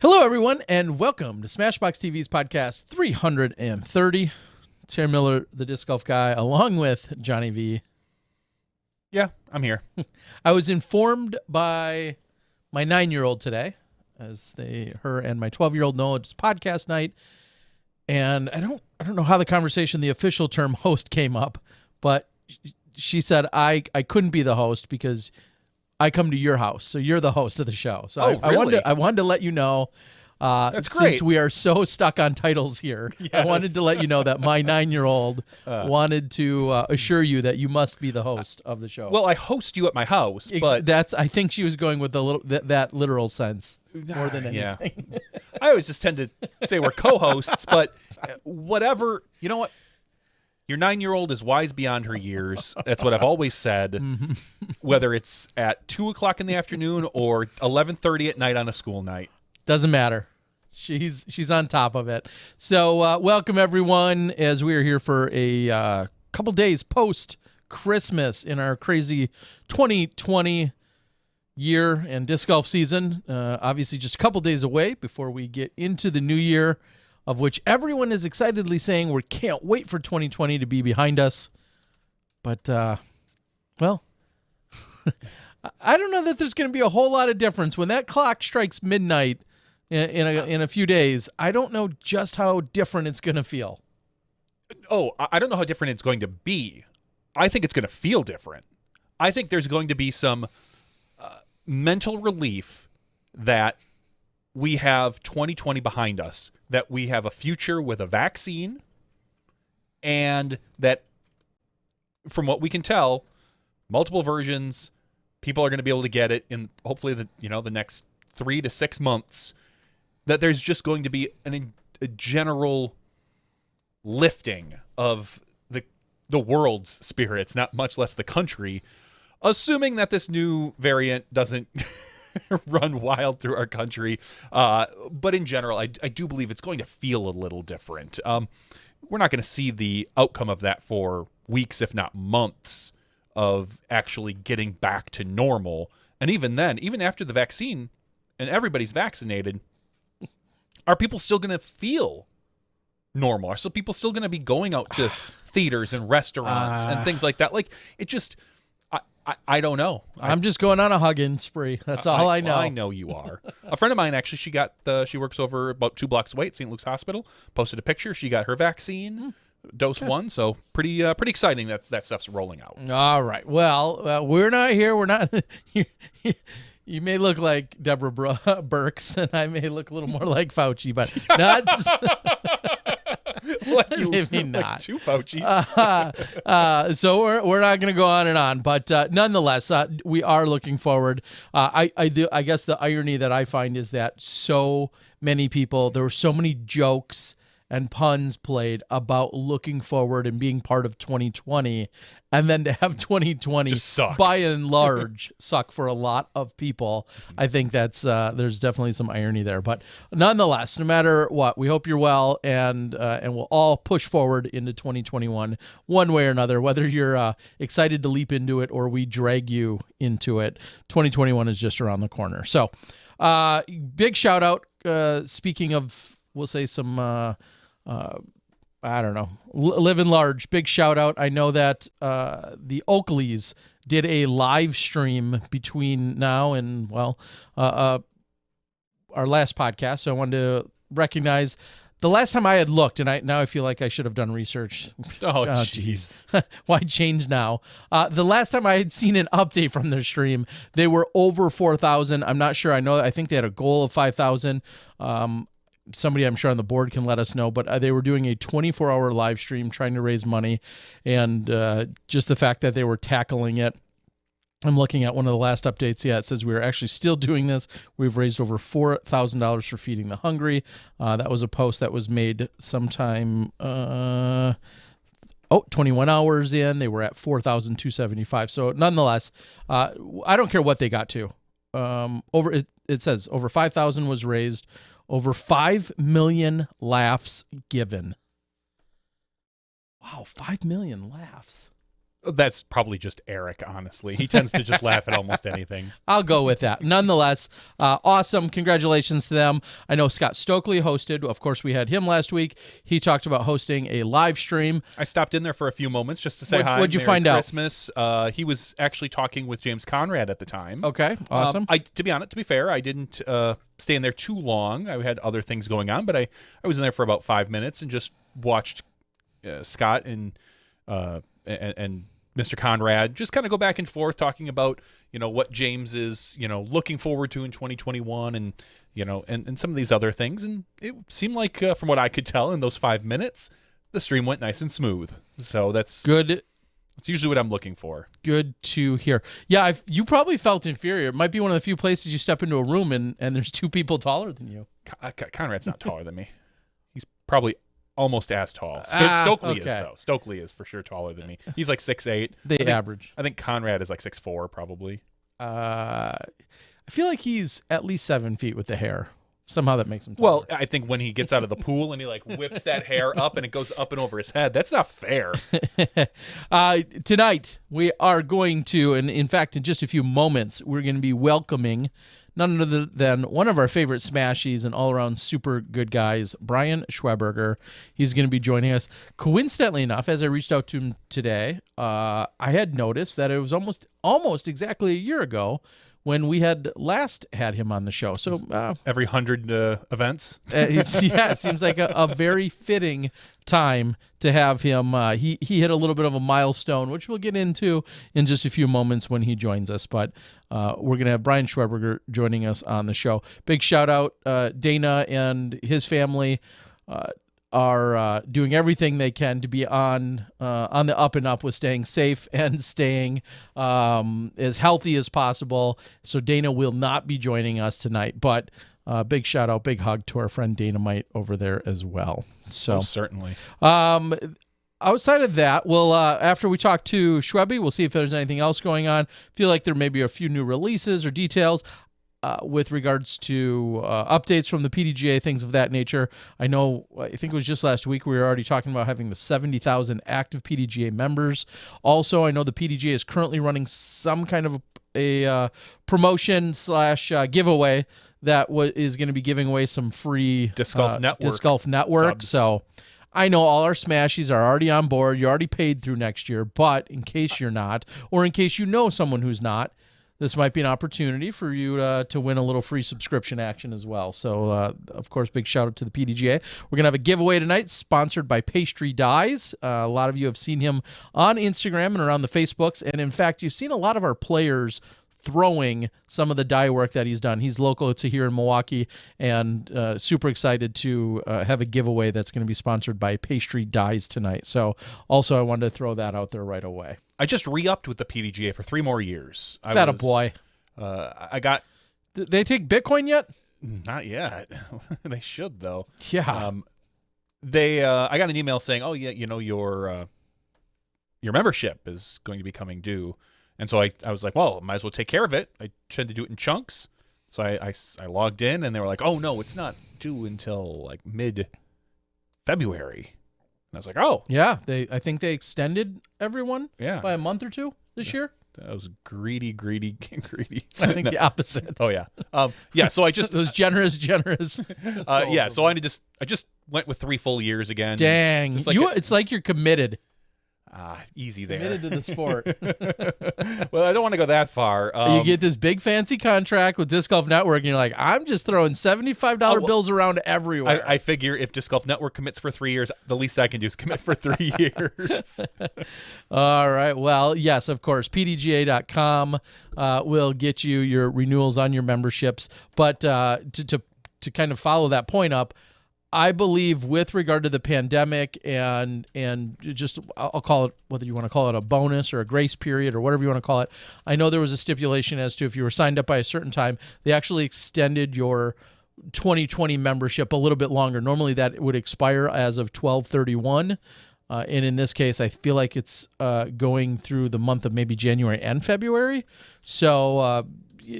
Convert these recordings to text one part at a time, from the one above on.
Hello, everyone, and welcome to SmashBoxxTV's podcast 330. Chair Miller, the disc golf guy, along with Johnny V. Yeah, I'm here. I was informed by my 9-year-old today, as her and my 12-year-old know it's podcast night, and I don't know how the conversation, the official term host, came up, but she said I couldn't be the host because I come to your house, so you're the host of the show. So really? I wanted to let you know. That's great. Since we are so stuck on titles here, yes. I wanted to let you know that my 9-year-old wanted to assure you that you must be the host of the show. Well, I host you at my house, but I think she was going with that literal sense more than anything. Yeah. I always just tend to say we're co-hosts, but whatever. You know what? Your 9-year-old is wise beyond her years. That's what I've always said. Mm-hmm. Whether it's at 2 o'clock in the afternoon or 11:30 at night on a school night, doesn't matter. She's on top of it. So welcome everyone, as we are here for a couple days post Christmas in our crazy 2020 year and disc golf season. Obviously, just a couple days away before we get into the new year, of which everyone is excitedly saying we can't wait for 2020 to be behind us. But, well, I don't know that there's going to be a whole lot of difference. When that clock strikes midnight in a few days, I don't know just how different it's going to feel. Oh, I don't know how different it's going to be. I think it's going to feel different. I think there's going to be some mental relief that we have 2020 behind us, that we have a future with a vaccine, and that, from what we can tell, multiple versions, people are going to be able to get it in hopefully the next 3 to 6 months, that there's just going to be a general lifting of the world's spirits, not much less the country, assuming that this new variant doesn't run wild through our country. But in general, I do believe it's going to feel a little different. We're not going to see the outcome of that for weeks, if not months, of actually getting back to normal. And even then, even after the vaccine and everybody's vaccinated, are people still going to feel normal? Are people still going to be going out to theaters and restaurants and things like that? Like, it just... I don't know. I'm just going on a hugging spree. That's all I know. Well, I know you are. A friend of mine, actually, she works over about 2 blocks away at St. Luke's Hospital, posted a picture. She got her vaccine, dose 1, so pretty exciting that stuff's rolling out. All right. Well, we're not here. We're not... You may look like Deborah Birx, and I may look a little more like Fauci, but that's... Maybe not. Like 2 Faucis. So we're not going to go on and on, but nonetheless, we are looking forward. I guess the irony that I find is that so many people, there were so many jokes and puns played about looking forward and being part of 2020, and then to have 2020 just suck. By and large suck for a lot of people. I think that's there's definitely some irony there, but nonetheless, no matter what, we hope you're well, and we'll all push forward into 2021 one way or another, whether you're excited to leap into it or we drag you into it. 2021 is just around the corner. So big shout out, speaking of, we'll say some I don't know, living large, big shout out. I know that the Oakleys did a live stream between now and, well, our last podcast. So I wanted to recognize the last time I had looked, and now I feel like I should have done research. Oh, jeez. Why change now? The last time I had seen an update from their stream, they were over 4,000. I'm not sure. I think they had a goal of 5,000. Somebody I'm sure on the board can let us know, but they were doing a 24-hour live stream trying to raise money, and just the fact that they were tackling it. I'm looking at one of the last updates. Yeah, it says we are actually still doing this. We've raised over $4,000 for feeding the hungry. That was a post that was made sometime 21 hours in. They were at 4,275. So nonetheless, I don't care what they got to. It says over 5,000 was raised. Over 5 million laughs given. Wow, 5 million laughs. That's probably just Eric, honestly. He tends to just laugh at almost anything. I'll go with that. Nonetheless, awesome. Congratulations to them. I know Scott Stokely hosted. Of course, we had him last week. He talked about hosting a live stream. I stopped in there for a few moments just to say hi. What'd you Merry find out? Christmas. He was actually talking with James Conrad at the time. Okay, awesome. To be fair, I didn't stay in there too long. I had other things going on, but I was in there for about 5 minutes and just watched Scott and Mr. Conrad just kind of go back and forth talking about, what James is, looking forward to in 2021 and, and some of these other things. And it seemed like, from what I could tell in those 5 minutes, the stream went nice and smooth. So that's good. That's usually what I'm looking for. Good to hear. Yeah, you probably felt inferior. It might be one of the few places you step into a room and there's two people taller than you. Conrad's not taller than me. He's probably almost as tall. Stokely is, though. Stokely is for sure taller than me. He's like 6'8". The average. I think Conrad is like 6'4", probably. I feel like he's at least 7 feet with the hair. Somehow that makes him taller. Well, I think when he gets out of the pool and he like whips that hair up and it goes up and over his head, that's not fair. Tonight, we are going to, and in fact, in just a few moments, we're going to be welcoming none other than one of our favorite Smashies and all-around super good guys, Brian Schweberger. He's going to be joining us. Coincidentally enough, as I reached out to him today, I had noticed that it was almost exactly a year ago when we had last had him on the show. So every 100 events. It seems like a very fitting time to have him. He hit a little bit of a milestone, which we'll get into in just a few moments when he joins us. But we're going to have Brian Schweberger joining us on the show. Big shout out, Dana and his family are doing everything they can to be on the up and up with staying safe and staying as healthy as possible. So Dana will not be joining us tonight, but big shout out, big hug to our friend Dynamite over there as well. So certainly. Outside of that, we'll after we talk to Schwebby, we'll see if there's anything else going on. Feel like there may be a few new releases or details. With regards to updates from the PDGA, things of that nature. I think it was just last week we were already talking about having the 70,000 active PDGA members. Also, I know the PDGA is currently running some kind of a promotion / giveaway that is going to be giving away some free Disc Golf Network. Subs. So I know all our Smashies are already on board. You're already paid through next year, but in case you're not, or in case you know someone who's not, this might be an opportunity for you to win a little free subscription action as well. So, of course, big shout out to the PDGA. We're going to have a giveaway tonight sponsored by Pastry Dyes. A lot of you have seen him on Instagram and around the Facebooks. And, in fact, you've seen a lot of our players throwing some of the dye work that he's done. He's local to here in Milwaukee and super excited to have a giveaway that's going to be sponsored by Pastry Dyes tonight. So also I wanted to throw that out there right away. I just re-upped with the PDGA for 3 more years. That boy. I got... They take Bitcoin yet? Not yet. They should, though. Yeah. I got an email saying, oh, yeah, your membership is going to be coming due. And so I was like, well, might as well take care of it. I tend to do it in chunks. So I logged in, and they were like, oh, no, it's not due until like mid-February. And I was like, oh. Yeah, I think they extended everyone by a month or two this year. That was greedy. I think the opposite. Oh, yeah. Yeah, so I just... It was generous. Yeah, so I just went with 3 full years again. Dang. It's like you're committed. Easy there. Committed to the sport. Well, I don't want to go that far. You get this big fancy contract with Disc Golf Network, and you're like, I'm just throwing $75 bills around everywhere. I figure if Disc Golf Network commits for 3 years, the least I can do is commit for 3 years. All right. Well, yes, of course. PDGA.com will get you your renewals on your memberships. But to kind of follow that point up, I believe with regard to the pandemic and just I'll call it, whether you want to call it a bonus or a grace period or whatever you want to call it, I know there was a stipulation as to if you were signed up by a certain time, they actually extended your 2020 membership a little bit longer. Normally that would expire as of 12/31. And in this case, I feel like it's going through the month of maybe January and February. So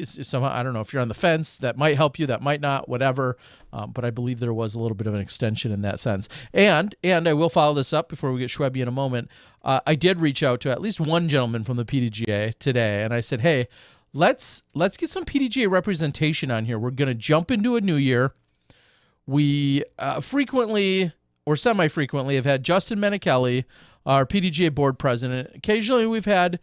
somehow, I don't know if you're on the fence, that might help you, that might not, whatever. But I believe there was a little bit of an extension in that sense. And I will follow this up before we get Schwebby in a moment. I did reach out to at least one gentleman from the PDGA today, and I said, hey, let's get some PDGA representation on here. We're going to jump into a new year. We frequently or semi-frequently have had Justin Menichelli, our PDGA board president. Occasionally we've had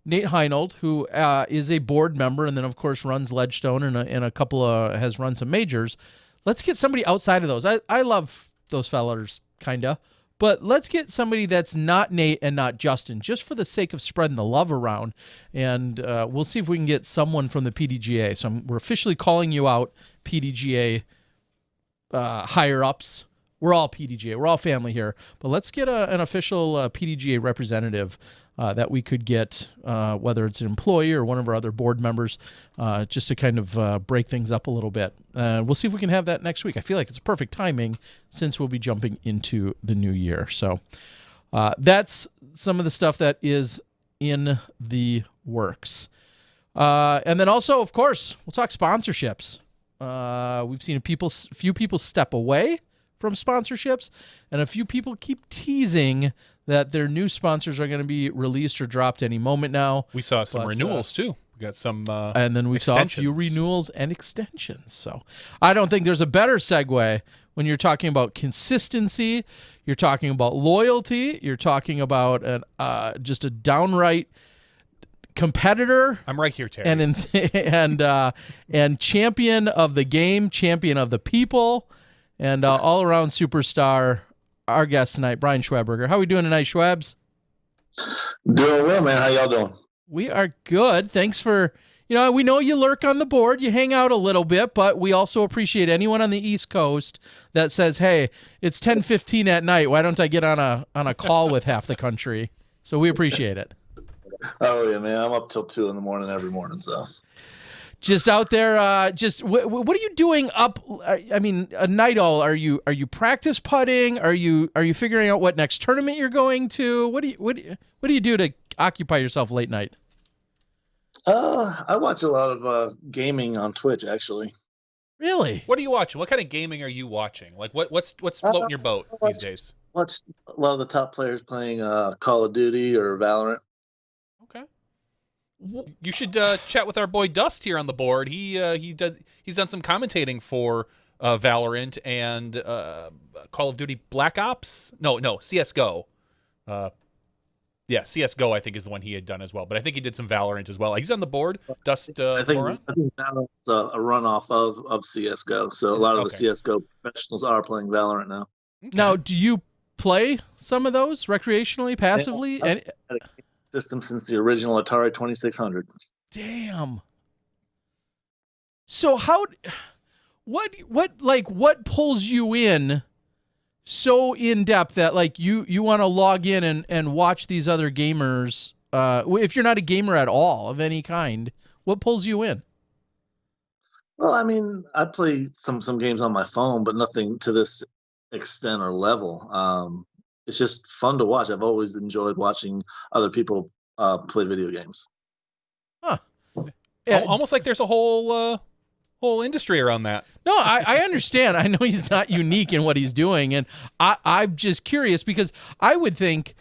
Nate Heinold, who is a board member and then, of course, runs Ledgestone and a couple of has run some majors. Let's get somebody outside of those. I love those fellas, kind of. But let's get somebody that's not Nate and not Justin, just for the sake of spreading the love around. And we'll see if we can get someone from the PDGA. So we're officially calling you out, PDGA higher-ups. We're all PDGA. We're all family here. But let's get an official PDGA representative that we could get, whether it's an employee or one of our other board members, just to kind of break things up a little bit. We'll see if we can have that next week. I feel like it's perfect timing since we'll be jumping into the new year. So that's some of the stuff that is in the works. And then also, of course, we'll talk sponsorships. We've seen a few people step away from sponsorships, and a few people keep teasing that their new sponsors are going to be released or dropped any moment now. We saw some renewals too. We got some and then we saw a few renewals and extensions. So I don't think there's a better segue when you're talking about consistency, you're talking about loyalty, you're talking about just a downright competitor. I'm right here, Terry. And champion of the game, champion of the people, and all-around superstar, our guest tonight, Brian Schweberger. How are we doing tonight, Schwebs? Doing well, man. How y'all doing? We are good. Thanks for, we know you lurk on the board, you hang out a little bit, but we also appreciate anyone on the East Coast that says, hey, it's 10:15 at night. Why don't I get on a call with half the country? So we appreciate it. Oh, yeah, man. I'm up till 2 in the morning every morning, so. Just out there, what are you doing up? I mean, a night owl. Are you practice putting? Are you figuring out what next tournament you're going to? What do you do to occupy yourself late night? I watch a lot of gaming on Twitch, actually. Really? What are you watching? What kind of gaming are you watching? Like what's floating your boat these days? Watch a lot of the top players playing Call of Duty or Valorant. Okay. You should chat with our boy Dust here on the board. He's done some commentating for Valorant and Call of Duty Black Ops. No, CS:GO. Yeah, CS:GO I think is the one he had done as well. But I think he did some Valorant as well. He's on the board. Dust. I think Valorant's a runoff of CS:GO. So a lot of the CS:GO professionals are playing Valorant now. Okay. Now, do you play some of those recreationally, passively? Yeah, system since the original Atari 2600. Damn. So what pulls you in so in depth that like you want to log in and watch these other gamers? If you're not a gamer at all of any kind, what pulls you in? Well, I mean, I play some games on my phone, but nothing to this extent or level. It's just fun to watch. I've always enjoyed watching other people play video games. Huh. Almost like there's a whole industry around that. No, I understand. I know he's not unique in what he's doing, and I'm just curious because I would think,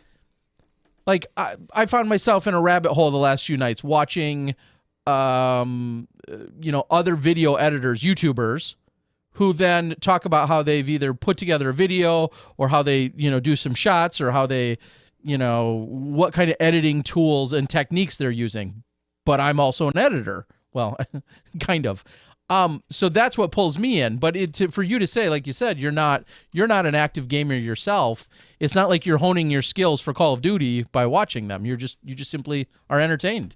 like, I found myself in a rabbit hole the last few nights watching, other video editors, YouTubers, who then talk about how they've either put together a video or how they, do some shots or how they, what kind of editing tools and techniques they're using. But I'm also an editor. Well, kind of. So that's what pulls me in. But for you to say, like you said, you're not an active gamer yourself. It's not like you're honing your skills for Call of Duty by watching them. You just simply are entertained.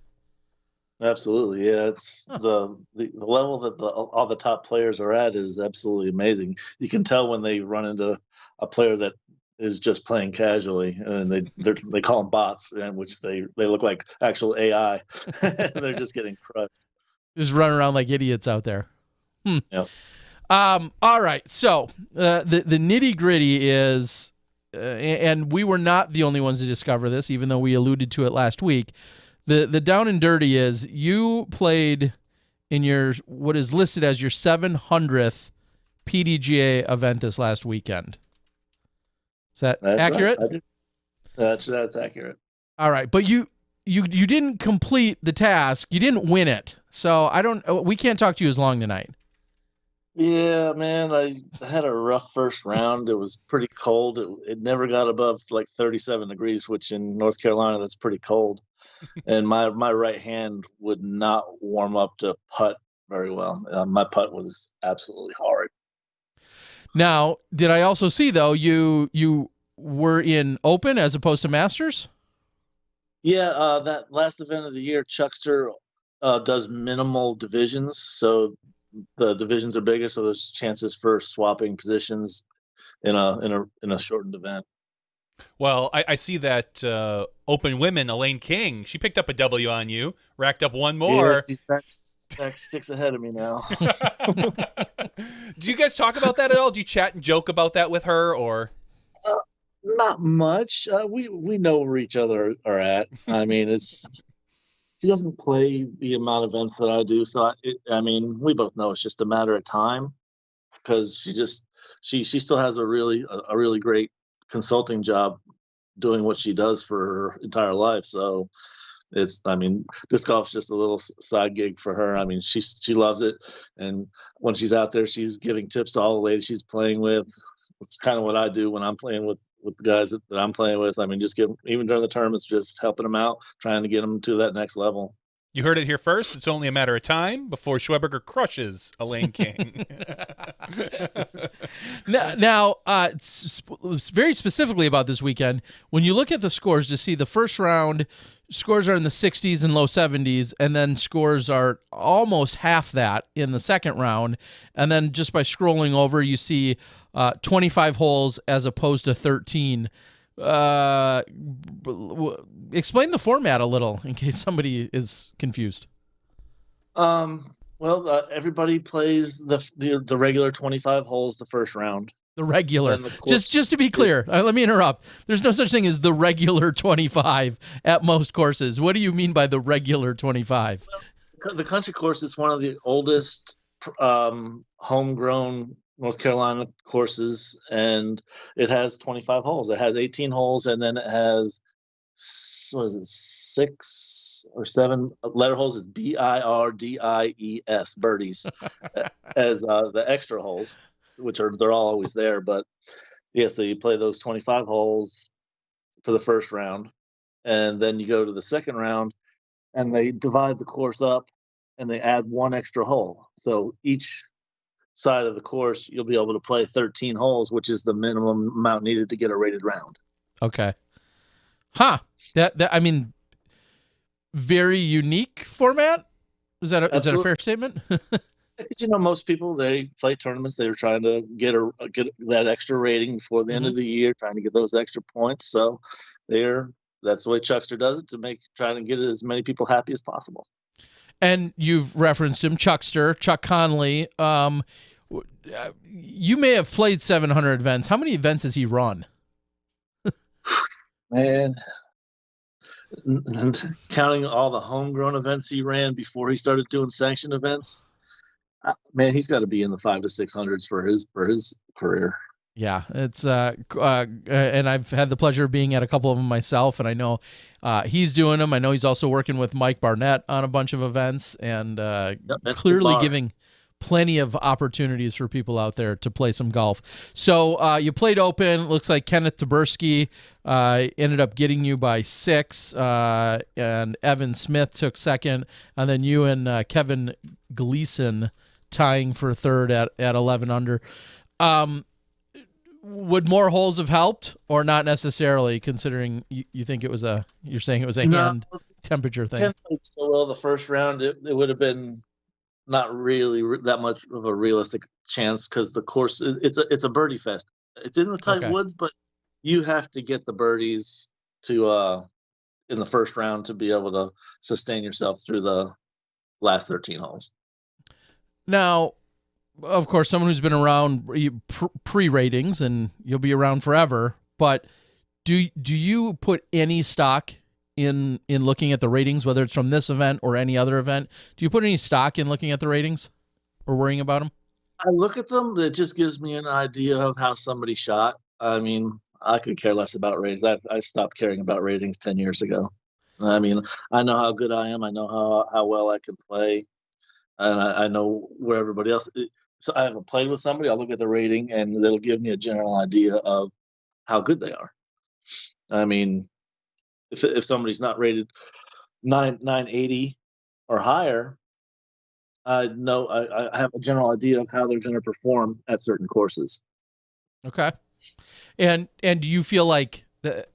Absolutely, yeah. It's the level that all the top players are at is absolutely amazing. You can tell when they run into a player that is just playing casually, and they call them bots, in which they look like actual AI. They're just getting crushed. Just running around like idiots out there. Yep. All right. So the nitty gritty is, and we were not the only ones to discover this, even though we alluded to it last week. The down and dirty is you played in your what is listed as your 700th PDGA event this last weekend. Is that accurate? Right. I did. That's accurate. All right, but you didn't complete the task. You didn't win it. So we can't talk to you as long tonight. Yeah, man, I had a rough first round. It was pretty cold. It never got above like 37 degrees, which in North Carolina, that's pretty cold. And my right hand would not warm up to putt very well. My putt was absolutely horrid. Now, did I also see, though, you were in Open as opposed to Masters? Yeah, that last event of the year, Chuckster does minimal divisions, so the divisions are bigger, so there's chances for swapping positions in a shortened event. Well, I see that Open Women, Elaine King, she picked up a W on you, racked up one more. Yeah, she's back 6 ahead of me now. Do you guys talk about that at all? Do you chat and joke about that with her, or? Not much. We know where each other are at. I mean, she doesn't play the amount of events that I do, so I mean, we both know it's just a matter of time, because she still has a really great consulting job doing what she does for her entire life. So I mean, disc golf's just a little side gig for her. I mean, she loves it, and when she's out there, she's giving tips to all the ladies she's playing with. It's kind of what I do when I'm playing with the guys that I'm playing with. I mean, even during the tournaments, just helping them out, trying to get them to that next level. You heard it here first. It's only a matter of time before Schweberger crushes Elaine King. Now, very specifically about this weekend, when you look at the scores, you see the first round scores are in the 60s and low 70s, and then scores are almost half that in the second round. And then just by scrolling over, you see 25 holes as opposed to 13. Explain the format a little in case somebody is confused. Well, everybody plays the regular 25 holes the first round. The regular. Just to be clear, let me interrupt. There's no such thing as the regular 25 at most courses. What do you mean by the regular 25? Well, the country course is one of the oldest homegrown North Carolina courses, and it has 25 holes. It has 18 holes, and then it has, what is it, 6 or 7 letter holes. It's BIRDIES, birdies, as the extra holes, they're all always there. But yeah, so you play those 25 holes for the first round, and then you go to the second round, and they divide the course up, and they add 1 extra hole. So each side of the course, you'll be able to play 13 holes, which is the minimum amount needed to get a rated round. Okay. Huh. That I mean, very unique format. Is that a fair statement? Because most people, they play tournaments. They're trying to get that extra rating before the end of the year, trying to get those extra points. So that's the way Chuckster does it, trying to get as many people happy as possible. And you've referenced him, Chuckster, Chuck Conley. You may have played 700 events. How many events has he run? Man, counting all the homegrown events he ran before he started doing sanctioned events, man, he's got to be in the 500 to 600s for his career. Yeah, it's and I've had the pleasure of being at a couple of them myself, and I know he's doing them. I know he's also working with Mike Barnett on a bunch of events, and clearly giving plenty of opportunities for people out there to play some golf. So you played Open. Looks like Kenneth Taberski ended up getting you by 6, and Evan Smith took second, and then you and Kevin Gleason tying for third at 11 under. Would more holes have helped, or not necessarily, considering you think you're saying it was a hand temperature thing? Ken played so well the first round, it would have been not really that much of a realistic chance, because the course, it's a birdie fest. It's in the tight woods, but you have to get the birdies to in the first round to be able to sustain yourself through the last 13 holes. Now, of course, someone who's been around pre-ratings, and you'll be around forever, but do you put any stock in looking at the ratings, whether it's from this event or any other event? Do you put any stock in looking at the ratings or worrying about them? I look at them. It just gives me an idea of how somebody shot. I mean, I could care less about ratings. I stopped caring about ratings 10 years ago. I mean, I know how good I am. I know how well I can play, and I know where everybody else. So I haven't played with somebody. I'll look at the rating, and it'll give me a general idea of how good they are. I mean, if somebody's not rated 980 or higher, I know I have a general idea of how they're going to perform at certain courses. Okay. And do you feel like,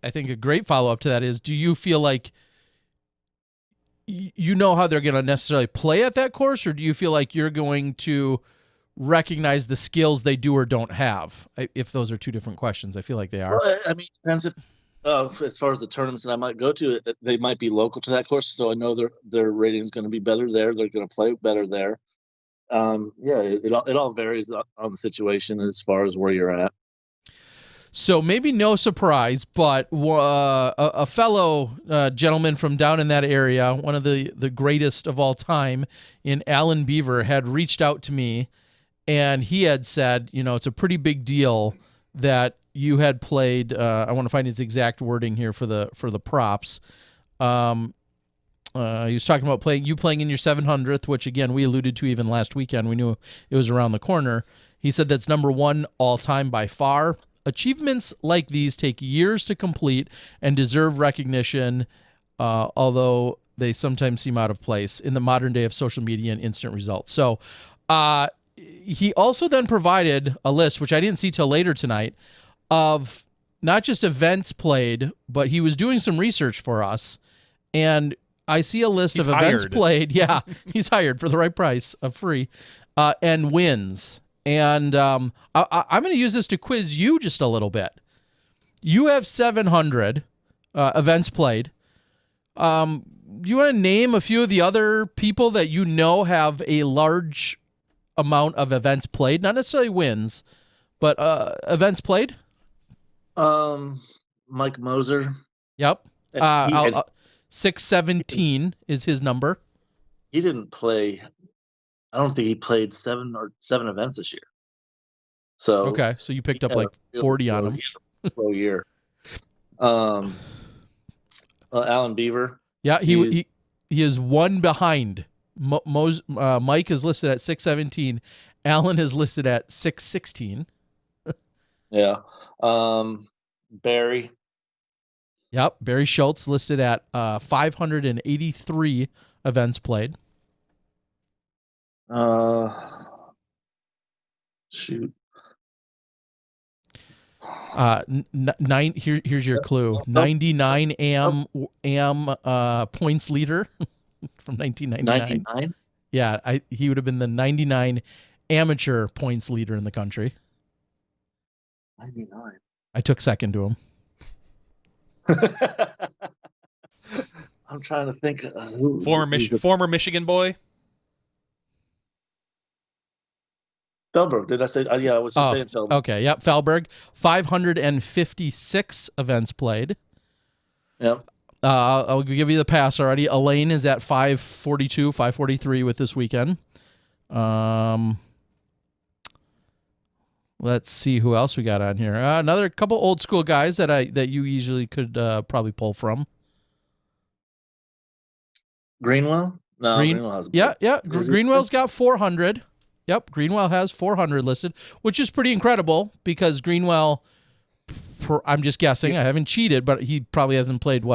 I think a great follow-up to that is, do you feel like you know how they're going to necessarily play at that course, or do you feel like you're going to recognize the skills they do or don't have? If those are two different questions, I feel like they are. Well, I mean, it depends if as far as the tournaments that I might go to, they might be local to that course, so I know their rating is going to be better there. They're going to play better there. Yeah, it all varies on the situation as far as where you're at. So maybe no surprise, but a fellow gentleman from down in that area, one of the greatest of all time, in Alan Beaver, had reached out to me, and he had said, it's a pretty big deal that you had played. I want to find his exact wording here for the props. He was talking about playing in your 700th, which again we alluded to even last weekend. We knew it was around the corner. He said that's number one all time by far. Achievements like these take years to complete and deserve recognition, although they sometimes seem out of place in the modern day of social media and instant results. So he also then provided a list, which I didn't see till later tonight, of not just events played, but he was doing some research for us. And I see a list of events played. Yeah, he's hired for the right price of free, and wins. And I'm going to use this to quiz you just a little bit. You have 700 events played. Do you want to name a few of the other people that you know have a large amount of events played? Not necessarily wins, but events played? Mike Moser. Yep. 617 is his number. He didn't play. I don't think he played seven events this year. So okay, so you picked up like 40 on him. Slow year. Alan Beaver. Yeah, he is one behind. Mike is listed at 617. Alan is listed at 616. Yeah. Barry. Yep, Barry Schultz listed at 583 events played. Shoot. Here's your clue. 99 AM points leader from 1999. 99? Yeah, he would have been the 99 amateur points leader in the country. 99. I took second to him. I'm trying to think who former Michigan boy. Felberg. Did I say? Yeah, I was just saying Felberg. Okay, yep, Felberg. 556 events played. Yep. I'll give you the pass already. Elaine is at 542, 543 with this weekend. Let's see who else we got on here. Another couple old school guys that you easily could probably pull from. Greenwell? No, Greenwell hasn't. Yeah. Greenwell's got 400. Yep, Greenwell has 400 listed, which is pretty incredible because Greenwell, I'm just guessing, I haven't cheated, but he probably hasn't played,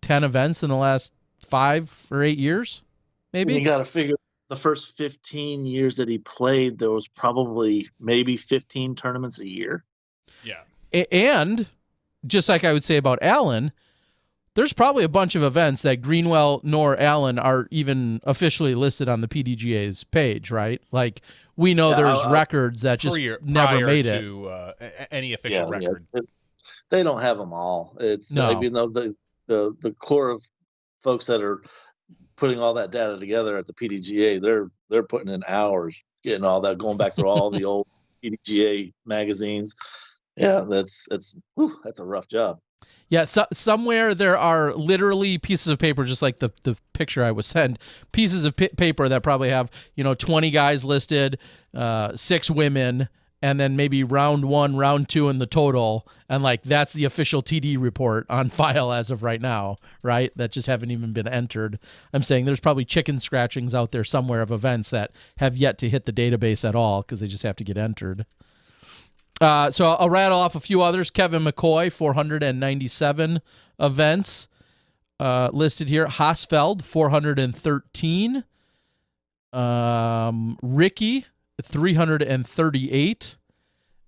10 events in the last 5 or 8 years, maybe? You got to figure the first 15 years that he played, there was probably maybe 15 tournaments a year. Yeah. And just like I would say about Allen, there's probably a bunch of events that Greenwell nor Allen are even officially listed on the PDGA's page, right? Like, we know there's records that just never made it. To any official record. Yeah. They don't have them all. It's the core of folks that are putting all that data together at the PDGA, they're putting in hours getting all that, going back through all the old PDGA magazines. Yeah, that's a rough job. Yeah, so somewhere there are literally pieces of paper, just like the picture I was sent, pieces of paper that probably have 20 guys listed, 6 women, and then maybe round 1, round 2 in the total, and like that's the official TD report on file as of right now, right? That just haven't even been entered. I'm saying there's probably chicken scratchings out there somewhere of events that have yet to hit the database at all because they just have to get entered. So I'll rattle off a few others. Kevin McCoy, 497 events listed here. Hosfeld, 413. Ricky, 338.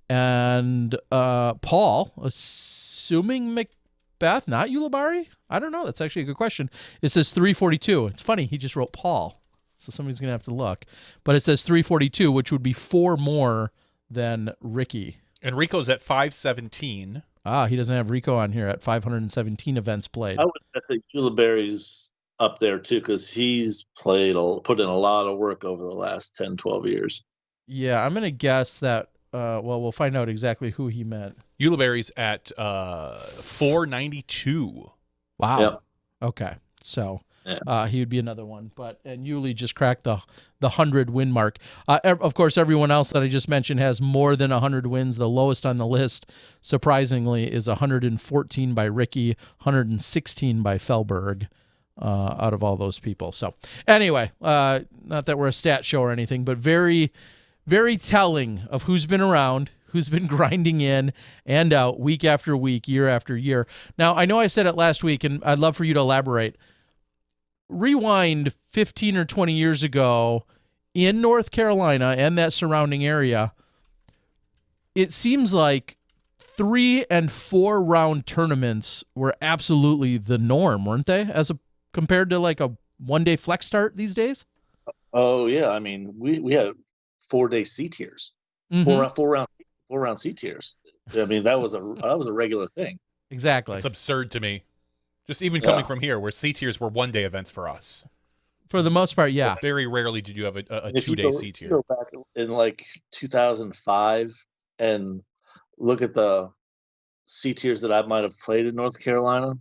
And Paul, assuming Macbeth, not Ulibarri? I don't know. That's actually a good question. It says 342. It's funny. He just wrote Paul. So somebody's going to have to look. But it says 342, which would be 4 more than Ricky. And Rico's at 517. He doesn't have Rico on here at 517 events played. I would think Ulibarri's up there too because he's put in a lot of work over the last 10, 12 years. Yeah, I'm going to guess that, we'll find out exactly who he meant. Ulibarri's at 492. Wow. Yep. Okay. So Yeah. he would be another one. And Yuli just cracked the 100 win mark. Of course, everyone else that I just mentioned has more than 100 wins. The lowest on the list, surprisingly, is 114 by Ricky, 116 by Felberg, out of all those people. So anyway, not that we're a stat show or anything, but very, very telling of who's been around, who's been grinding in and out week after week, year after year. Now, I know I said it last week, and I'd love for you to elaborate. Rewind 15 or 20 years ago in North Carolina and that surrounding area, it seems like 3 and 4 round tournaments were absolutely the norm, weren't they? Compared to like a 1-day flex start these days? Oh yeah, I mean we had 4-day C tiers, Mm-hmm. four round C tiers. I mean that was a regular thing. Exactly. It's absurd to me. Just even coming from here, where C tiers were 1-day events for us. For the most part, yeah. Very rarely did you have a 2-day C tier. Go back in like 2005 and look at the C tiers that I might have played in North Carolina.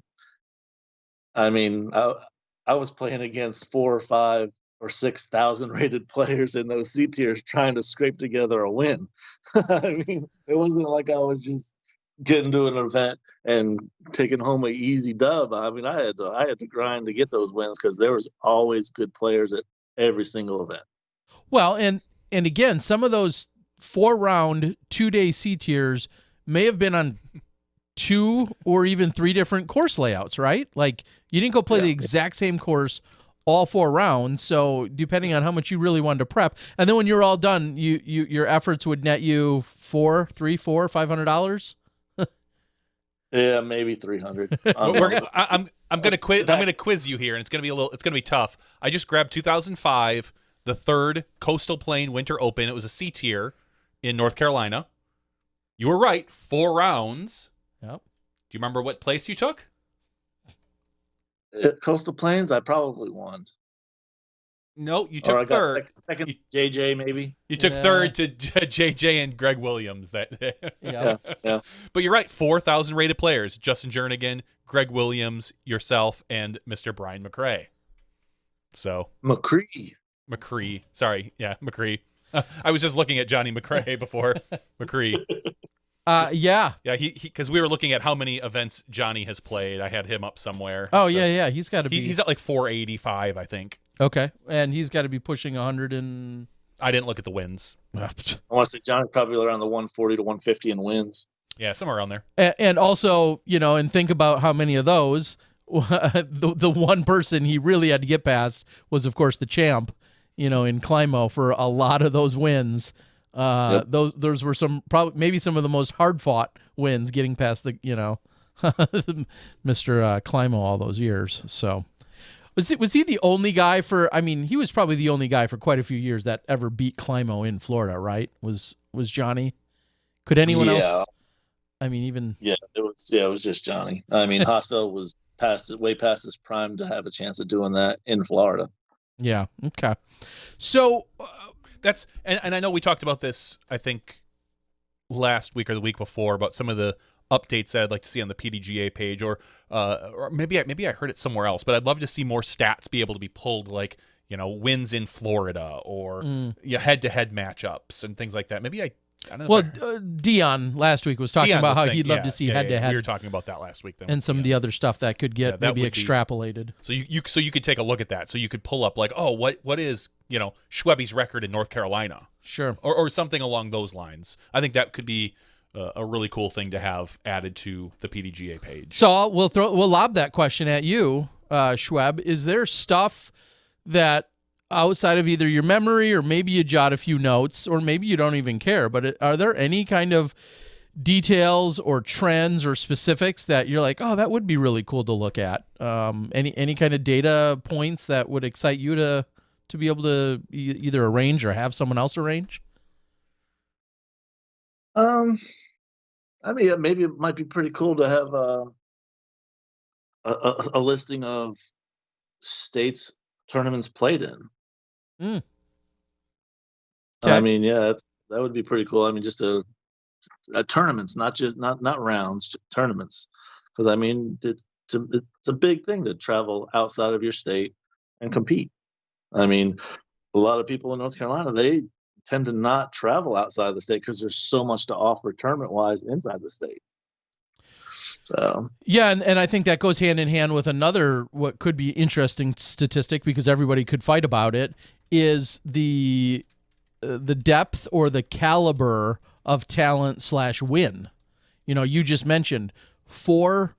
I mean, I was playing against 4 or 5 or 6,000 rated players in those C tiers trying to scrape together a win. I mean, it wasn't like I was just getting to an event and taking home an easy dub. I mean, I had to grind to get those wins because there was always good players at every single event. Well, and again, some of those 4-round 2-day C tiers may have been on 2 or even 3 different course layouts, right? Like you didn't go play the exact same course all 4 rounds. So depending on how much you really wanted to prep, and then when you're all done, your efforts would net you $500. Yeah, maybe 300. I'm gonna quiz you here, and it's gonna be tough. I just grabbed 2005, the 3rd Coastal Plain Winter Open. It was a C tier in North Carolina. You were right, 4 rounds. Yep. Do you remember what place you took? Coastal Plains, I probably won. No, you took 3rd. Second, JJ maybe. You took 3rd to JJ and Greg Williams. Yeah. But you're right. 4,000 rated players: Justin Jernigan, Greg Williams, yourself, and Mr. Brian McCrae. So McCree. Sorry, yeah, McCree. I was just looking at Johnny McCrae before McCree. Yeah. Yeah, he because we were looking at how many events Johnny has played. I had him up somewhere. Oh, so yeah. He's got to be. He's at like 485, I think. Okay, and he's got to be pushing 100 and. I didn't look at the wins. I want to say Johnny's probably around the 140 to 150 in wins. Yeah, somewhere around there. And also, and think about how many of those, the one person he really had to get past was, of course, the champ, in Climo for a lot of those wins. Yep. Those were maybe some of the most hard fought wins getting past the, Mr. Climo all those years. So was he the only guy he was probably the only guy for quite a few years that ever beat Climo in Florida, right? Was Johnny? Could anyone else? It was just Johnny. I mean, Hosfeld was way past his prime to have a chance of doing that in Florida. Yeah. Okay. So that's and I know we talked about this, I think, last week or the week before about some of the updates that I'd like to see on the PDGA page, or maybe I heard it somewhere else, but I'd love to see more stats be able to be pulled, like, wins in Florida, or head-to-head matchups and things like that. Maybe I don't know. Well, Dion last week was talking about how he'd love to see head-to-head. We were talking about that last week. Then, and some of the other stuff that could get maybe extrapolated. So you could take a look at that. So you could pull up, like, oh, what is, Schwebby's record in North Carolina? Sure. Or something along those lines. I think that could be a really cool thing to have added to the PDGA page. So we'll lob that question at you, Schweb. Is there stuff that outside of either your memory, or maybe you jot a few notes, or maybe you don't even care, but are there any kind of details or trends or specifics that you're like, oh, that would be really cool to look at? Any kind of data points that would excite you to be able to either arrange or have someone else arrange? I mean, maybe it might be pretty cool to have a listing of states tournaments played in. Okay. I mean, yeah, that would be pretty cool. I mean, just a tournaments, not rounds, just tournaments, because I mean, it's a big thing to travel outside of your state and compete. I mean, a lot of people in North Carolina, they tend to not travel outside the state because there's so much to offer tournament-wise inside the state. So yeah, and I think that goes hand in hand with another what could be interesting statistic, because everybody could fight about it, is the depth or the caliber of talent / win. You just mentioned 4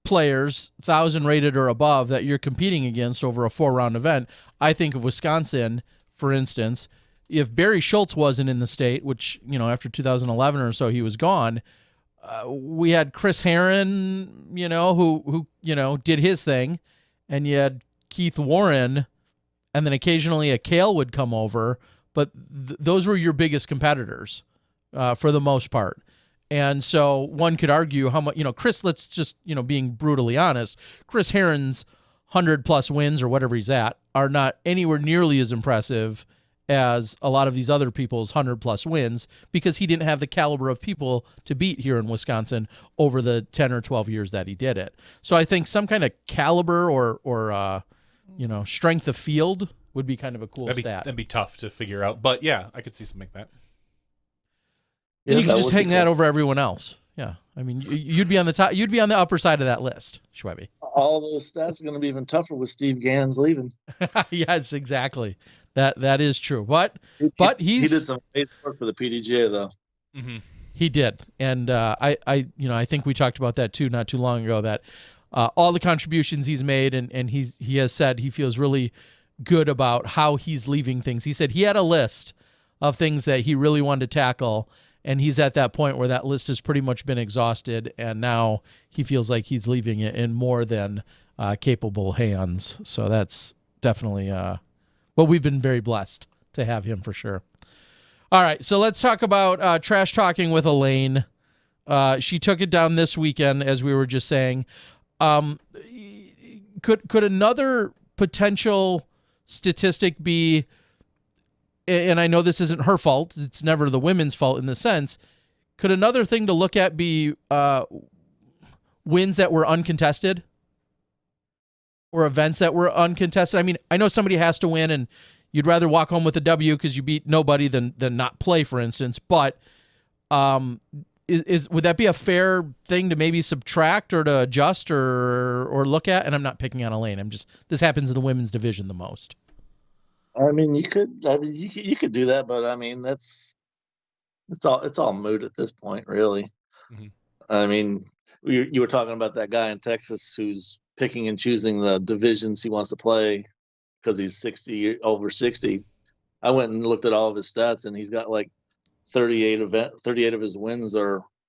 players 1,000 rated or above that you're competing against over a 4-round event. I think of Wisconsin, for instance. If Barry Schultz wasn't in the state, which, after 2011 or so he was gone, we had Chris Herron, who did his thing, and you had Keith Warren, and then occasionally a Kale would come over, but those were your biggest competitors for the most part. And so one could argue how much, Chris, let's just, being brutally honest, Chris Herron's 100+ wins or whatever he's at are not anywhere nearly as impressive as a lot of these other people's 100+ wins, because he didn't have the caliber of people to beat here in Wisconsin over the 10 or 12 years that he did it. So I think some kind of caliber or strength of field would be kind of a cool stat. That'd be tough to figure out, but yeah, I could see something like that. And you could just hang that over everyone else. Yeah, I mean, you'd be on the top. You'd be on the upper side of that list, Schwebby. All those stats are going to be even tougher with Steve Gans leaving. Yes, exactly. That is true. But he did some amazing work for the PDGA though. Mm-hmm. He did, and I think we talked about that too not too long ago. That all the contributions he's made, and he has said he feels really good about how he's leaving things. He said he had a list of things that he really wanted to tackle, and he's at that point where that list has pretty much been exhausted, and now he feels like he's leaving it in more than capable hands. So that's definitely well, we've been very blessed to have him for sure. All right, so let's talk about trash talking with Elaine. She took it down this weekend, as we were just saying. Could another potential statistic be, and I know this isn't her fault, it's never the women's fault in the sense, could another thing to look at be wins that were uncontested? Or events that were uncontested? I mean, I know somebody has to win, and you'd rather walk home with a W because you beat nobody than not play, for instance. But would that be a fair thing to maybe subtract or to adjust or look at? And I'm not picking on Elaine. This happens in the women's division the most. I mean, you could do that, but I mean, it's all moot at this point, really. Mm-hmm. I mean, you were talking about that guy in Texas who's picking and choosing the divisions he wants to play because he's over 60. I went and looked at all of his stats, and he's got like 38 of his wins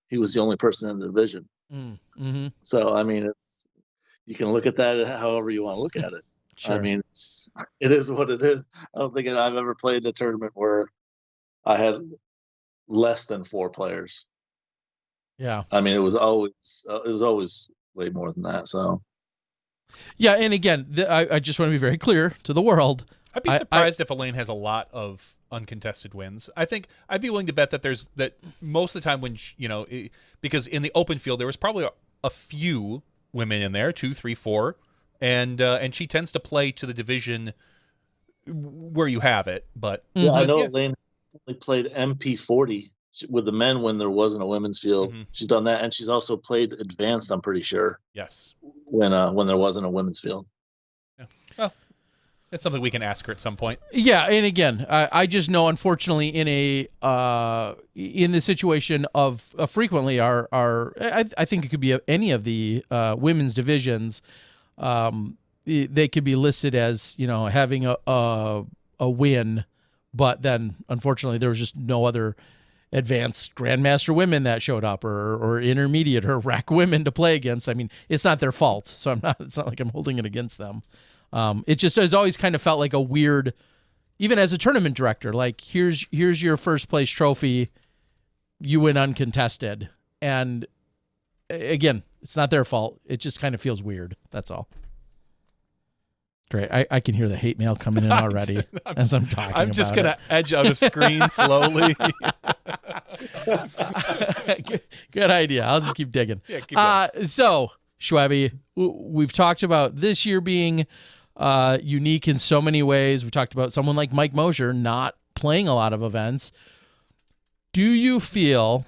he was the only person in the division. Mm-hmm. So I mean, you can look at that however you want to look at it. Sure. I mean, it is what it is. I don't think I've ever played a tournament where I had less than 4 players. Yeah. I mean, it was always way more than that. So. Yeah, and again, I just want to be very clear to the world. I'd be surprised if Elaine has a lot of uncontested wins. I think I'd be willing to bet that that most of the time when because in the open field there was probably a few women in there, 2, 3, 4, and she tends to play to the division where you have it. But yeah, I know Elaine played MP40 with the men when there wasn't a women's field. Mm-hmm. She's done that, and she's also played advanced, I'm pretty sure. Yes. When there wasn't a women's field. Yeah. Well, it's something we can ask her at some point. Yeah, and again, I just know, unfortunately, in the situation of frequently I think it could be any of the women's divisions, they could be listed as having a win, but then unfortunately there was just no other advanced grandmaster women that showed up or intermediate or rack women to play against. I mean, it's not their fault, so it's not like I'm holding it against them. It just has always kind of felt like a weird, even as a tournament director, like here's your first place trophy, you win uncontested. And again, it's not their fault. It just kind of feels weird. That's all. Great. I can hear the hate mail coming in already as I'm talking. I'm just going to edge out of screen slowly. Good idea. I'll just keep digging. Yeah, keep going. So, Schwebby, we've talked about this year being unique in so many ways. We talked about someone like Mike Mosier not playing a lot of events. Do you feel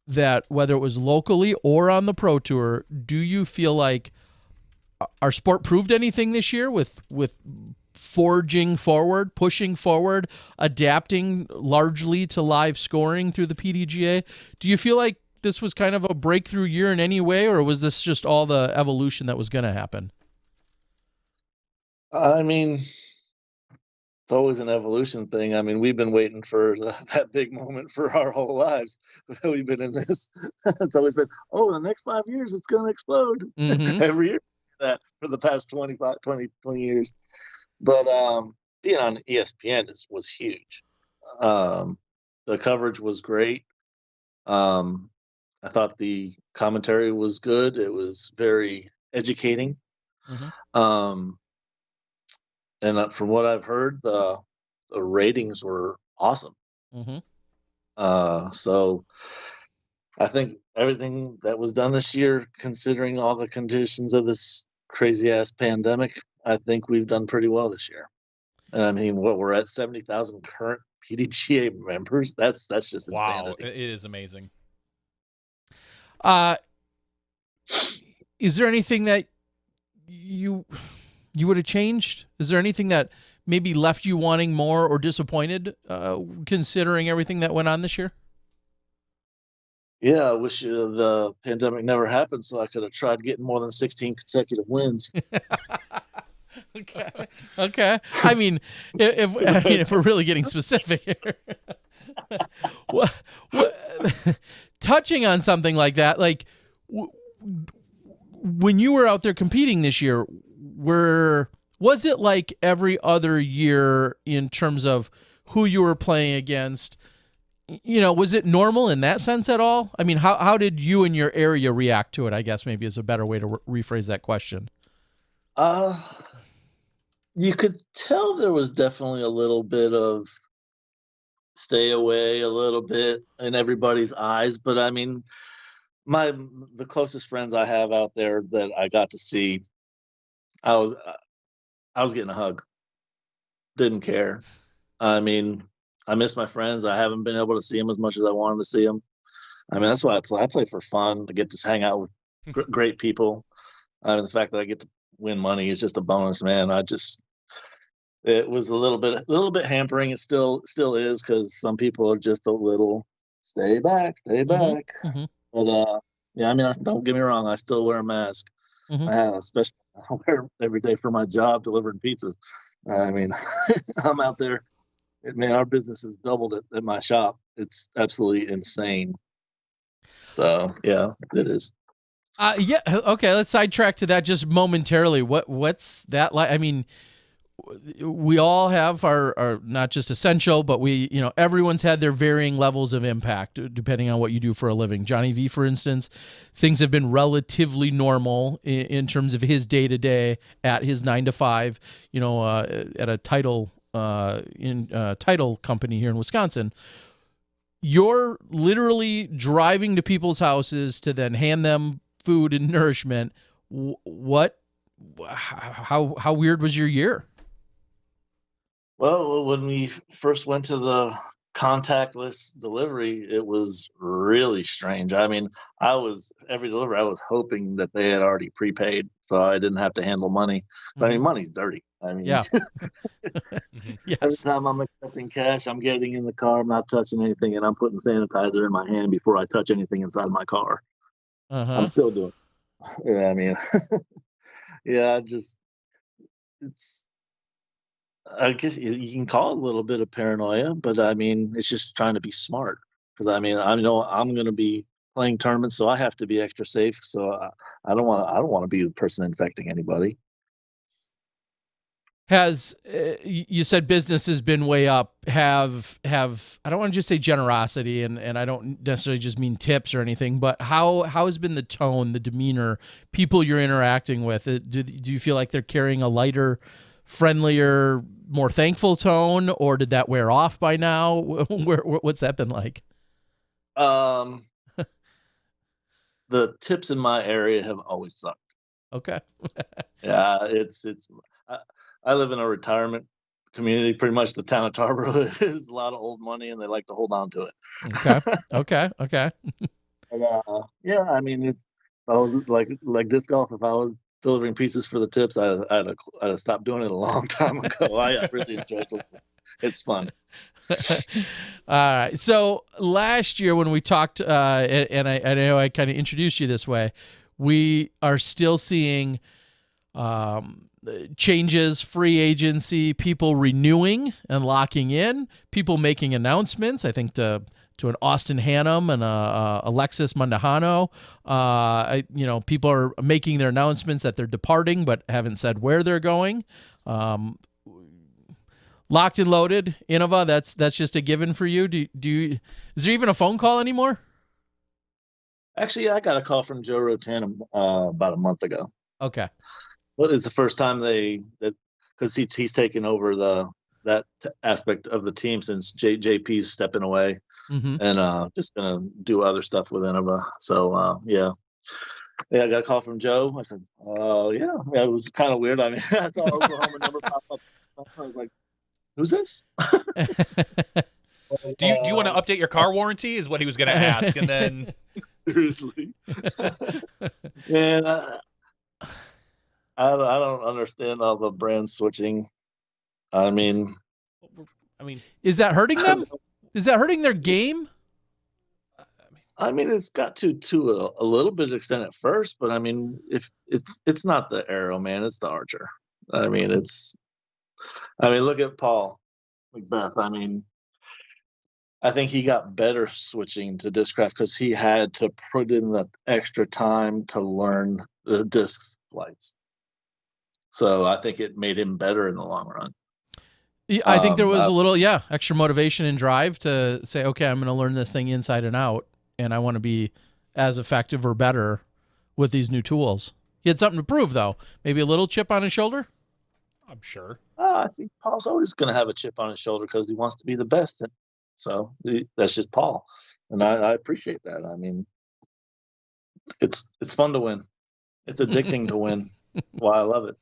that whether it was locally or on the Pro Tour, do you feel like our sport proved anything this year with forging forward, pushing forward, adapting largely to live scoring through the PDGA? Do you feel like this was kind of a breakthrough year in any way, or was this just all the evolution that was going to happen? I mean, it's always an evolution thing. I mean, we've been waiting for that big moment for our whole lives. We've been in this. It's always been, the next 5 years, it's going to explode. Mm-hmm. Every year, that for the past 20 years. But being on ESPN was huge. The coverage was great. I thought the commentary was good. It was very educating. Mm-hmm. And from what I've heard, the ratings were awesome. Mm-hmm. So I think everything that was done this year, considering all the conditions of this crazy-ass pandemic, I think we've done pretty well this year. And I mean, we're at 70,000 current PDGA members. That's just wow, insanity. it is amazing. Is there anything that you would have changed? Is there anything that maybe left you wanting more or disappointed, considering everything that went on this year? Yeah, I wish the pandemic never happened so I could have tried getting more than 16 consecutive wins. Okay. I mean, if we're really getting specific here, what, touching on something like that, like when you were out there competing this year, was it like every other year in terms of who you were playing against? Was it normal in that sense at all? I mean, how did you and your area react to it, I guess maybe is a better way to rephrase that question. You could tell there was definitely a little bit of stay away a little bit in everybody's eyes. But I mean, the closest friends I have out there that I got to see, I was getting a hug. Didn't care. I mean, I miss my friends. I haven't been able to see them as much as I wanted to see them. I mean, that's why I play. I play for fun. I get to hang out with great people. The fact that I get to win money is just a bonus, man. It was a little bit hampering. It still is, because some people are just a little stay back. Mm-hmm. But yeah, I mean, don't get me wrong. I still wear a mask. Mm-hmm. Especially I wear it every day for my job delivering pizzas. I mean, I'm out there. Man, our business has doubled at my shop. It's absolutely insane. So yeah, it is. Yeah. Okay. Let's sidetrack to that just momentarily. What's that like? I mean, we all have our not just essential, but everyone's had their varying levels of impact depending on what you do for a living. Johnny V, for instance, things have been relatively normal in terms of his day-to-day at his 9 to 5, at a title title company here in Wisconsin. You're literally driving to people's houses to then hand them food and nourishment. How weird was your year? Well, when we first went to the contactless delivery, it was really strange. I mean, every delivery, I was hoping that they had already prepaid, so I didn't have to handle money. So I mean, money's dirty. I mean, Yeah. every Yes. time I'm accepting cash, I'm getting in the car, I'm not touching anything, and I'm putting sanitizer in my hand before I touch anything inside my car. I'm still doing it. Yeah, I mean, yeah, it's I guess you can call it a little bit of paranoia, but I mean, it's just trying to be smart. Because I mean, I know I'm going to be playing tournaments, so I have to be extra safe. So I don't want to be the person infecting anybody. Has you said business has been way up? Have I don't want to just say generosity, and I don't necessarily just mean tips or anything, but how has been the tone, the demeanor, people you're interacting with? Do you feel like they're carrying a lighter, friendlier, more thankful tone, or did that wear off by now? What's that been like? The tips in my area have always sucked. Okay. Yeah, I live in a retirement community. Pretty much the town of Tarboro is a lot of old money, and they like to hold on to it. Okay. And, yeah, I mean, if I was like disc golf. If I was delivering pieces for the tips, I'd have stopped doing it a long time ago. I really enjoyed it. It's fun. All right. So last year when we talked, and I know I kind of introduced you this way, we are still seeing changes, free agency, people renewing and locking in, people making announcements. I think to an Austin Hannum and Alexis Mandujano. People are making their announcements that they're departing, but haven't said where they're going. Locked and loaded, Innova. That's just a given for you. Is there even a phone call anymore? Actually, I got a call from Joe Rotan about a month ago. Okay. Well, it's the first time because he's taken over that aspect of the team since JP's stepping away, and just gonna do other stuff with Innova. So yeah, I got a call from Joe. I said, yeah, it was kind of weird. I mean, I saw Oklahoma number pop up. I was like, who's this? Do you want to update your car warranty? Is what he was going to ask, and then seriously, and I don't understand all the brand switching. I mean, is that hurting them? Is that hurting their game? I mean, it's got to a little bit of extent at first, but I mean, if it's not the Arrow, man, it's the Archer. I mean, look at Paul Macbeth. I mean, I think he got better switching to Discraft because he had to put in the extra time to learn the disc flights. So I think it made him better in the long run. I think there was a little, extra motivation and drive to say, okay, I'm going to learn this thing inside and out, and I want to be as effective or better with these new tools. He had something to prove, though. Maybe a little chip on his shoulder? I'm sure. I think Paul's always going to have a chip on his shoulder because he wants to be the best. So that's just Paul. And I appreciate that. I mean, it's fun to win. It's addicting to win. Why I love it.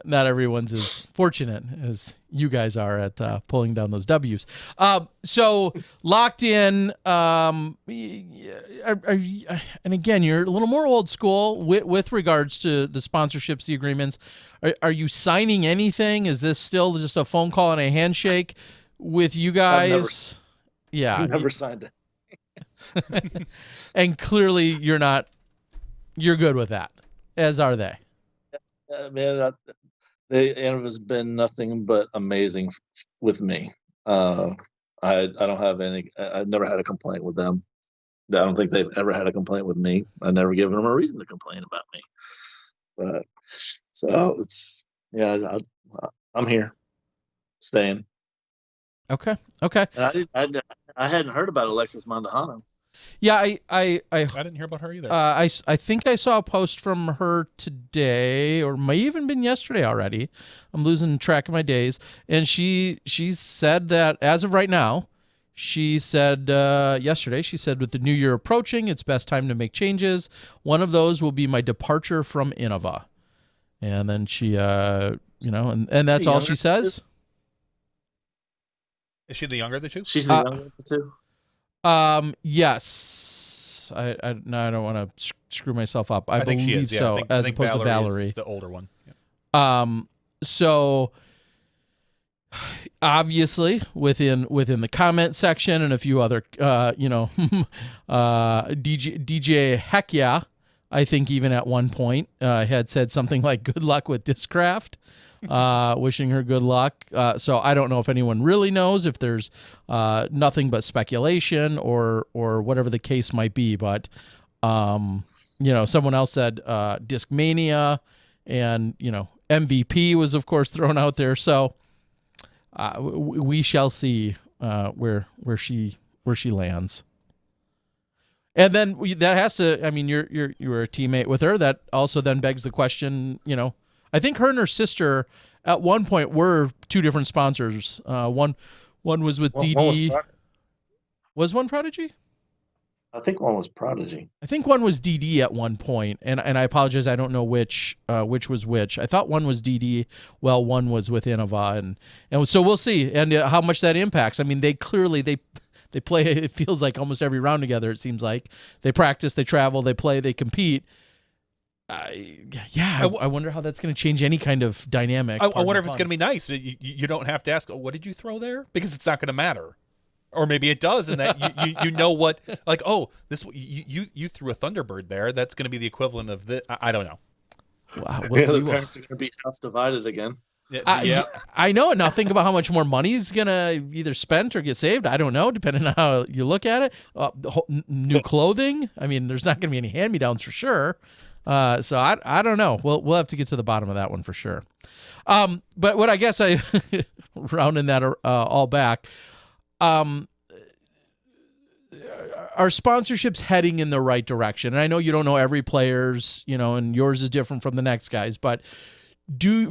Not everyone's as fortunate as you guys are at pulling down those W's. So locked in, and again, you're a little more old school with regards to the sponsorships, the agreements. Are you signing anything? Is this still just a phone call and a handshake with you guys? I've never signed it. And clearly you're good with that, as are they. Man, Innova's been nothing but amazing with me. I don't have any. I've never had a complaint with them. I don't think they've ever had a complaint with me. I've never given them a reason to complain about me. But so I'm here, staying. Okay. I hadn't heard about Alexis Mandujano. Yeah, I didn't hear about her either. I think I saw a post from her today, or may even been yesterday already. I'm losing track of my days, and she said that as of right now, she said yesterday, she said with the new year approaching, it's best time to make changes. One of those will be my departure from Innova, and then she and that's all she says. Is she the younger of the two? She's the younger of the two. Yes. No, I don't want to screw myself up. I think believe she is. Yeah, so, I think opposed to Valerie, the older one. Yeah. So obviously within the comment section and a few other, DJ Heck Yeah, I think even at one point had said something like "Good luck with Discraft." Wishing her good luck. So I don't know if anyone really knows, if there's nothing but speculation or whatever the case might be. But someone else said Discmania, and MVP was of course thrown out there. So we shall see where she lands. And then that has to. I mean, you're a teammate with her. That also then begs the question. I think her and her sister at one point were two different sponsors. One was with DD. Was one Prodigy? I think one was Prodigy. I think one was DD at one point, and I apologize, I don't know which was which. I thought one was DD, while one was with Innova, and so we'll see, and how much that impacts. I mean, they clearly they play. It feels like almost every round together. It seems like they practice, they travel, they play, they compete. I wonder how that's going to change any kind of dynamic. I wonder if it's going to be nice. You don't have to ask, what did you throw there? Because it's not going to matter. Or maybe it does, and that you know what, like, oh, this you threw a Thunderbird there. That's going to be the equivalent of this. I don't know. Wow, the parents are going to be house divided again. Yeah. I know. Now think about how much more money is going to either spent or get saved. I don't know, depending on how you look at it. New clothing. I mean, there's not going to be any hand-me-downs for sure. So I don't know. We'll have to get to the bottom of that one for sure. But what I guess I rounding that all back, are sponsorships heading in the right direction? And I know you don't know every player's, and yours is different from the next guy's, but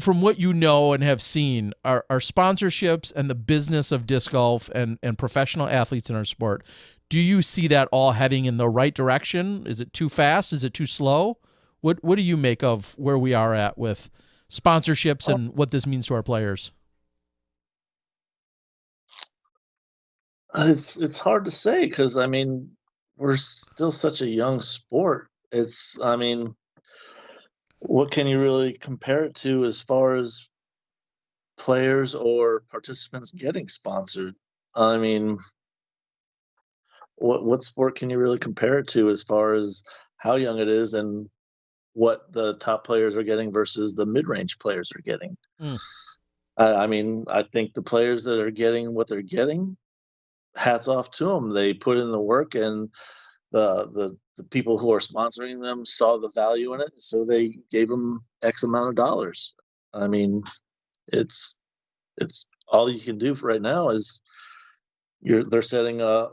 from what you know and have seen, are sponsorships and the business of disc golf and professional athletes in our sport, do you see that all heading in the right direction? Is it too fast? Is it too slow? What do you make of where we are at with sponsorships and what this means to our players? It's hard to say because I mean we're still such a young sport. What can you really compare it to as far as players or participants getting sponsored? I mean, what sport can you really compare it to as far as how young it is and what the top players are getting versus the mid-range players are getting? I mean, I think the players that are getting what they're getting, hats off to them. They put in the work, and the people who are sponsoring them saw the value in it, so they gave them X amount of dollars. I mean, it's all you can do for right now is they're setting an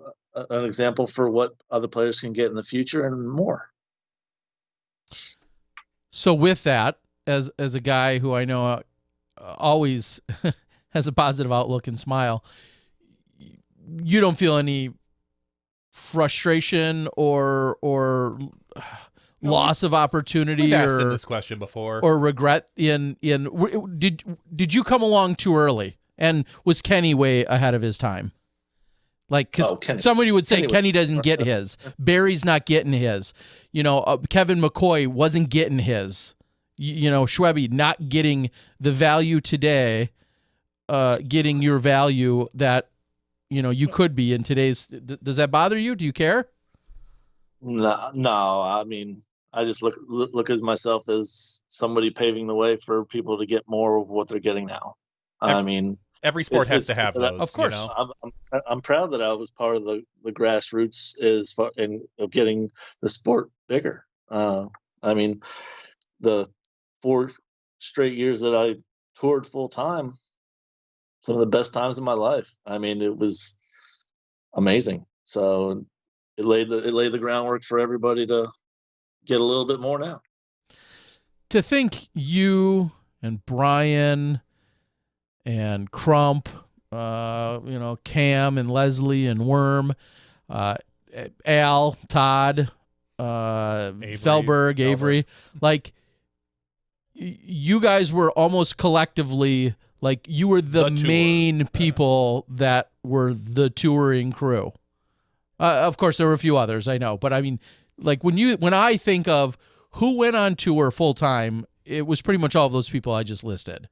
example for what other players can get in the future and more. So with that, as a guy who I know always has a positive outlook and smile, you don't feel any frustration or loss of opportunity We've asked this question before, or regret did you come along too early, and was Kenny way ahead of his time? Like, because somebody would say Kenny doesn't get his, Barry's not getting his, Kevin McCoy wasn't getting his, Schwebby not getting the value today, getting your value that you could be in today's. Does that bother you? Do you care? No. I mean, I just look at myself as somebody paving the way for people to get more of what they're getting now. Every sport has to have those. Of course, I'm proud that I was part of the grassroots of getting the sport bigger. I mean, the 4 straight years that I toured full time, some of the best times of my life. I mean, it was amazing. So it laid the groundwork for everybody to get a little bit more now. To think you and Brian and Crump, Cam and Leslie and Worm, Al, Todd, Felberg, Avery, like you guys were almost collectively, like you were the main people that were the touring crew. Of course, there were a few others, I know, but I mean, like when I think of who went on tour full time, it was pretty much all of those people I just listed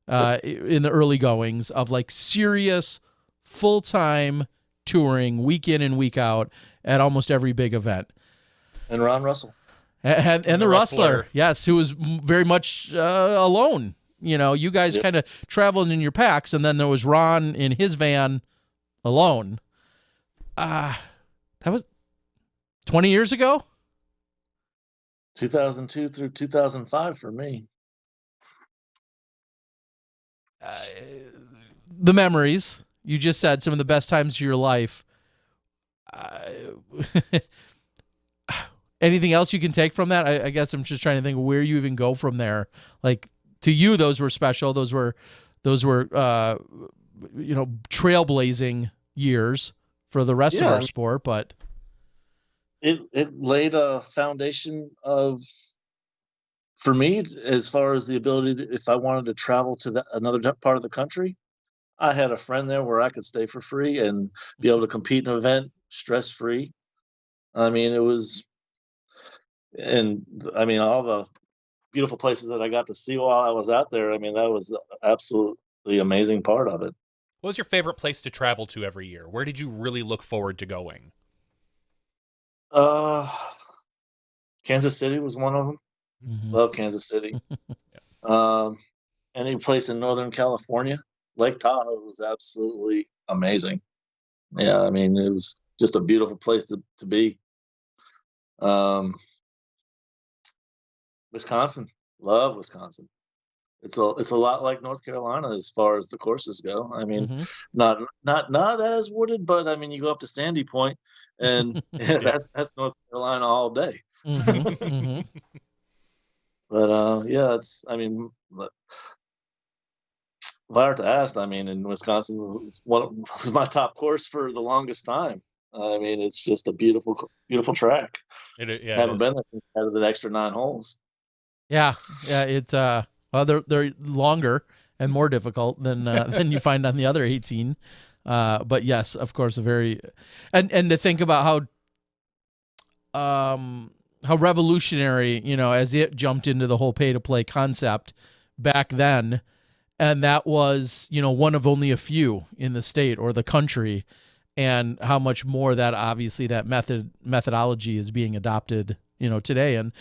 in the early goings of like serious full time touring week in and week out at almost every big event. And Ron Russell. And the Rustler, yes, who was very much alone. You guys kind of traveled in your packs, and then there was Ron in his van alone. That was 20 years ago? 2002 through 2005 for me. The memories, you just said some of the best times of your life. Anything else you can take from that? I guess I'm just trying to think where you even go from there. Like, to you, those were special. Those were trailblazing years for the rest of our sport. But it laid a foundation for me, as far as the ability to, if I wanted to travel to another part of the country, I had a friend there where I could stay for free and be able to compete in an event stress free. I mean, it was. And I mean, all the beautiful places that I got to see while I was out there, I mean, that was absolutely amazing part of it. What was your favorite place to travel to every year? Where did you really look forward to going? Kansas City was one of them. Mm-hmm. Love Kansas City. Any place in Northern California, Lake Tahoe was absolutely amazing. Yeah, I mean, it was just a beautiful place to be. Wisconsin, love Wisconsin. It's a lot like North Carolina as far as the courses go. I mean, not as wooded, but I mean, you go up to Sandy Point, and that's North Carolina all day. But it's. I mean, if I were to ask, I mean, in Wisconsin was my top course for the longest time. I mean, it's just a beautiful, beautiful track. Haven't been there since I had the extra 9 holes. Yeah. They're longer and more difficult than you find on the other 18. But yes, of course, and to think about how revolutionary, as it jumped into the whole pay to play concept back then, and that was, one of only a few in the state or the country, and how much more that obviously that methodology is being adopted today, and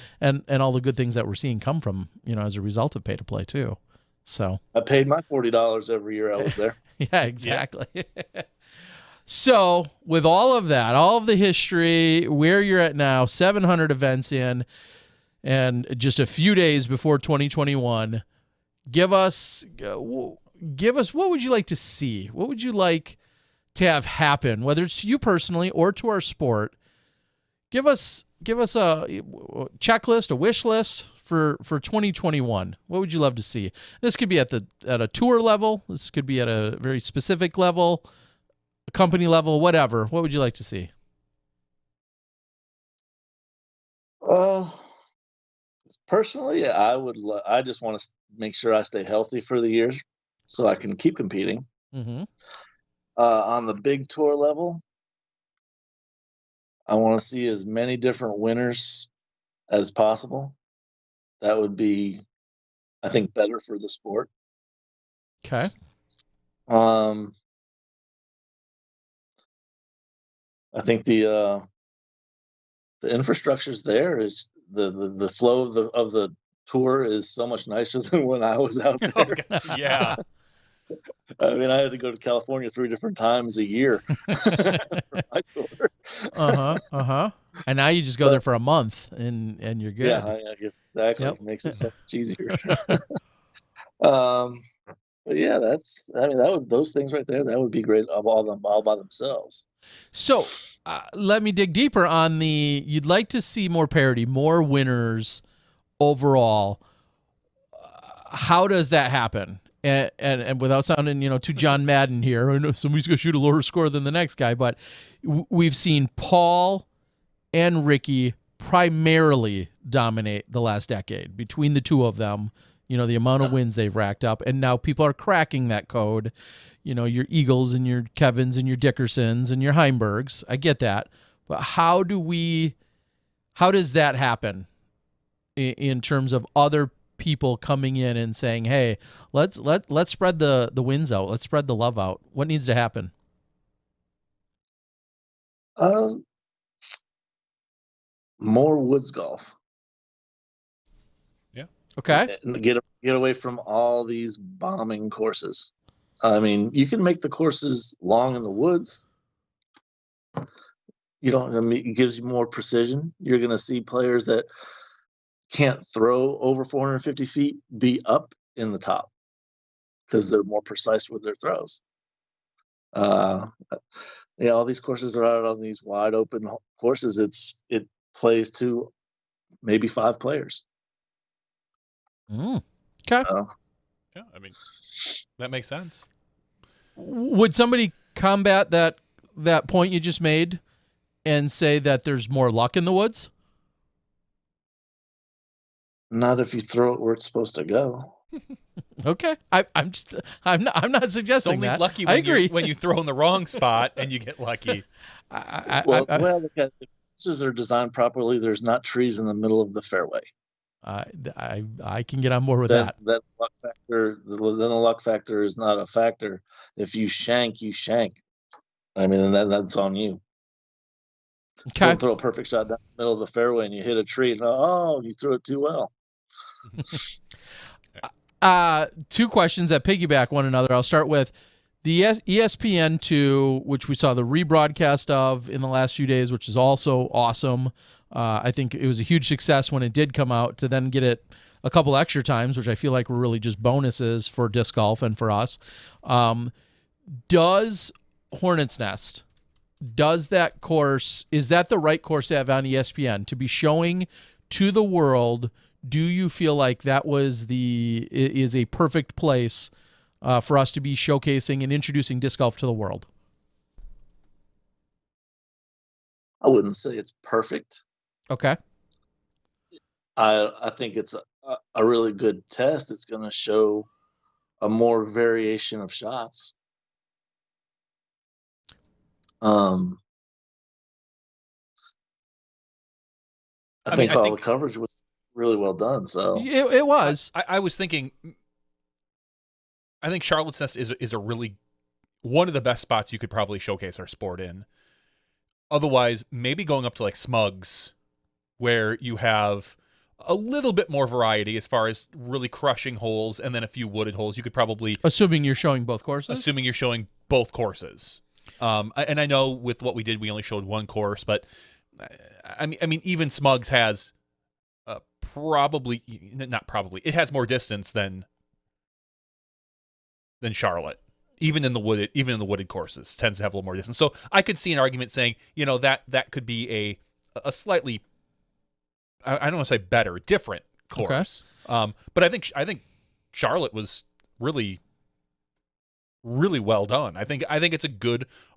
all the good things that we're seeing come from, as a result of pay to play too. So I paid my $40 every year I was there. Yeah, exactly. Yeah. So with all of that, all of the history, where you're at now, 700 events in, and just a few days before 2021, give us, what would you like to see? What would you like to have happen, whether it's to you personally or to our sport? Give us a checklist, a wish list for 2021. What would you love to see? This could be at a tour level. This could be at a very specific level, a company level, whatever. What would you like to see? Personally, I just want to make sure I stay healthy for the years so I can keep competing. Mm-hmm. On the big tour level, I want to see as many different winners as possible. That would be, I think, better for the sport. Okay. I think the infrastructure's there. Is the flow of the tour is so much nicer than when I was out there. Yeah. I mean, I had to go to California 3 different times a year for my tour. And now you just go there for a month and you're good. Yeah, I guess exactly. Yep. It makes it so much easier. But yeah, those things right there, that would be great all by themselves. So let me dig deeper on the. You'd like to see more parity, more winners overall. How does that happen? And without sounding, too John Madden here, I know somebody's going to shoot a lower score than the next guy, but we've seen Paul and Ricky primarily dominate the last decade. Between the two of them, the amount of wins they've racked up, and now people are cracking that code. Your Eagles and your Kevins and your Dickersons and your Heimbergs. I get that, but how does that happen in terms of other people coming in and saying, "Hey, let's spread the wins out. Let's spread the love out." What needs to happen? More woods golf. Yeah. Okay. And get away from all these bombing courses. I mean, you can make the courses long in the woods. It gives you more precision. You're going to see players that can't throw over 450 feet be up in the top because they're more precise with their throws. All these courses are out on these wide open courses. It plays to maybe 5 players. Okay. Yeah, I mean, that makes sense. Would somebody combat that point you just made and say that there's more luck in the woods? Not if you throw it where it's supposed to go. Okay, I'm not suggesting It's only that. lucky I agree. when you throw in the wrong spot and you get lucky. The courses are designed properly. There's not trees in the middle of the fairway. I can get on board with that. That luck factor. Then the luck factor is not a factor. If you shank, you shank. I mean, that's on you. Okay. Don't throw a perfect shot down the middle of the fairway and you hit a tree. And, you threw it too well. 2 questions that piggyback one another. I'll start with the ESPN2, which we saw the rebroadcast of in the last few days, which is also awesome. I think it was a huge success when it did come out. To then get it a couple extra times, which I feel like were really just bonuses for disc golf and for us. Does Hornets Nest, is that the right course to have on ESPN to be showing to the world? Do you feel like that is a perfect place for us to be showcasing and introducing disc golf to the world? I wouldn't say it's perfect. Okay. I think it's a really good test. It's going to show a more variation of shots. I think the coverage was really well done. So it was. I was thinking. I think Charlotte's Nest is a really one of the best spots you could probably showcase our sport in. Otherwise, maybe going up to like Smugs, where you have a little bit more variety as far as really crushing holes and then a few wooded holes. You could probably, assuming you're showing both courses. And I know with what we did, we only showed one course, but I mean, even Smugs has it has more distance than Charlotte. Even in the wooded courses tends to have a little more distance. So I could see an argument saying, that could be a slightly, I don't want to say better, different course. Okay. But I think Charlotte was really, really well done. I think it's a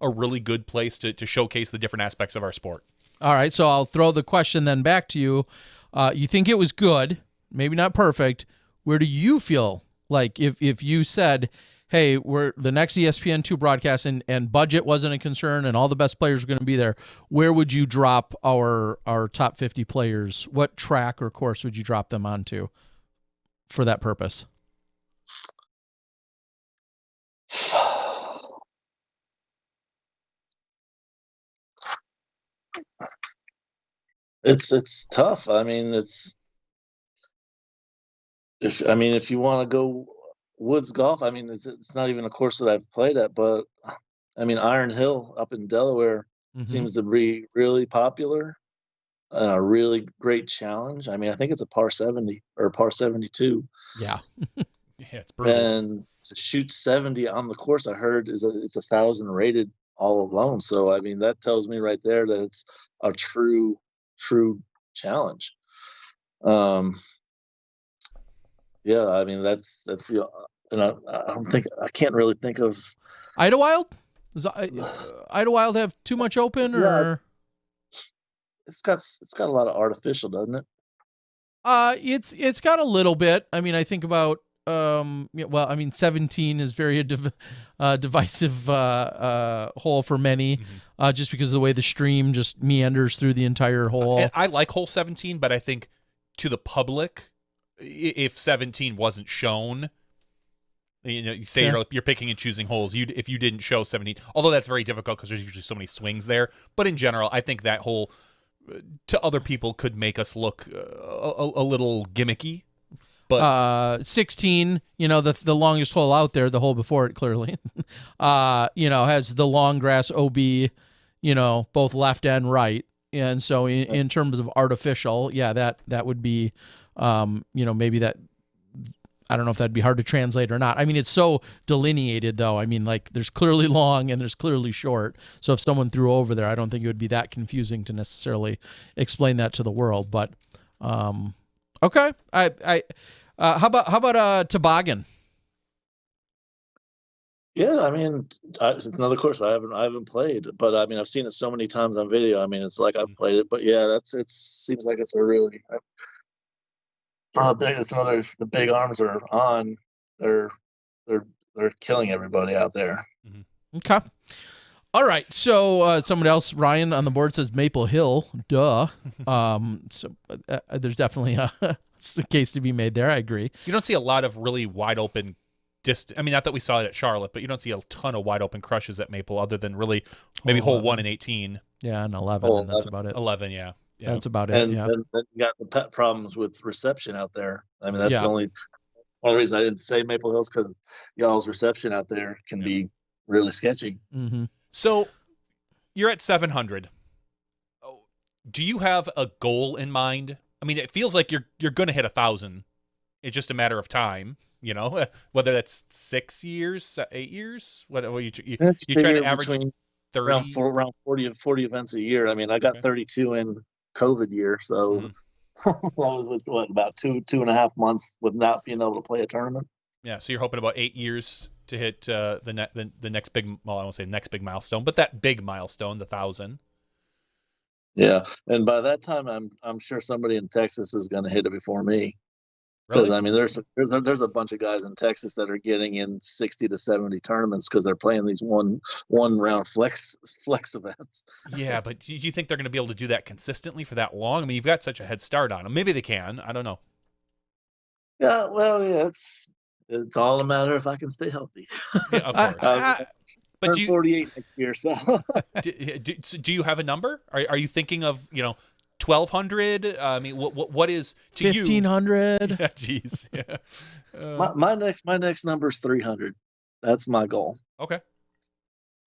really good place to showcase the different aspects of our sport. All right, so I'll throw the question then back to you. You think it was good, maybe not perfect. Where do you feel like if you said, hey, we're the next ESPN2 broadcast and budget wasn't a concern and all the best players are going to be there, where would you drop our top 50 players? What track or course would you drop them onto for that purpose? It's tough. I mean, if you want to go woods golf, I mean, it's not even a course that I've played at, but I mean, Iron Hill up in Delaware seems to be really popular and a really great challenge. I mean, I think it's a par 70 or par 72. Yeah. Yeah, it's brutal. And to shoot 70 on the course, I heard it's 1,000 rated all alone. So I mean, that tells me right there that it's a true challenge. Yeah, I mean that's and I can't really think of Idlewild. Does Idlewild have too much open, or it's got a lot of artificial, doesn't it? it's got a little bit. I mean, I think about well, I mean, 17 is very divisive hole for many, just because of the way the stream just meanders through the entire hole. And I like hole 17, but I think to the public, if 17 wasn't shown, you say you're picking and choosing holes. If you didn't show 17, although that's very difficult because there's usually so many swings there. But in general, I think that hole to other people could make us look a little gimmicky. But 16, the longest hole out there, the hole before it clearly, has the long grass OB, both left and right. And so in terms of artificial, yeah, that would be, maybe that, I don't know if that'd be hard to translate or not. I mean, it's so delineated though. I mean, like there's clearly long and there's clearly short. So if someone threw over there, I don't think it would be that confusing to necessarily explain that to the world. But okay, how about toboggan? Yeah, I mean, it's another course I haven't played, but I mean, I've seen it so many times on video. I mean, it's like I've played it, but yeah, it seems like it's a really the big arms are on. They're killing everybody out there. Okay. All right. So someone else, Ryan on the board says Maple Hill. Duh. So there's definitely a case to be made there. I agree. You don't see a lot of really wide open I mean, not that we saw it at Charlotte, but you don't see a ton of wide open crushes at Maple other than really maybe hole 1 and 18. Yeah, and 11, and that's about it. 11, yeah. That's about it. And yeah. then you got the pet problems with reception out there. I mean, that's the only one reason I didn't say Maple Hills, because y'all's reception out there can be really sketchy. Mm-hmm. So you're at 700. Do you have a goal in mind? I mean, it feels like you're going to hit 1,000. It's just a matter of time, whether that's 6 years, 8 years. What you trying to average 30? Around 40 events a year. I mean, I got 32 in COVID year, so I was with about two and a half months with not being able to play a tournament. Yeah, so you're hoping about 8 years to hit the next big, well, I won't say next big milestone, but that big milestone, the 1,000. Yeah, and by that time, I'm sure somebody in Texas is going to hit it before me. Because Really? I mean, there's a bunch of guys in Texas that are getting in 60 to 70 tournaments because they're playing these one round flex events. Yeah, but do you think they're going to be able to do that consistently for that long? I mean, you've got such a head start on them. Maybe they can. I don't know. Yeah, well, yeah, it's all a matter if I can stay healthy. Yeah, of course. But do 48 next year, so. do you have a number? Are you thinking of 1,200? I mean, what is to 1,500? Yeah, jeez. Yeah. My next number is 300. That's my goal. Okay.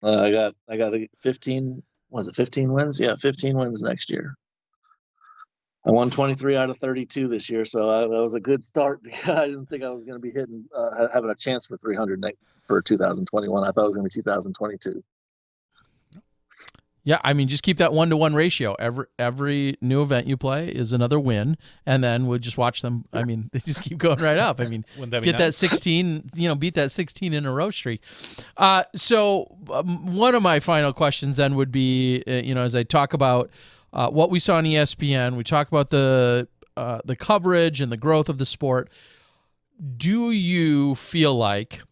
I got a 15. Was it 15 wins? Yeah, 15 wins next year. I won 23 out of 32 this year, so that was a good start. I didn't think I was going to be having a chance for 300 for 2021. I thought it was going to be 2022. Yeah, I mean, just keep that 1-to-1 ratio. Every new event you play is another win, and then we'll just watch them. I mean, they just keep going right up. I mean, get that 16, beat that 16 in a row streak. So one of my final questions then would be, as I talk about what we saw on ESPN, we talk about the coverage and the growth of the sport. Do you feel like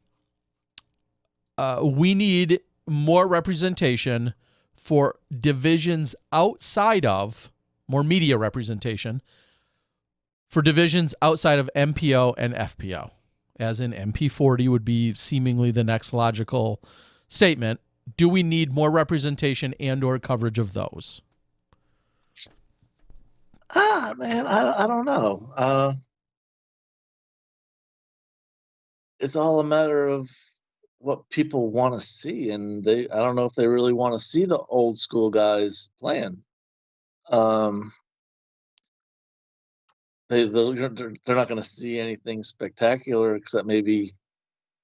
we need more representation for divisions outside of, more media representation for divisions outside of MPO and FPO, as in MP40 would be seemingly the next logical statement. Do we need more representation and or coverage of those? Man, I don't know. It's all a matter of what people want to see, and I don't know if they really want to see the old school guys playing. They're not going to see anything spectacular except maybe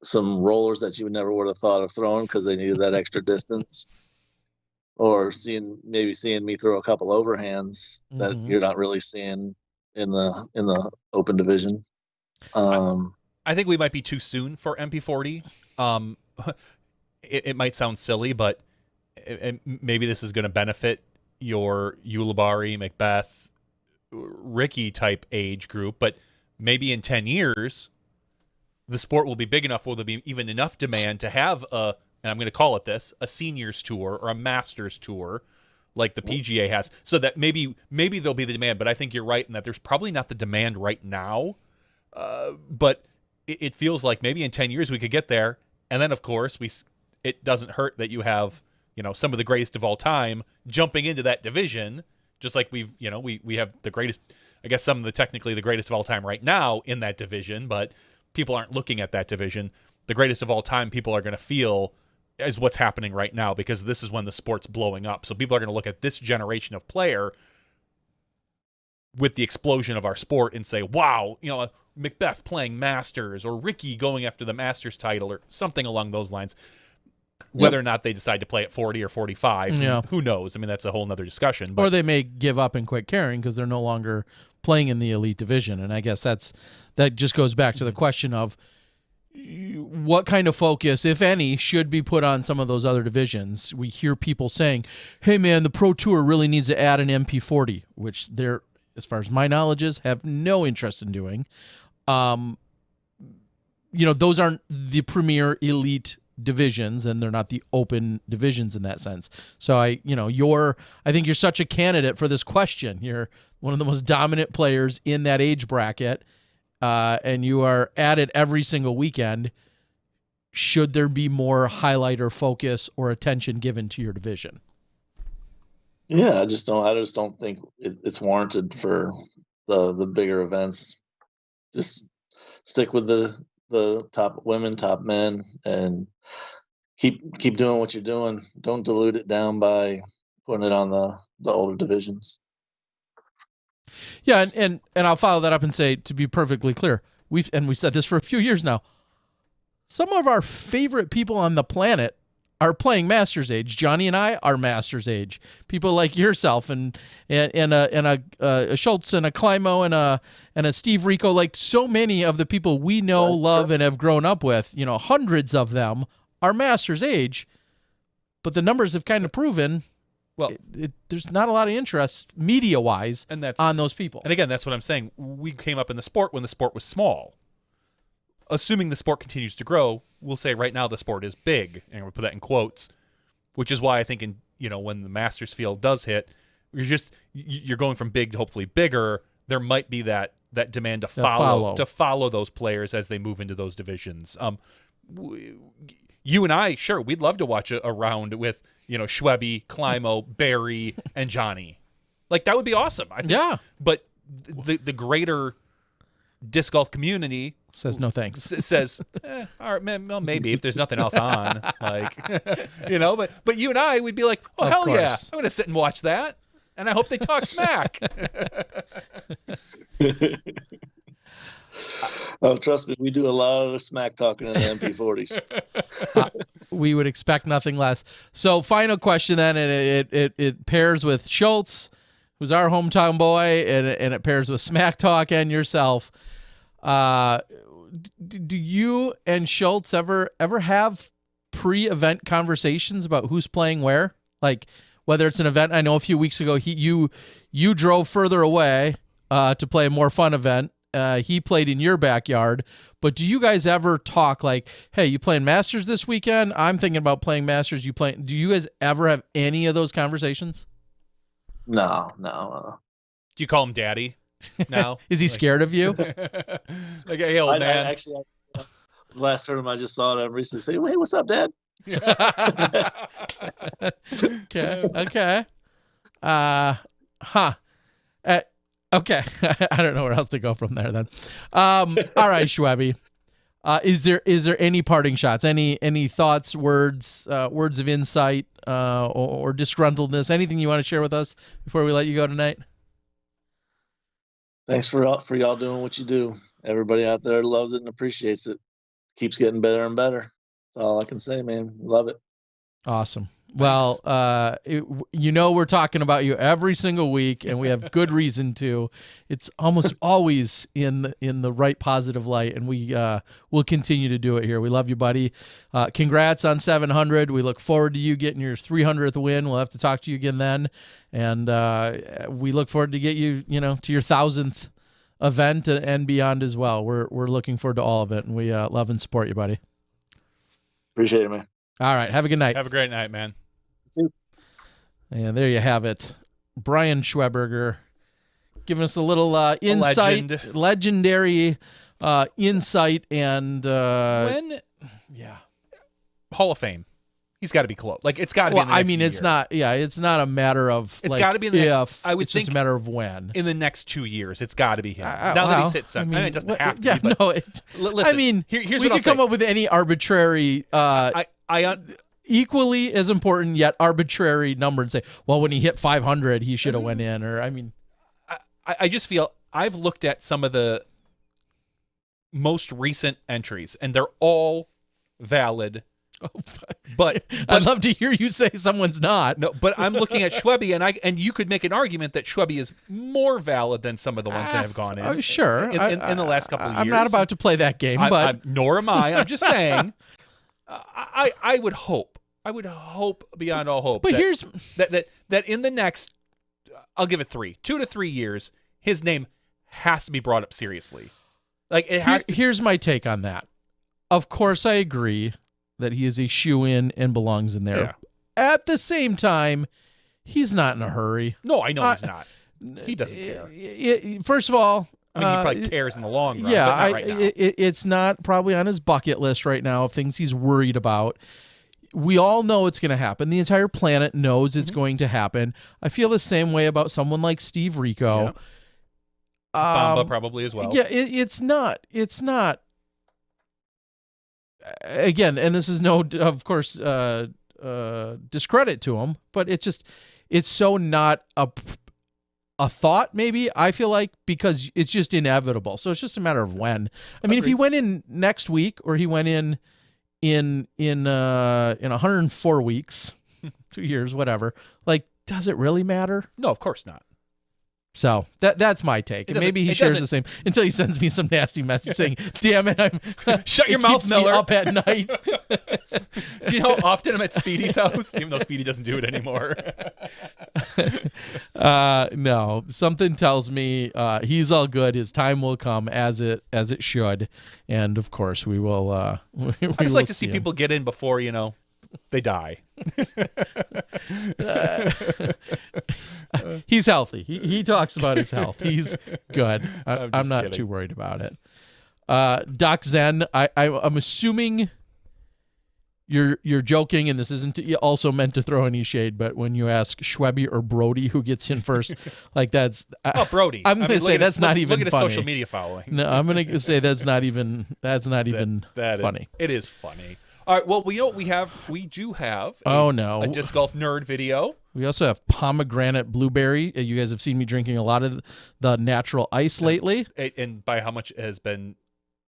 some rollers that you never would have thought of throwing because they needed that extra distance. or seeing me throw a couple overhands that you're not really seeing in the open division. I think we might be too soon for MP40. It might sound silly, but maybe this is going to benefit your Ulibarri, Macbeth, Ricky type age group. But maybe in 10 years, the sport will be big enough where there'll be even enough demand to have and I'm going to call it this, a seniors tour or a masters tour like the PGA has, so that maybe there'll be the demand. But I think you're right in that there's probably not the demand right now. But it feels like maybe in 10 years we could get there. And then, of course, it doesn't hurt that you have, some of the greatest of all time jumping into that division, just like we have the greatest, I guess technically the greatest of all time right now in that division, but people aren't looking at that division. The greatest of all time people are going to feel is what's happening right now, because this is when the sport's blowing up. So people are going to look at this generation of player with the explosion of our sport and say, wow, Macbeth playing Masters, or Ricky going after the Masters title, or something along those lines. Whether or not they decide to play at 40 or 45, who knows? I mean, that's a whole nother discussion. But. Or they may give up and quit caring because they're no longer playing in the elite division. And I guess that just goes back to the question of what kind of focus, if any, should be put on some of those other divisions. We hear people saying, hey, man, the Pro Tour really needs to add an MP40, which they're, as far as my knowledge is, have no interest in doing. Those aren't the premier elite divisions, and they're not the open divisions in that sense. So I think you're such a candidate for this question. You're one of the most dominant players in that age bracket, and you are at it every single weekend. Should there be more highlight or focus or attention given to your division? Yeah, I just don't think it's warranted for the bigger events. Just stick with the top women, top men, and keep doing what you're doing. Don't dilute it down by putting it on the older divisions. Yeah, and I'll follow that up and say, to be perfectly clear, we've said this for a few years now. Some of our favorite people on the planet are playing Masters age. Johnny and I are Masters age. People like yourself and a Schultz and a Climo and a Steve Rico, like so many of the people we know, love, and have grown up with. Hundreds of them are Masters age, but the numbers have kind of proven. Well, there's not a lot of interest media-wise on those people. And again, that's what I'm saying. We came up in the sport when the sport was small. Assuming the sport continues to grow, we'll say right now the sport is big, and we'll put that in quotes, which is why I think when the Masters field does hit, you're going from big to hopefully bigger. There might be that demand to follow those players as they move into those divisions. You and I, sure, we'd love to watch a round with Schwebby, Climo, Barry, and Johnny. Like, that would be awesome. I think. Yeah. But the greater disc golf community says no thanks. Says, all right, man, well, maybe if there's nothing else on, but you and I would be like, oh, hell yeah, I'm going to sit and watch that, and I hope they talk smack. Oh, trust me, we do a lot of smack talking in the MP40s. We would expect nothing less. So, final question then, and it pairs with Schultz, who's our hometown boy, and it pairs with Smack Talk and yourself. Do you and Schultz ever have pre-event conversations about who's playing where? Like, whether it's an event, I know a few weeks ago you drove further away to play a more fun event. He played in your backyard, but do you guys ever talk like, hey, you playing Masters this weekend? I'm thinking about playing Masters. Do you guys ever have any of those conversations? No. Do you call him Daddy now? Is he scared of you? Like, hey, old man. Actually, last heard him, I just saw him recently say, hey, what's up, Dad? Okay. Okay. I don't know where else to go from there then. All right, Schwebby. Is there any parting shots? Any thoughts, words of insight, or disgruntledness? Anything you want to share with us before we let you go tonight? Thanks for y'all doing what you do. Everybody out there loves it and appreciates it. Keeps getting better and better. That's all I can say, man. Love it. Awesome. Well, we're talking about you every single week, and we have good reason to. It's almost always in the right positive light, and we'll continue to do it here. We love you, buddy. Congrats on 700. We look forward to you getting your 300th win. We'll have to talk to you again then, and we look forward to get you, to your 1,000th event and beyond as well. We're looking forward to all of it, and we love and support you, buddy. Appreciate it, man. All right. Have a good night. Have a great night, man. And there you have it. Brian Schweberger giving us a little insight, legendary insight, and Hall of Fame. He's got to be close. Like, it's got to be in the next year. it's not a matter of it's got to be in the next, I would it's think just a matter of when. In the next 2 years, it's got to be him. Now that he's hit 7. It doesn't have to yeah, be. No, listen, here's we what could come up with any arbitrary, equally as important yet arbitrary number and say, well, when he hit 500, he should have went in. Or I just feel I've looked at some of the most recent entries, and they're all valid. But I'd love to hear you say someone's not. No, but I'm looking at Schwebby, and you could make an argument that Schwebby is more valid than some of the ones that have gone in. Sure, in the last couple of years. I'm not about to play that game, but nor am I. I'm just saying. I would hope. I would hope beyond all hope. But here's that in the next, I'll give it 2 to 3 years, his name has to be brought up seriously. Like it has. Here's my take on that. Of course, I agree that he is a shoe-in and belongs in there. Yeah. At the same time, he's not in a hurry. No, I know he's not. He doesn't care. First of all, I mean, he probably cares in the long run. Yeah, but not right now. It's not probably on his bucket list right now of things he's worried about. We all know it's going to happen. The entire planet knows it's going to happen. I feel the same way about someone like Steve Rico. Yeah. Bamba probably as well. Yeah, it's not. Again, and this is no, of course, discredit to him, but it's so not a thought, maybe, I feel like, because it's just inevitable. So it's just a matter of when. I mean, if he went in next week, or he went in 104 weeks, 2 years, whatever, like, does it really matter? No, of course not. So that's my take. And maybe he shares the same until he sends me some nasty message saying, "Damn it, I'm shut your mouth, Miller." Up at night. Do you know how often I'm at Speedy's house? Even though Speedy doesn't do it anymore. No, something tells me he's all good. His time will come as it should, and of course we will. I just like to see people get in before they die. He's healthy. He talks about his health. He's good. I'm not too worried about it. Doc Zen, I'm assuming you're joking, and this isn't also meant to throw any shade, but when you ask Schwebby or Brody who gets in first, like that's Brody. I'm going to say that's not even funny. Look at his social media following. No, I'm going to say that's not even funny. It is funny. All right, well, we do have a disc golf nerd video. We also have pomegranate blueberry. You guys have seen me drinking a lot of the natural ice lately. And by how much has been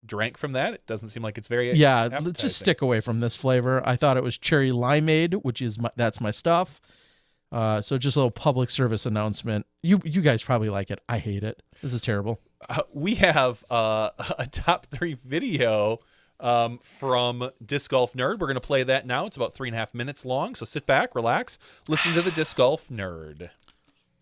drank from that, it doesn't seem like it's very let's just stick away from this flavor. I thought it was cherry limeade, which is that's my stuff. So just a little public service announcement. You guys probably like it. I hate it. This is terrible. We have a top 3 video from Disc Golf Nerd. We're going to play that now. It's about 3.5 minutes long, so sit back, relax, listen to the Disc Golf Nerd.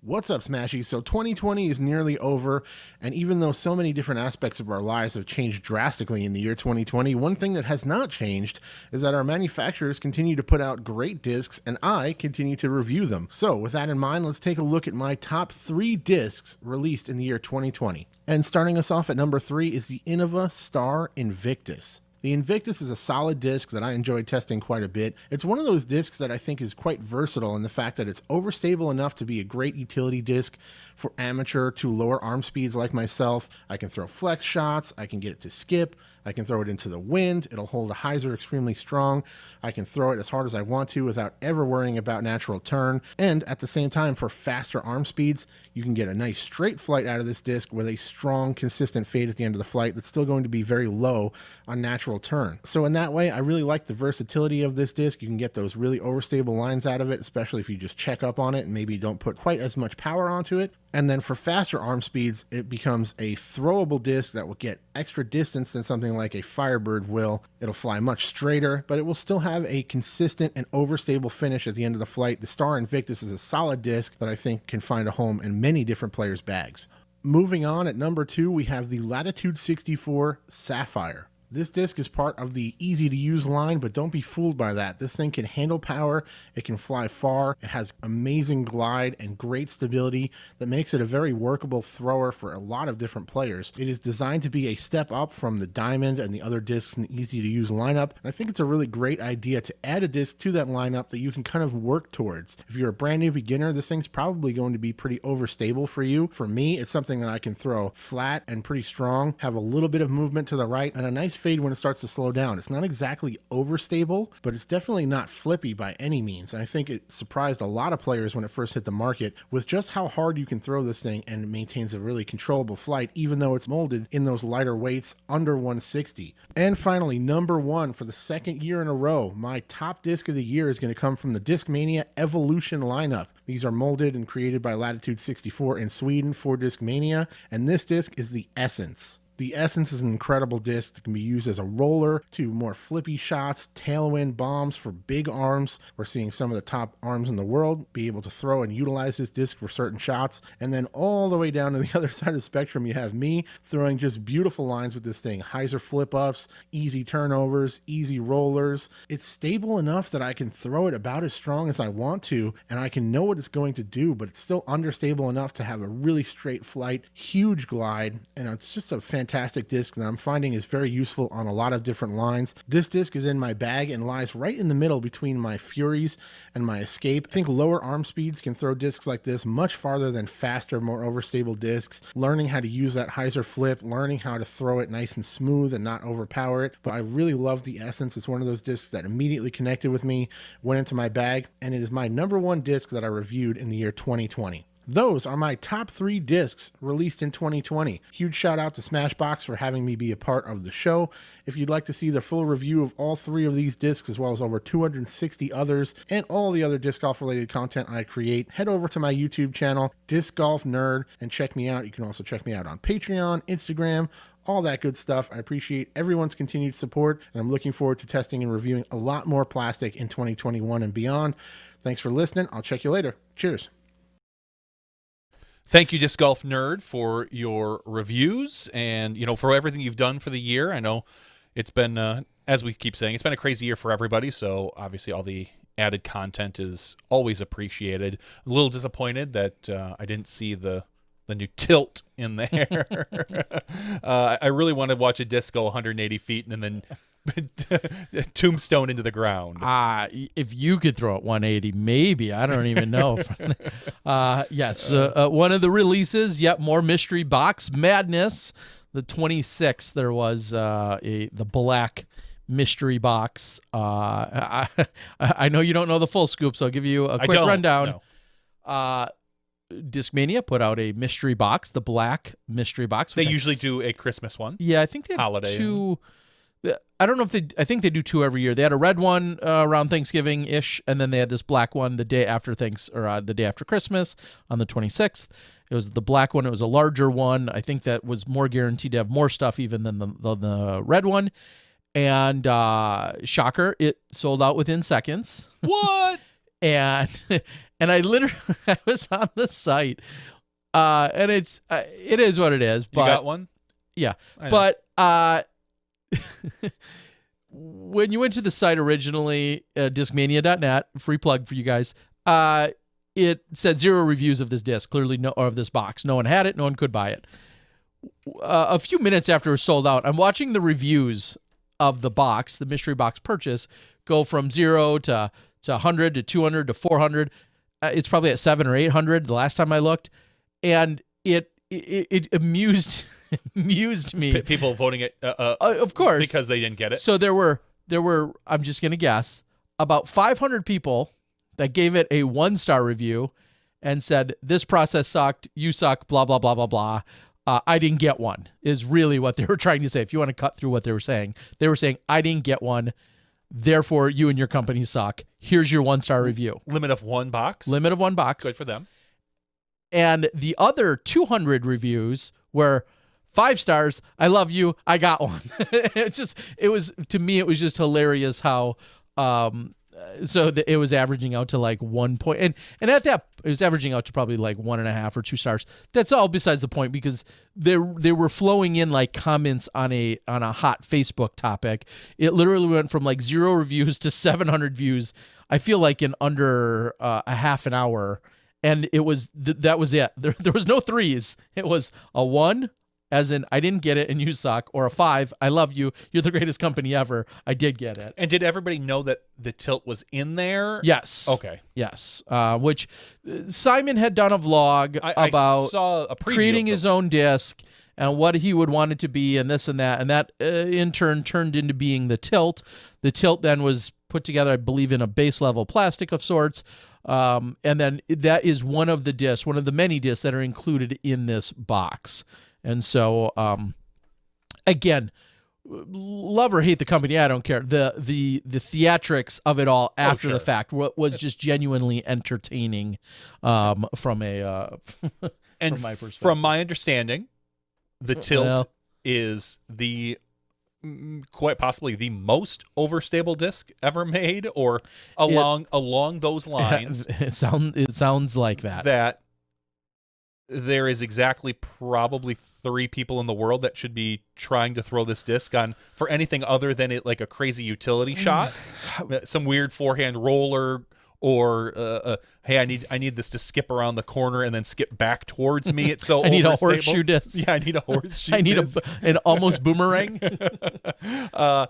What's up, Smashy? So 2020 is nearly over, and even though so many different aspects of our lives have changed drastically in the year 2020, one thing that has not changed is that our manufacturers continue to put out great discs, and I continue to review them. So with that in mind, let's take a look at my top 3 discs released in the year 2020. And starting us off at number 3 is the Innova Star Invictus. The Invictus is a solid disc that I enjoyed testing quite a bit. It's one of those discs that I think is quite versatile in the fact that it's overstable enough to be a great utility disc, for amateur to lower arm speeds like myself. I can throw flex shots. I can get it to skip. I can throw it into the wind. It'll hold a hyzer extremely strong. I can throw it as hard as I want to without ever worrying about natural turn. And at the same time, for faster arm speeds, you can get a nice straight flight out of this disc with a strong, consistent fade at the end of the flight that's still going to be very low on natural turn. So in that way, I really like the versatility of this disc. You can get those really overstable lines out of it, especially if you just check up on it and maybe don't put quite as much power onto it. And then for faster arm speeds, it becomes a throwable disc that will get extra distance than something like a Firebird will. It'll fly much straighter, but it will still have a consistent and overstable finish at the end of the flight. The Star Invictus is a solid disc that I think can find a home in many different players' bags. Moving on, at number 2, we have the Latitude 64 Sapphire. This disc is part of the easy to use line, but don't be fooled by that. This thing can handle power, it can fly far, it has amazing glide and great stability that makes it a very workable thrower for a lot of different players. It is designed to be a step up from the Diamond and the other discs in the easy to use lineup. And I think it's a really great idea to add a disc to that lineup that you can kind of work towards. If you're a brand new beginner, this thing's probably going to be pretty overstable for you. For me, it's something that I can throw flat and pretty strong, have a little bit of movement to the right, and a nice fade when it starts to slow down. It's not exactly overstable, but it's definitely not flippy by any means. And I think it surprised a lot of players when it first hit the market with just how hard you can throw this thing, and it maintains a really controllable flight, even though it's molded in those lighter weights under 160. And finally, number 1 for the second year in a row, my top disc of the year is going to come from the Discmania Evolution lineup. These are molded and created by Latitude 64 in Sweden for Discmania, and this disc is the Essence. The Essence is an incredible disc that can be used as a roller to more flippy shots, tailwind bombs for big arms. We're seeing some of the top arms in the world be able to throw and utilize this disc for certain shots. And then all the way down to the other side of the spectrum, you have me throwing just beautiful lines with this thing. Hyzer flip-ups, easy turnovers, easy rollers. It's stable enough that I can throw it about as strong as I want to, and I can know what it's going to do, but it's still understable enough to have a really straight flight, huge glide, and it's just a fantastic disc that I'm finding is very useful on a lot of different lines. This disc is in my bag and lies right in the middle between my Furies and my Escape. I think lower arm speeds can throw discs like this much farther than faster, more overstable discs. Learning how to use that hyzer flip, learning how to throw it nice and smooth and not overpower it. But I really love the Essence. It's one of those discs that immediately connected with me, went into my bag, and it is my number 1 disc that I reviewed in the year 2020. Those are my top 3 discs released in 2020. Huge shout out to SmashBoxx for having me be a part of the show. If you'd like to see the full review of all 3 of these discs, as well as over 260 others and all the other disc golf related content I create, head over to my YouTube channel, Disc Golf Nerd, and check me out. You can also check me out on Patreon, Instagram, all that good stuff. I appreciate everyone's continued support, and I'm looking forward to testing and reviewing a lot more plastic in 2021 and beyond. Thanks for listening. I'll check you later. Cheers. Thank you, Disc Golf Nerd, for your reviews and, for everything you've done for the year. I know it's been, as we keep saying, it's been a crazy year for everybody, so obviously all the added content is always appreciated. A little disappointed that I didn't see the new tilt in there. I really want to watch a disc go 180 feet and then tombstone into the ground. If you could throw it 180, maybe. I don't even know. Yes, one of the releases, yet more mystery box madness. The 26th, there was the black mystery box. I know you don't know the full scoop, so I'll give you a quick rundown. No. Discmania put out a mystery box, the black mystery box. They usually do a Christmas one. Yeah, I think they holiday. 2. I don't know if I think they do 2 every year. They had a red one around Thanksgiving-ish, and then they had this black one the day after the day after Christmas on the 26th. It was the black one. It was a larger one. I think that was more guaranteed to have more stuff even than the red one. And shocker, it sold out within seconds. What? And I literally I was on the site, and it is what it is. But, you got one? Yeah, but when you went to the site originally, discmania.net, free plug for you guys, it said 0 reviews of this disc, clearly of this box. No one had it. No one could buy it. A few minutes after it was sold out, I'm watching the reviews of the box, the mystery box purchase, go from 0 to 100 to 200 to 400. It's probably at 700 or 800 the last time I looked. and it amused me. People voting it, Of course, because they didn't get it. So there were I'm just gonna guess about 500 people that gave it a 1-star review and said this process sucked, you suck, blah blah blah blah blah. I didn't get one is really what they were trying to say. If you want to cut through what they were saying I didn't get one, therefore you and your company suck. Here's your 1-star review. Limit of 1 box. Limit of 1 box. Good for them. And the other 200 reviews were 5 stars. I love you. I got one. To me, it was just hilarious how, it was averaging out to like 1 point. And at that, it was averaging out to probably like 1.5 or 2 stars. That's all besides the point, because they were flowing in like comments on a hot Facebook topic. It literally went from like 0 reviews to 700 views. I feel like in under a half an hour. And it was that was it. There was no 3s. It was a 1, as in I didn't get it and you suck, or a 5, I love you, you're the greatest company ever, I did get it. And did everybody know that the tilt was in there? Yes. Okay. Yes. Which Simon had done a vlog about I saw a preview creating his own disc and what he would want it to be and this and that in turn turned into being the tilt. The tilt then was put together, I believe, in a base level plastic of sorts. And then that is one of the many discs that are included in this box. And so, again, love or hate the company, I don't care. The theatrics of it all after the fact was just genuinely entertaining from my perspective. From my understanding, the tilt is quite possibly the most overstable disc ever made, or along those lines. It sounds like that. That there is exactly probably 3 people in the world that should be trying to throw this disc on for anything other than it like a crazy utility shot, some weird forehand roller, or hey, I need this to skip around the corner and then skip back towards me. It's so I need overstable. A horseshoe disc. Yeah, I need a horseshoe. I need disc. an almost boomerang. That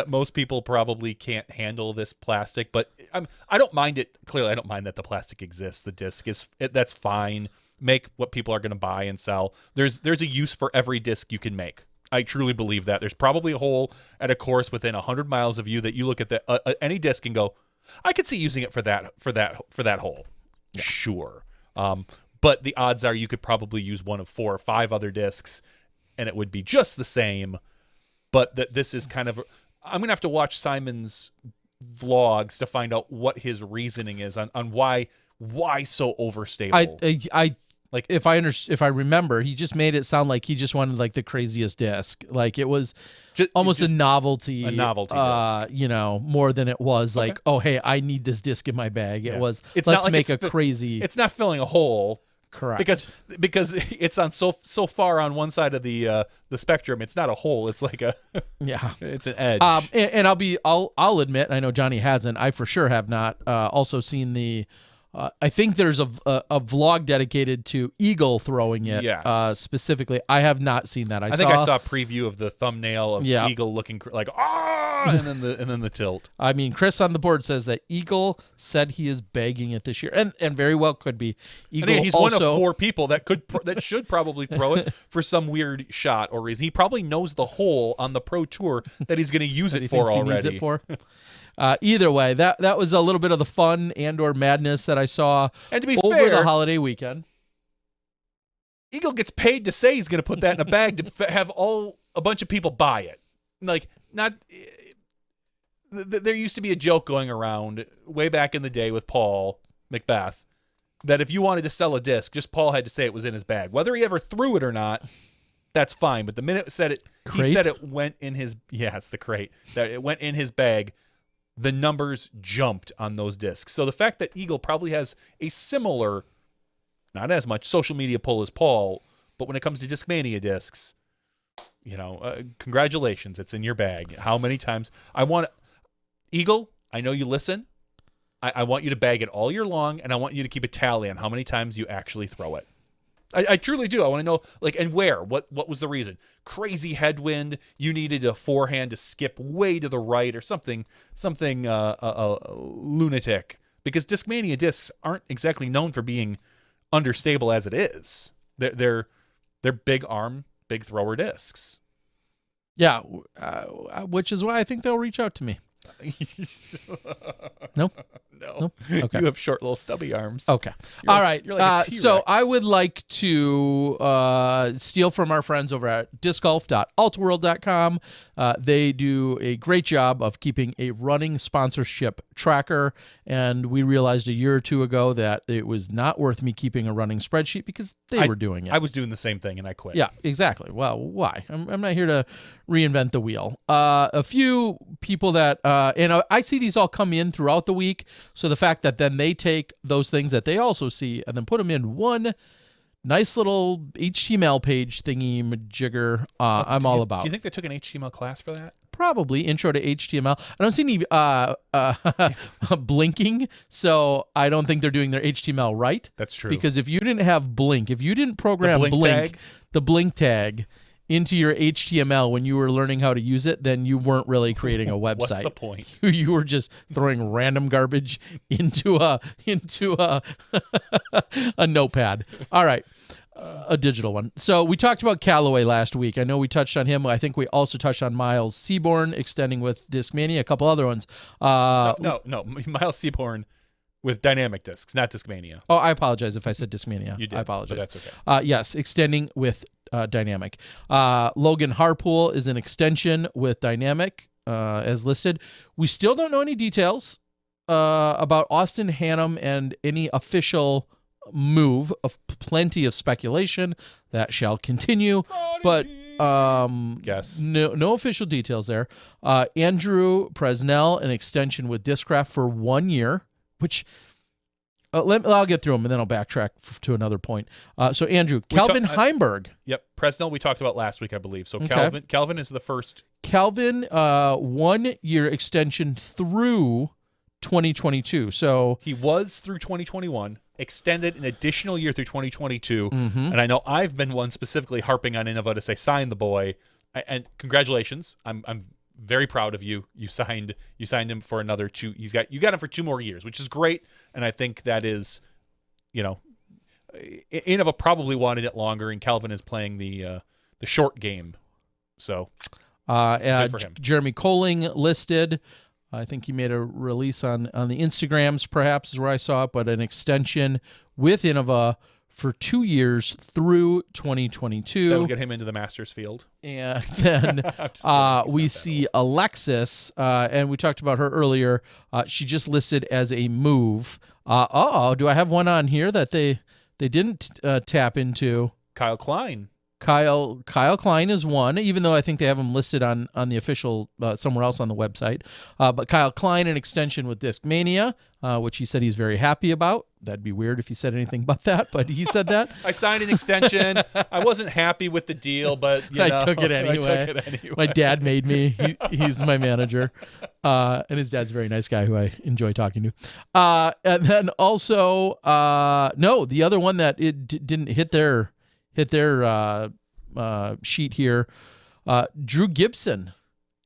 most people probably can't handle this plastic, but I don't mind it. Clearly, I don't mind that the plastic exists. The disc that's fine. Make what people are going to buy and sell. There's a use for every disc you can make. I truly believe that. There's probably a hole at a course within 100 miles of you that you look at any disc and go, I could see using it for that hole. Yeah. Sure. But the odds are you could probably use one of 4 or 5 other discs and it would be just the same. But that this is kind of, I'm going to have to watch Simon's vlogs to find out what his reasoning is on why so overstable. I like if I remember, he just made it sound like he just wanted like the craziest disc. Like it was almost a novelty disc. More than it was like, oh hey, I need this disc in my bag. Yeah. It was let's make a crazy. It's not filling a hole. Correct. Because it's on so far on one side of the spectrum. It's not a hole. It's like it's an edge. And I'll admit, I know Johnny hasn't. I for sure have not also seen the. I think there's a vlog dedicated to Eagle throwing it. Yes. Specifically, I have not seen that. I think I saw a preview of the thumbnail of Eagle looking like and then the tilt. I mean, Chris on the board says that Eagle said he is bagging it this year, and very well could be. Eagle he's also, one of 4 people that should probably throw it for some weird shot or reason. He probably knows the hole on the Pro Tour that he's going to use it for already. He needs it for. Either way, that was a little bit of the fun and/or madness that I saw and to be over fair, the holiday weekend. Eagle gets paid to say he's going to put that in a bag to have a bunch of people buy it. Like there used to be a joke going around way back in the day with Paul Macbeth that if you wanted to sell a disc, just Paul had to say it was in his bag. Whether he ever threw it or not, that's fine. But the minute he said it went in his it's the crate that it went in his bag. The numbers jumped on those discs. So the fact that Eagle probably has a similar, not as much social media pull as Paul, but when it comes to Discmania discs, congratulations, it's in your bag. How many times? Eagle, I know you listen. I want you to bag it all year long, and I want you to keep a tally on how many times you actually throw it. I truly do. I want to know, and where. What was the reason? Crazy headwind. You needed a forehand to skip way to the right or something lunatic. Because Discmania discs aren't exactly known for being understable as it is. They're big arm, big thrower discs. Yeah, which is why I think they'll reach out to me. No? No. Okay. You have short little stubby arms. Okay. You're All like- right. you're like a So T-Rex. I would like to steal from our friends over at discgolf.altworld.com. They do a great job of keeping a running sponsorship tracker, and we realized a year or two ago that it was not worth me keeping a running spreadsheet because they were doing it. I was doing the same thing and I quit. Yeah, exactly. Well, why? I'm not here to reinvent the wheel. A few people that, and I see these all come in throughout the week. So the fact that then they take those things that they also see and then put them in one nice little HTML page thingy majigger, I'm all about. Do you think they took an HTML class for that? Probably intro to HTML. I don't see any blinking, so I don't think they're doing their HTML right. That's true. Because if you didn't have blink, if you didn't program blink tag? the blink tag into your HTML when you were learning how to use it, then you weren't really creating a website. What's the point? You were just throwing random garbage into a a notepad. All right. A digital one. So we talked about Callaway last week. I know we touched on him. I think we also touched on Miles Seaborn extending with Discmania, a couple other ones. No. Miles Seaborn with dynamic discs, not Discmania. Oh, I apologize if I said Discmania. You did. I apologize. But that's okay. Yes, extending with dynamic. Logan Harpool is an extension with dynamic as listed. We still don't know any details about Austin Hannum and any official move. Of plenty of speculation that shall continue, but Guess. no official details there. Andrew Presnell, an extension with Discraft for 1 year, which I'll get through them and then I'll backtrack to another point. So Andrew, Calvin Heimberg. Yep, Presnell we talked about last week, I believe. So Okay. Calvin is the first. Calvin, 1 year extension through 2022. So He was through 2021, extended an additional year through 2022. Mhm. And I know I've been one specifically harping on Innova to say sign the boy. And congratulations, I'm very proud of you. You signed him for another 2. You got him for 2 more years, which is great. And I think that is, Innova probably wanted it longer, and Calvin is playing the short game. So good for him. Jeremy Colling listed. I think he made a release on the Instagrams, perhaps is where I saw it, but an extension with Innova for 2 years through 2022. That'll get him into the Masters field. And then I'm just kidding. we see Alexis, and we talked about her earlier. She just listed as a move. Do I have one on here that they didn't tap into? Kyle Klein. Kyle Klein is one, even though I think they have him listed on the official somewhere else on the website. But Kyle Klein, an extension with Discmania, which he said he's very happy about. That'd be weird if he said anything but that, but he said that. I signed an extension. I wasn't happy with the deal, but I took it anyway. I took it anyway. My dad made me. He's my manager, and his dad's a very nice guy who I enjoy talking to. And then also, no, the other one that it didn't hit their sheet here. Drew Gibson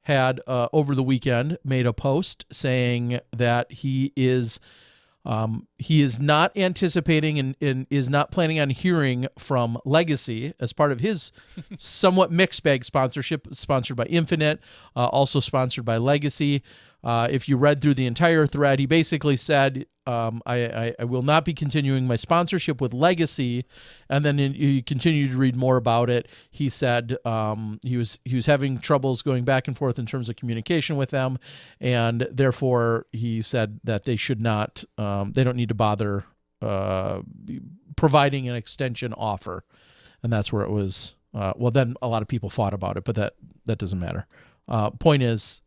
had over the weekend made a post saying that he is not anticipating and is not planning on hearing from Legacy as part of his somewhat mixed bag sponsorship, sponsored by Infinite, also sponsored by Legacy. If you read through the entire thread, he basically said, I will not be continuing my sponsorship with Legacy. And then you continue to read more about it. He said he was having troubles going back and forth in terms of communication with them, and therefore he said that they should not, they don't need to bother providing an extension offer. And that's where it was. Well, then a lot of people fought about it, but that doesn't matter. Point is,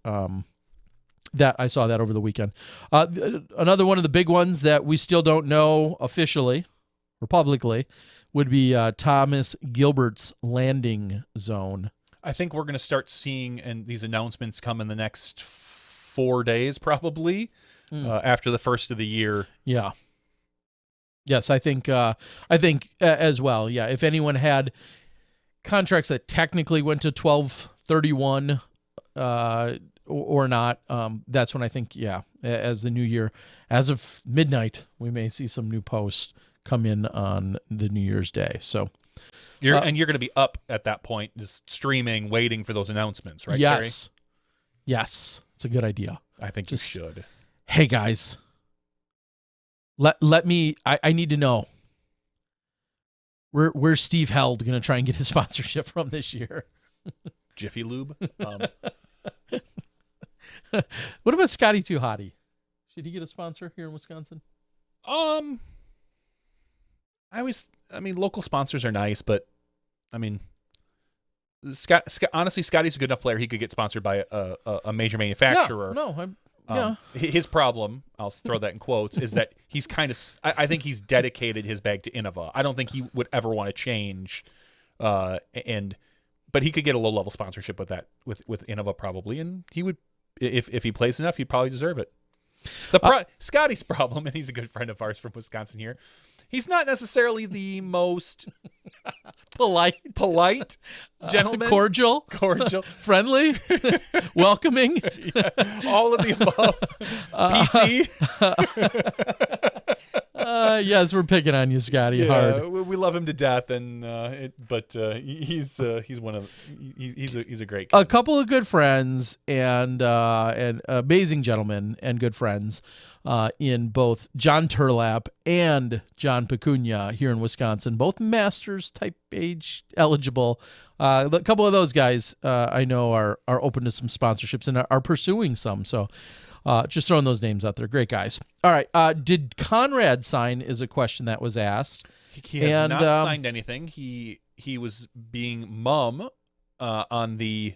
that I saw that over the weekend. Another one of the big ones that we still don't know officially or publicly would be Thomas Gilbert's landing zone. I think we're going to start seeing these announcements come in the next 4 days, probably after the first of the year. Yeah. Yes, I think as well. Yeah, if anyone had contracts that technically went to 12/31. Or not, that's when I think, as the new year, as of midnight, we may see some new posts come in on the New Year's Day. So You're going to be up at that point, just streaming, waiting for those announcements, right? yes, Terry? yes, it's a good idea. I think you should. Hey guys, let me. I need to know. Where's Steve Held going to try and get his sponsorship from this year? Jiffy Lube. What about Scotty Too Hottie? Should he get a sponsor here in Wisconsin? Local sponsors are nice, but I mean, honestly, Scotty's a good enough player. He could get sponsored by a major manufacturer. His problem, I'll throw that in quotes, is that he's kind of. I think he's dedicated his bag to Innova. I don't think he would ever want to change, but he could get a low level sponsorship with that with Innova probably, and he would if he plays enough, he'd probably deserve it. Scotty's problem, and he's a good friend of ours from Wisconsin here. He's not necessarily the most polite gentleman. Cordial, friendly, welcoming. Yeah, all of the above. PC. Yes, we're picking on you, Scotty. Hard. We love him to death, and he's a great guy. A couple of good friends and amazing gentlemen and good friends in both John Turlap and John Pecunia here in Wisconsin, both masters type age eligible. A couple of those guys I know are open to some sponsorships and are pursuing some. So just throwing those names out there. Great guys. All right. Did Conrad sign is a question that was asked. He has not signed anything. He was being mum on the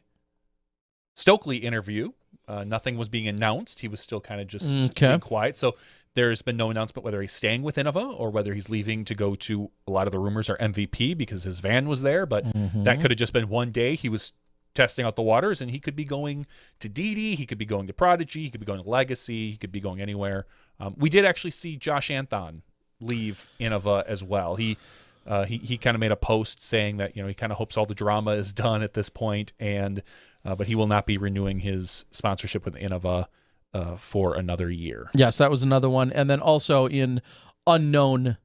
Stokely interview. Nothing was being announced. He was still kind of just being quiet. So there's been no announcement whether he's staying with Innova or whether he's leaving to go to, a lot of the rumors are MVP because his van was there. But that could have just been one day. He was testing out the waters, and he could be going to DD. He could be going to Prodigy. He could be going to Legacy. He could be going anywhere. We did actually see Josh Anthon leave Innova as well. He kind of made a post saying that, he kind of hopes all the drama is done at this point, and but he will not be renewing his sponsorship with Innova for another year. Yes, that was another one. And then also in unknown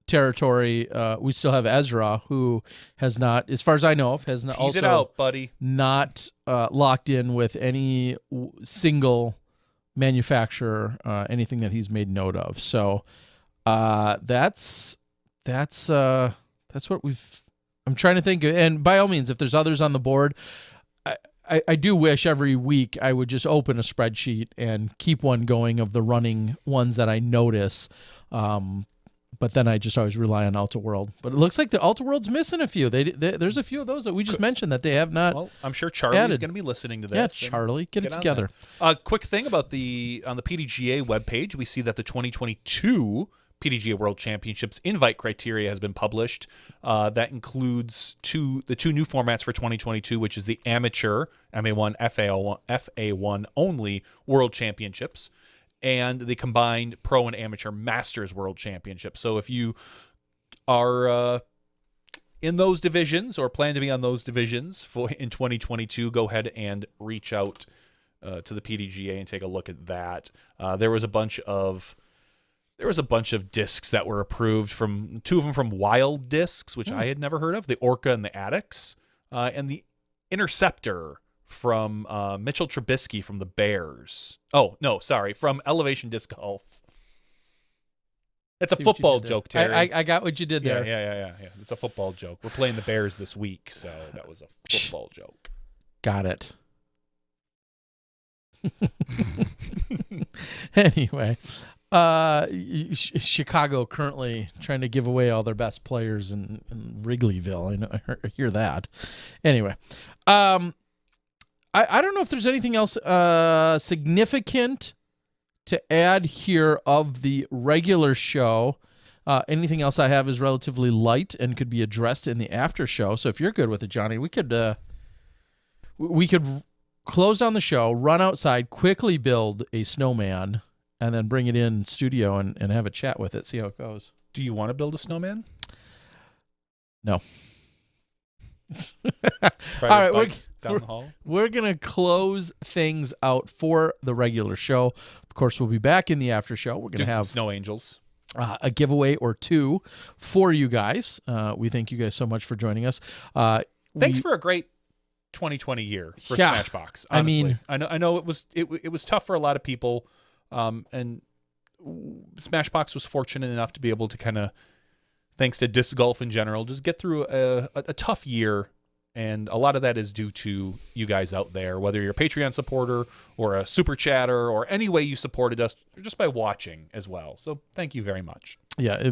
territory, we still have Ezra, who has not, as far as I know of, has not Tease it out, buddy. Not locked in with any single manufacturer, anything that he's made note of. So that's what we've. I'm trying to think, and by all means, if there's others on the board, I do wish every week I would just open a spreadsheet and keep one going of the running ones that I notice. But then I just always rely on Alta World. But it looks like the Alta World's missing a few. There's a few of those that we just mentioned that they have not. Well, I'm sure Charlie's going to be listening to this. Yeah, Charlie, get it together. Quick thing about on the PDGA webpage, we see that the 2022 PDGA World Championships invite criteria has been published. That includes the two new formats for 2022, which is the amateur MA1, FA1 only World Championships, and the combined pro and amateur Masters World Championship. So if you are in those divisions or plan to be on those divisions in 2022, go ahead and reach out to the PDGA and take a look at that. There was a bunch of discs that were approved, from two of them from Wild Discs, which I had never heard of, the Orca and the Addicts, and the Interceptor from Mitchell Trubisky from the Bears. Oh, no, sorry, from Elevation Disc Golf. It's a football joke, Terry. I got what you did there. Yeah. It's a football joke. We're playing the Bears this week, so that was a football joke. Got it. Anyway, Chicago currently trying to give away all their best players in Wrigleyville. I hear that. Anyway, I don't know if there's anything else significant to add here of the regular show. Anything else I have is relatively light and could be addressed in the after show. So if you're good with it, Johnny, we could close down the show, run outside, quickly build a snowman, and then bring it in studio and have a chat with it, see how it goes. Do you want to build a snowman? No. All right, we're going to close things out for the regular show. Of course, we'll be back in the after show. We're going to have some snow angels. a giveaway or two for you guys. We thank you guys so much for joining us. Thanks for a great 2020 year for Yeah, Smashbox. Honestly. I mean, I know it was tough for a lot of people, and Smashbox was fortunate enough to be able to kind of, thanks to disc golf in general, just get through a tough year. And a lot of that is due to you guys out there, whether you're a Patreon supporter or a super chatter or any way you supported us, or just by watching as well. So thank you very much. Yeah,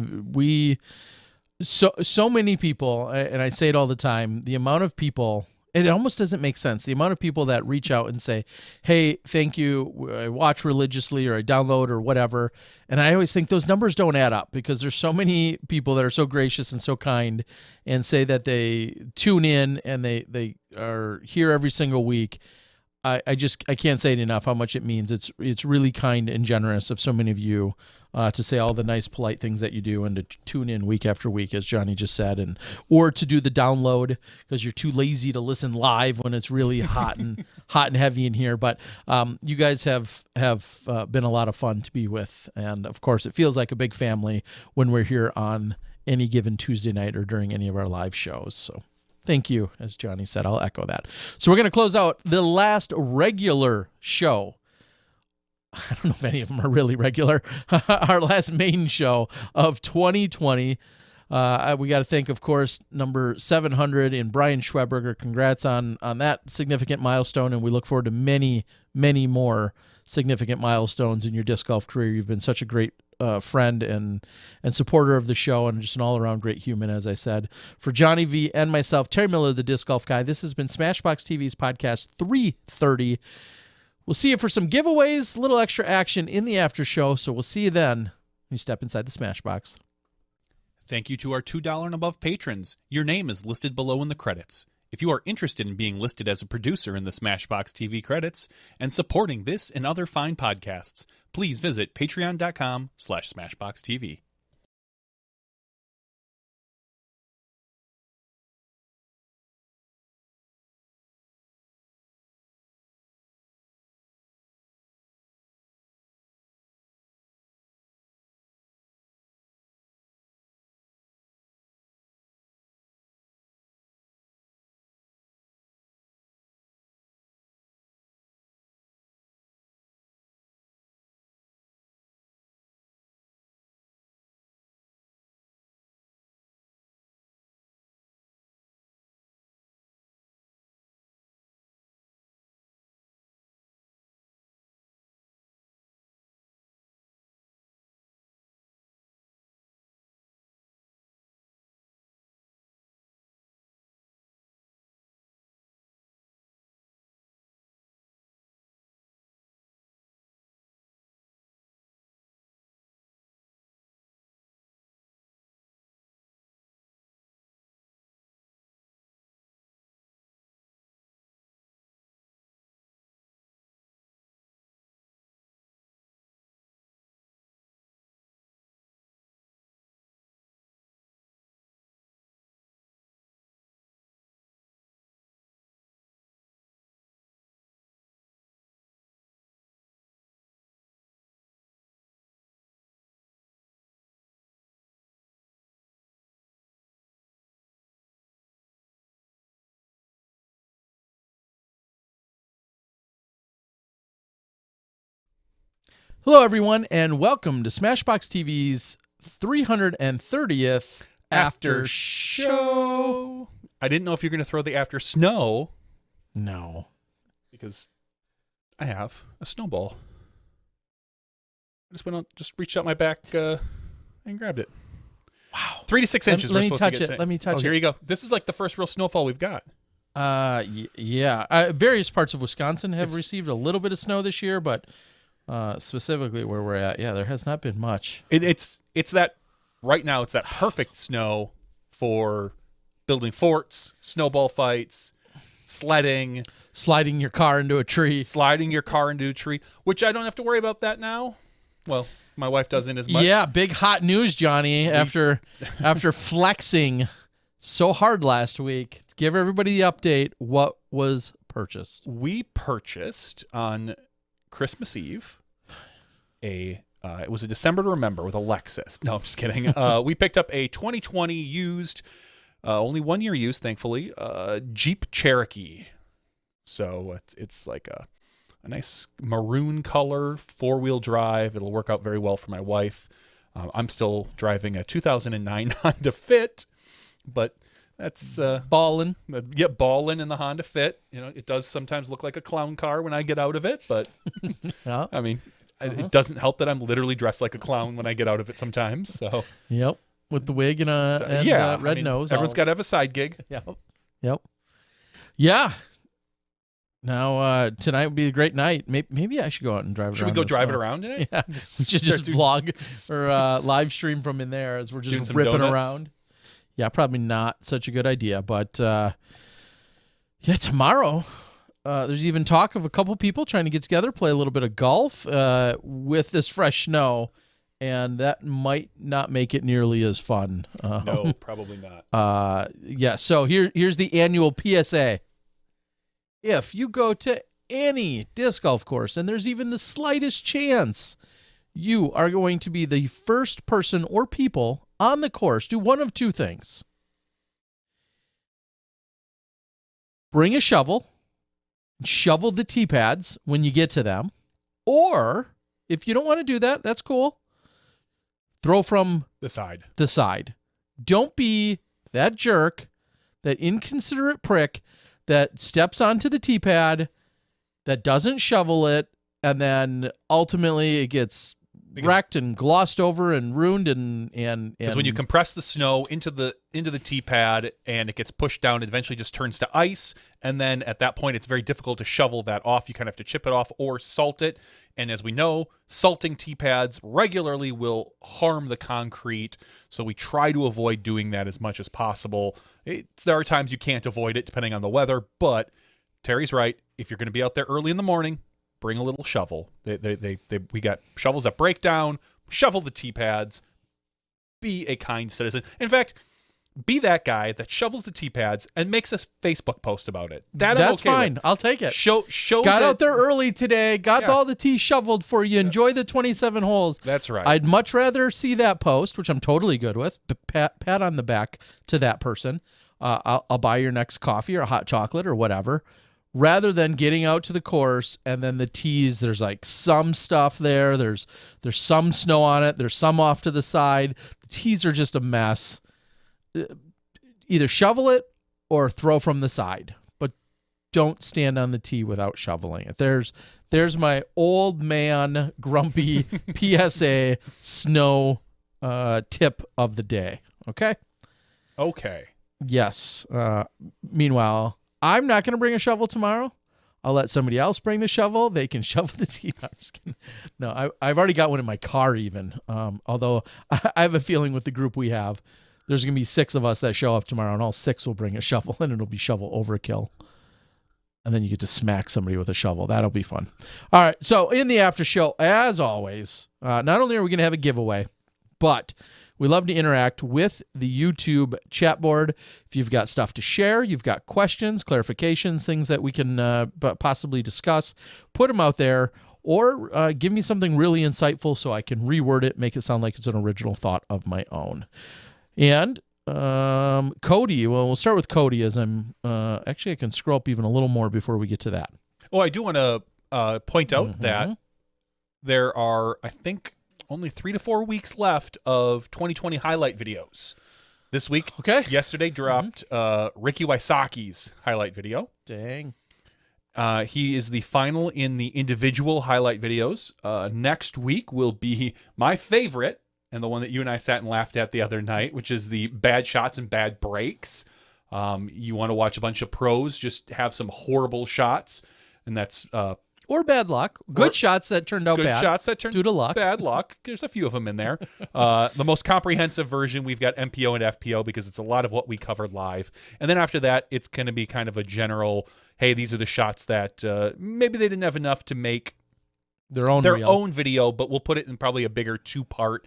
so many people, and I say it all the time, the amount of people, it almost doesn't make sense. The amount of people that reach out and say, hey, thank you, I watch religiously, or I download, or whatever. And I always think those numbers don't add up, because there's so many people that are so gracious and so kind and say that they tune in and they are here every single week. I can't say it enough how much it means. It's really kind and generous of so many of you to say all the nice, polite things that you do, and to tune in week after week, as Johnny just said, or to do the download because you're too lazy to listen live when it's really hot and heavy in here. But you guys have been a lot of fun to be with, and of course, it feels like a big family when we're here on any given Tuesday night or during any of our live shows. So. Thank you, as Johnny said. I'll echo that. So we're going to close out the last regular show. I don't know if any of them are really regular. Our last main show of 2020. We got to thank, of course, number 700 in Brian Schweberger. Congrats on that significant milestone, and we look forward to many, many more significant milestones in your disc golf career. You've been such a great friend and supporter of the show, and just an all-around great human, as I said. For Johnny V and myself, Terry Miller, the Disc Golf Guy, this has been Smashbox TV's podcast 330. We'll see you for some giveaways, a little extra action in the after show, so we'll see you then when you step inside the Smashbox. Thank you to our $2 and above patrons. Your name is listed below in the credits. If you are interested in being listed as a producer in the Smashbox TV credits and supporting this and other fine podcasts, please visit patreon.com/SmashBoxTV. Hello, everyone, and welcome to Smashbox TV's 330th After Show. I didn't know if you're going to throw the after snow. No. Because I have a snowball. I just reached out my back and grabbed it. Wow. 3 to 6 inches. Let me touch it. Let me touch it. Here you go. This is like the first real snowfall we've got. Yeah. Various parts of Wisconsin have received a little bit of snow this year, but specifically where we're at, yeah, there has not been much. It's that right now. It's that perfect snow for building forts, snowball fights, sledding, sliding your car into a tree, which I don't have to worry about that now. Well, my wife doesn't as much. Yeah, big hot news, Johnny. After flexing so hard last week, to give everybody the update, what was purchased? We purchased on Christmas Eve a It was a December to remember with a Lexus. No, I'm just kidding. We picked up a 2020 used, only 1 year used, thankfully, Jeep Cherokee. So it's like a nice maroon color, 4-wheel drive. It'll work out very well for my wife. I'm still driving a 2009 Honda Fit, but that's Ballin'. Ballin' in the Honda Fit. You know, it does sometimes look like a clown car when I get out of it, but Yeah. I mean, it doesn't help that I'm literally dressed like a clown when I get out of it sometimes. So Yep. With the wig and red nose. Everyone's got to have a side gig. Yep. Yeah. Now tonight would be a great night. Maybe I should go out and drive it around. Should we go drive it around today? Yeah. Just vlog or live stream from in there as we're just ripping around. Yeah, probably not such a good idea. But tomorrow there's even talk of a couple people trying to get together, play a little bit of golf with this fresh snow. And that might not make it nearly as fun. No, probably not. So here's the annual PSA. If you go to any disc golf course and there's even the slightest chance you are going to be the first person or people on the course, do one of two things. Bring a shovel, shovel the tee pads when you get to them, or if you don't want to do that, that's cool. Throw from the side. Don't be that jerk, that inconsiderate prick that steps onto the tee pad, that doesn't shovel it, and then ultimately it gets wrecked and glossed over and ruined and because when you compress the snow into the tee pad and it gets pushed down, it eventually just turns to ice, and then at that point it's very difficult to shovel that off. You kind of have to chip it off or salt it, and as we know, salting tee pads regularly will harm the concrete, so we try to avoid doing that as much as possible. There are times you can't avoid it depending on the weather, but Terry's right. If you're going to be out there early in the morning, bring a little shovel. We got shovels that break down. Shovel the tee pads. Be a kind citizen. In fact, be that guy that shovels the tee pads and makes a Facebook post about it. That's fine. With. I'll take it. Show. Got out there early today. Got all the tees shoveled for you. Enjoy the 27 holes. That's right. I'd much rather see that post, which I'm totally good with. Pat on the back to that person. I'll buy your next coffee or a hot chocolate or whatever. Rather than getting out to the course and then the tees, there's like some stuff there. There's some snow on it. There's some off to the side. The tees are just a mess. Either shovel it or throw from the side, but don't stand on the tee without shoveling it. There's my old man grumpy PSA snow tip of the day. Okay. Yes. Meanwhile, I'm not going to bring a shovel tomorrow. I'll let somebody else bring the shovel. They can shovel the tee. No, I'm just kidding. No, I've already got one in my car even. Although I have a feeling with the group we have, there's going to be 6 of us that show up tomorrow, and all 6 will bring a shovel, and it'll be shovel overkill. And then you get to smack somebody with a shovel. That'll be fun. All right, so in the after show, as always, not only are we going to have a giveaway, but we love to interact with the YouTube chat board. If you've got stuff to share, you've got questions, clarifications, things that we can possibly discuss, put them out there, or give me something really insightful so I can reword it, make it sound like it's an original thought of my own. And Cody, well, we'll start with Cody as I'm actually I can scroll up even a little more before we get to that. Oh, I do want to point out that there are, I think, only 3 to 4 weeks left of 2020 highlight videos. This week, yesterday dropped Ricky Wysocki's highlight video. Dang. He is the final in the individual highlight videos. Next week will be my favorite, and the one that you and I sat and laughed at the other night, which is the bad shots and bad breaks. You want to watch a bunch of pros just have some horrible shots, and that's or bad luck. Good shots that turned out bad. Good shots that turned due to luck. Bad luck. There's a few of them in there. The most comprehensive version, we've got MPO and FPO because it's a lot of what we covered live. And then after that, it's going to be kind of a general, hey, these are the shots that maybe they didn't have enough to make their own video, but we'll put it in probably a bigger 2-part,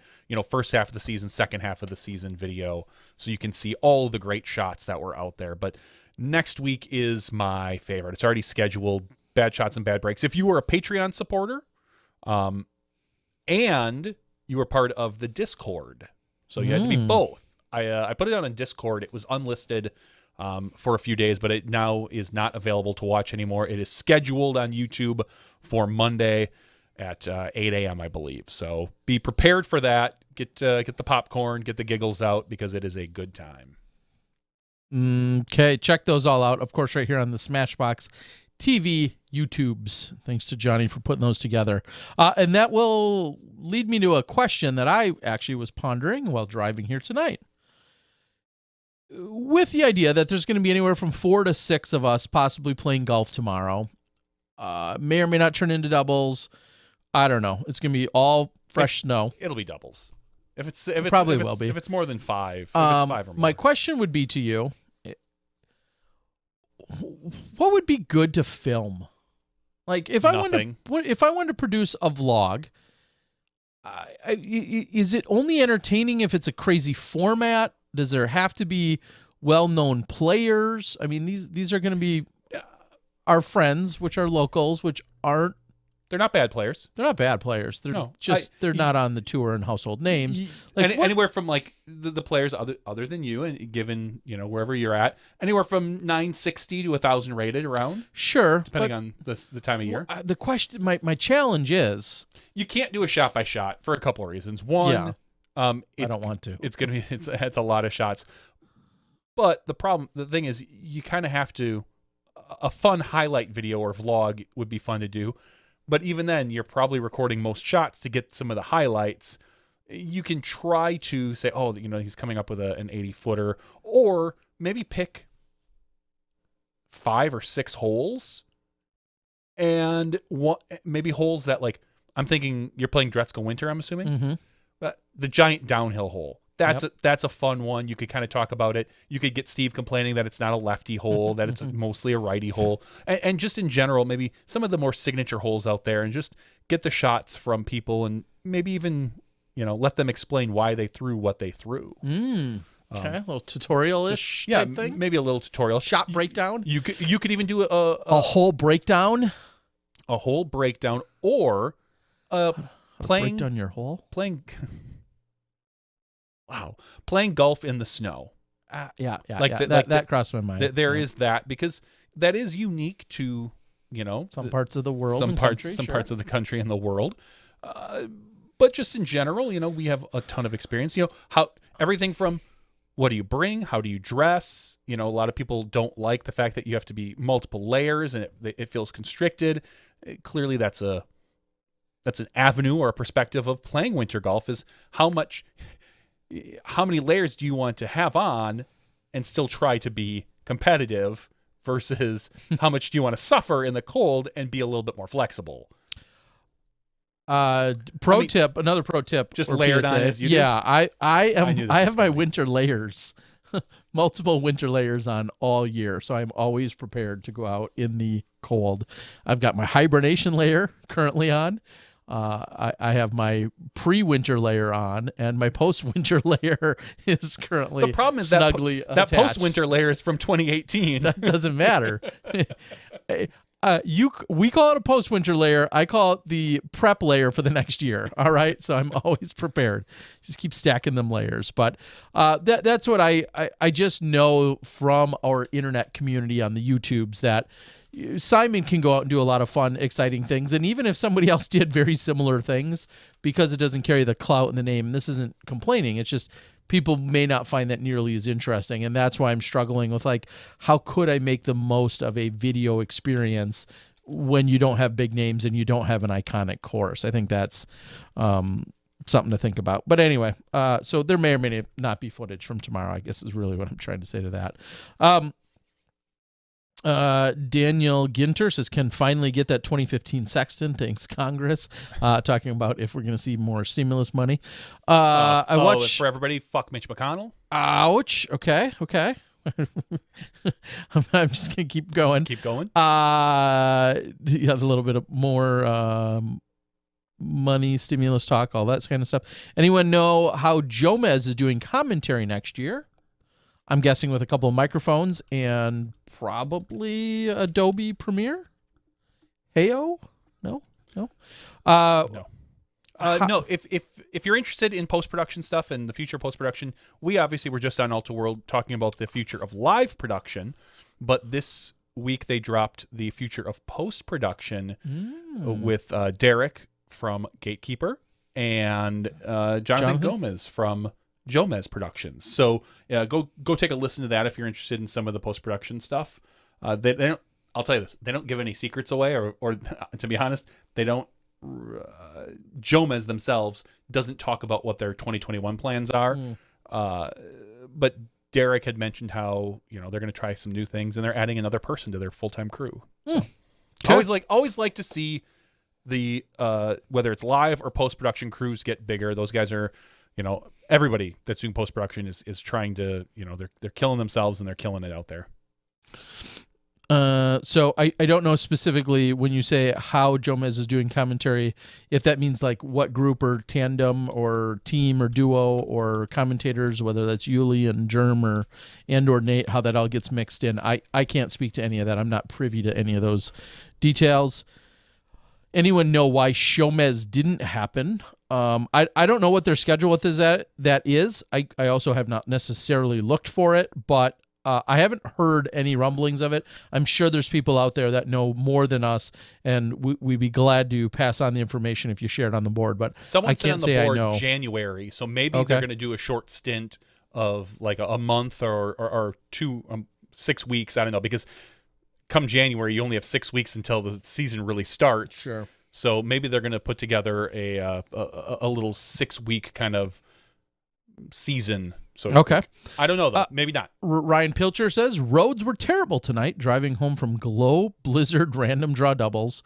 first half of the season, second half of the season video, so you can see all the great shots that were out there. But next week is my favorite. It's already scheduled. Bad shots and bad breaks. If you were a Patreon supporter, and you were part of the Discord. So you had to be both. I put it out on Discord. It was unlisted for a few days, but it now is not available to watch anymore. It is scheduled on YouTube for Monday at 8 a.m., I believe. So be prepared for that. Get the popcorn, get the giggles out, because it is a good time. Okay, check those all out, of course, right here on the SmashBoxxTV YouTubes. Thanks to Johnny for putting those together. And that will lead me to a question that I actually was pondering while driving here tonight. With the idea that there's going to be anywhere from 4 to 6 of us possibly playing golf tomorrow, may or may not turn into doubles. I don't know. It's going to be all fresh snow. It'll be doubles. If it's more than 5, if it's 5 or more. My question would be to you: what would be good to film? Like if I wanted to produce a vlog, is it only entertaining if it's a crazy format? Does there have to be well-known players? I mean, these are going to be our friends, which are locals, which aren't. They're not bad players. They're not bad players. They're they're not on the tour and household names. Like anywhere from like the players other than you, and given wherever you're at, anywhere from 960 to 1,000 rated around. Sure, depending on the time of year. The question, my challenge is, you can't do a shot by shot for a couple of reasons. One, I don't want to. It's gonna be it's a lot of shots. But the thing is, you kind of have to. A fun highlight video or vlog would be fun to do. But even then, you're probably recording most shots to get some of the highlights. You can try to say, oh, he's coming up with an 80-footer, or maybe pick 5 or 6 holes, and maybe holes that, like, I'm thinking you're playing Dretska Winter, I'm assuming. Mm-hmm. The giant downhill hole. That's a fun one. You could kind of talk about it. You could get Steve complaining that it's not a lefty hole, that it's mostly a righty hole. And just in general, maybe some of the more signature holes out there, and just get the shots from people, and maybe even, let them explain why they threw what they threw. Okay, a little tutorial-ish type thing? Maybe a little tutorial. Shot breakdown? You could even do a whole breakdown? A whole breakdown, or break down your hole? Wow, playing golf in the snow. That crossed my mind. There is that, because that is unique to some parts of the world, some parts of the country and the world. But just in general, we have a ton of experience. How everything from what do you bring, how do you dress. A lot of people don't like the fact that you have to be multiple layers, and it feels constricted. Clearly, that's an avenue or a perspective of playing winter golf, is how many layers do you want to have on and still try to be competitive, versus how much do you want to suffer in the cold and be a little bit more flexible? Another pro tip. Just layer it on as you do? Yeah, I have my winter layers, multiple winter layers on all year. So I'm always prepared to go out in the cold. I've got my hibernation layer currently on. I have my pre-winter layer on, and my post-winter layer is currently the problem is snugly that post-winter layer is from 2018. That doesn't matter. We call it a post-winter layer. I call it the prep layer for the next year. All right, so I'm always prepared. Just keep stacking them layers. But that's what I just know from our internet community on the YouTubes, that Simon can go out and do a lot of fun, exciting things. And even if somebody else did very similar things, because it doesn't carry the clout in the name, and this isn't complaining, it's just people may not find that nearly as interesting. And that's why I'm struggling with, like, how could I make the most of a video experience when you don't have big names and you don't have an iconic course? I think that's something to think about. But anyway, so there may or may not be footage from tomorrow, I guess is really what I'm trying to say to that. Daniel Ginter says, can finally get that 2015 Sexton. Thanks, Congress. Talking about if we're going to see more stimulus money. I watch for everybody. Fuck Mitch McConnell. Ouch. Okay. I'm just going to keep going. Keep going. You have a little bit of more money, stimulus talk, all that kind of stuff. Anyone know how Jomez is doing commentary next year? I'm guessing with a couple of microphones and probably Adobe Premiere. Heyo? No. No. No, if you're interested in post-production stuff and the future of post-production, we obviously were just on Alta World talking about the future of live production, but this week they dropped the future of post-production with Derek from Gatekeeper and Jonathan Gomez from Jomez Productions. So go take a listen to that if you're interested in some of the post-production stuff. They don't. I'll tell you this: they don't give any secrets away, or to be honest, they don't. Jomez themselves doesn't talk about what their 2021 plans are, but Derek had mentioned how they're going to try some new things and they're adding another person to their full-time crew. So, always like to see the whether it's live or post-production crews get bigger. Those guys are, everybody that's doing post-production is trying to, they're killing themselves and they're killing it out there. So I don't know specifically when you say how Jomez is doing commentary, if that means like what group or tandem or team or duo or commentators, whether that's Yuli and Germ or Nate, how that all gets mixed in. I can't speak to any of that. I'm not privy to any of those details. Anyone know why Jomez didn't happen? I don't know what their schedule with that is. I also have not necessarily looked for it, but I haven't heard any rumblings of it. I'm sure there's people out there that know more than us, and we'd be glad to pass on the information if you share it on the board. But someone I can't said say on the I know. board January, so maybe they're going to do a short stint of like a month or 6 weeks. I don't know, because come January, you only have 6 weeks until the season really starts. Sure. So maybe they're going to put together a little 6 week kind of season. So okay. I don't know though. Maybe not. Ryan Pilcher says roads were terrible tonight. Driving home from Glow Blizzard random draw doubles.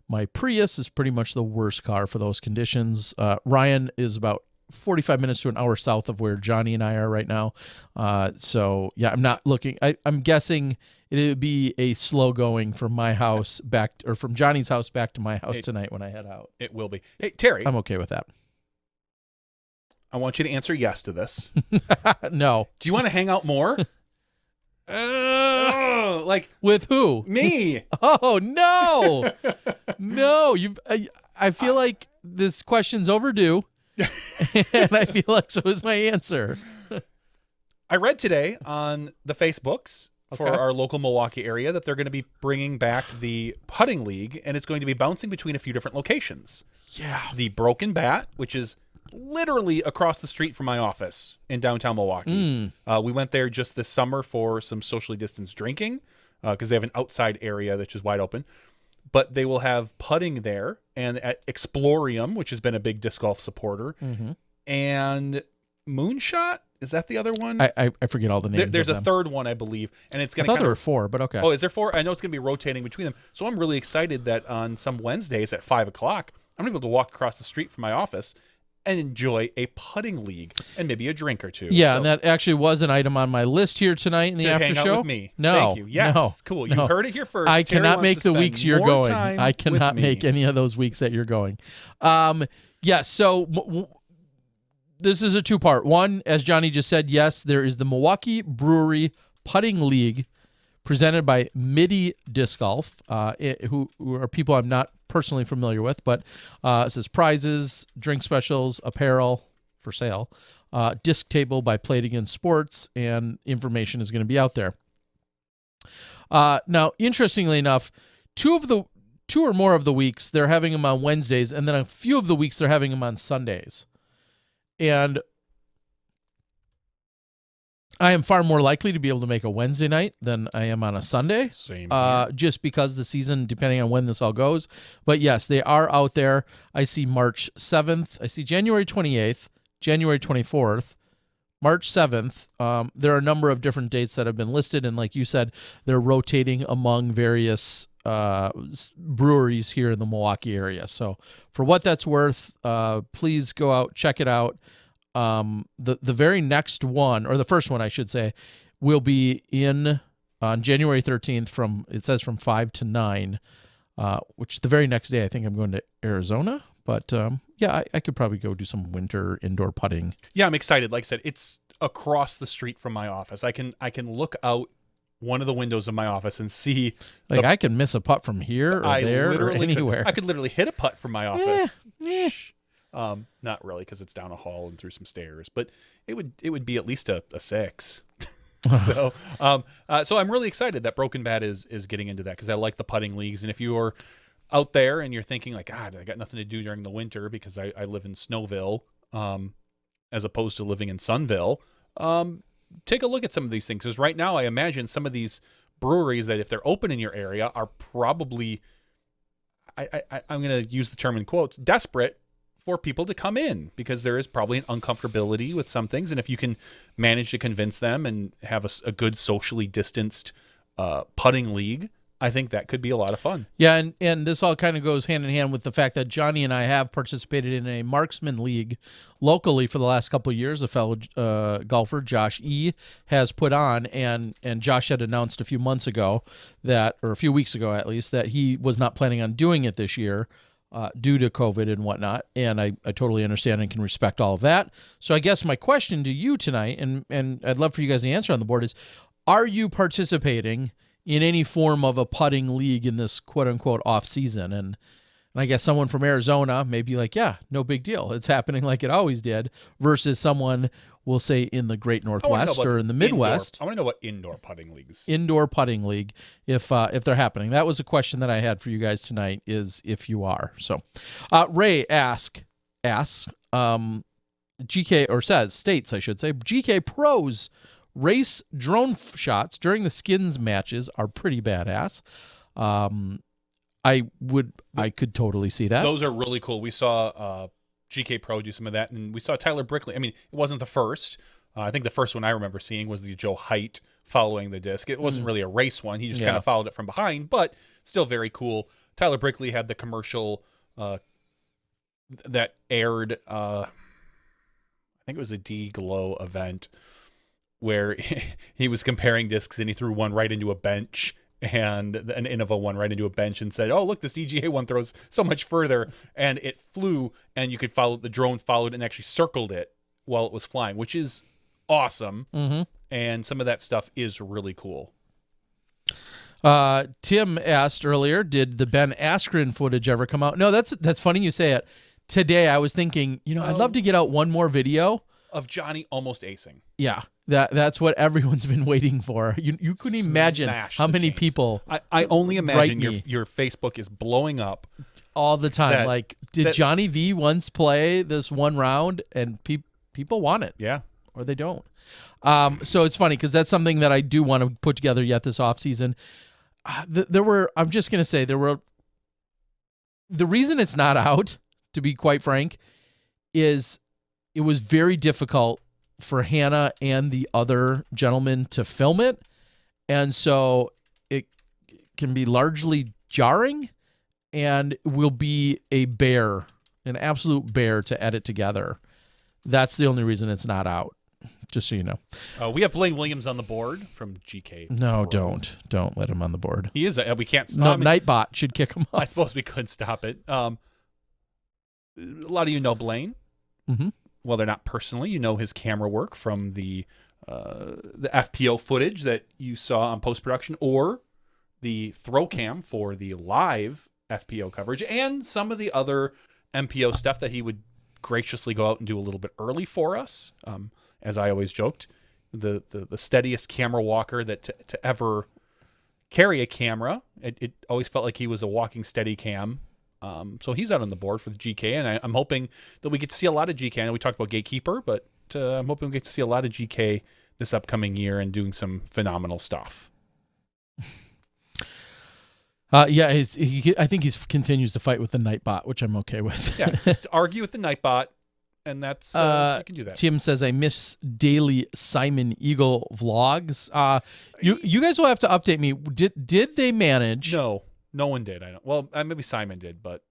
My Prius is pretty much the worst car for those conditions. Ryan is about 45 minutes to an hour south of where Johnny and I are right now. So yeah, I'm not looking. I'm guessing it would be a slow going from my house back, or from Johnny's house back to my house tonight when I head out. It will be. Hey, Terry. I'm okay with that. I want you to answer yes to this. No. Do you want to hang out more? Like with who? Me. Oh no. No, I feel like this question's overdue. And I feel like so is my answer. I read today on the Facebooks for our local Milwaukee area that they're going to be bringing back the putting league, and it's going to be bouncing between a few different locations. Yeah. The Broken Bat, which is literally across the street from my office in downtown Milwaukee. We went there just this summer for some socially distanced drinking because they have an outside area that's just wide open. But they will have putting there, and at Explorium, which has been a big disc golf supporter, and Moonshot. Is that the other one? I forget all the names. There's of a them. third one, I believe, and it's going I thought there were 4, but okay. Oh, is there 4? I know it's going to be rotating between them. So I'm really excited that on some Wednesdays at 5 o'clock, I'm going to be able to walk across the street from my office and enjoy a putting league and maybe a drink or two. Yeah, so, and that actually was an item on my list here tonight in the after hang show. Out with me. No, thank you. Yes, no, cool. No. You heard it here first. I Terry cannot wants make to the spend weeks you're more going. time I cannot with make me. any of those weeks that you're going. So this is a 2-part. One, as Johnny just said, yes, there is the Milwaukee Brewery Putting League presented by Midi Disc Golf, who are people I'm not personally familiar with, but it says prizes, drink specials, apparel for sale, disc table by Plate Against Sports, and information is going to be out there. Now, interestingly enough, two or more of the weeks they're having them on Wednesdays, and then a few of the weeks they're having them on Sundays. And I am far more likely to be able to make a Wednesday night than I am on a Sunday. Same here. Just because the season, depending on when this all goes. But yes, they are out there. I see March 7th. I see January 28th, January 24th, March 7th. There are a number of different dates that have been listed. And like you said, they're rotating among various breweries here in the Milwaukee area. So for what that's worth, please go out, check it out. The very next one, or the first one I should say, will be on January 13th from 5 to 9, which the very next day I think I'm going to Arizona. But yeah, I could probably go do some winter indoor putting. Yeah, I'm excited. Like I said, it's across the street from my office. I can look out one of the windows of my office and see. I can miss a putt from here or there or anywhere. I could literally hit a putt from my office. Not really, because it's down a hall and through some stairs, but it would be at least a 6. So I'm really excited that Broken Bat is getting into that, because I like the putting leagues. And if you're out there and you're thinking like, God, I got nothing to do during the winter because I live in Snowville, as opposed to living in Sunville, take a look at some of these things. Because right now, I imagine some of these breweries that if they're open in your area are probably, I'm going to use the term in quotes, desperate for people to come in, because there is probably an uncomfortability with some things. And if you can manage to convince them and have a good socially distanced putting league, I think that could be a lot of fun. Yeah, and this all kind of goes hand in hand with the fact that Johnny and I have participated in a marksman league locally for the last couple of years. A fellow golfer, Josh E., has put on, and Josh had announced a few months ago that, or a few weeks ago at least, that he was not planning on doing it this year due to COVID and whatnot. And I totally understand and can respect all of that. So I guess my question to you tonight, and I'd love for you guys to answer on the board, is, are you participating in any form of a putting league in this quote-unquote off-season? And I guess someone from Arizona may be like, yeah, no big deal. It's happening like it always did, versus someone, we'll say, in the Great Northwest or in the Midwest. I want to know what indoor putting leagues. Indoor putting league, if they're happening. That was a question that I had for you guys tonight, is if you are. So Ray asks, GK, or states, I should say, GK pros race drone shots during the skins matches are pretty badass. I could totally see that. Those are really cool. We saw GK Pro do some of that, and we saw Tyler Brickley. I mean, it wasn't the first. I think the first one I remember seeing was the Joe Height following the disc. It wasn't really a race one. He just kind of followed it from behind, but still very cool. Tyler Brickley had the commercial that aired, I think it was a D-Glow event, where he was comparing discs, and he threw one right into a bench and an Innova one right into a bench and said, oh, look, this DGA one throws so much further, and it flew, and you could follow, the drone followed and actually circled it while it was flying, which is awesome. And some of that stuff is really cool. Tim asked earlier, did the Ben Askren footage ever come out? No, that's funny you say it. Today I was thinking, I'd love to get out one more video of Johnny almost acing. Yeah, that's what everyone's been waiting for. You couldn't imagine how many people. I only imagine your Facebook is blowing up all the time. Did Johnny V once play this one round? And people want it. Yeah. Or they don't. So it's funny because that's something that I do want to put together yet this offseason. I'm just going to say, the reason it's not out, to be quite frank, is it was very difficult for Hannah and the other gentleman to film it. And so it can be largely jarring and will be an absolute bear to edit together. That's the only reason it's not out, just so you know. We have Blaine Williams on the board from GK. No, don't let him on the board. He is. We can't stop him. Nightbot should kick him off. I suppose we could stop it. A lot of you know Blaine. Mm-hmm. Well, they're not personally. You know his camera work from the FPO footage that you saw on post-production, or the throw cam for the live FPO coverage, and some of the other MPO stuff that he would graciously go out and do a little bit early for us. As I always joked, the steadiest camera walker that to ever carry a camera. It always felt like he was a walking steady cam. So he's out on the board for the GK, and I'm hoping that we get to see a lot of GK. I know we talked about Gatekeeper, but I'm hoping we get to see a lot of GK this upcoming year and doing some phenomenal stuff. I think he continues to fight with the Nightbot, which I'm okay with. Yeah, just argue with the Nightbot, and that's you can do that. Tim says, I miss daily Simon Eagle vlogs. You guys will have to update me. Did they manage? No one did. I don't. Well, maybe Simon did, but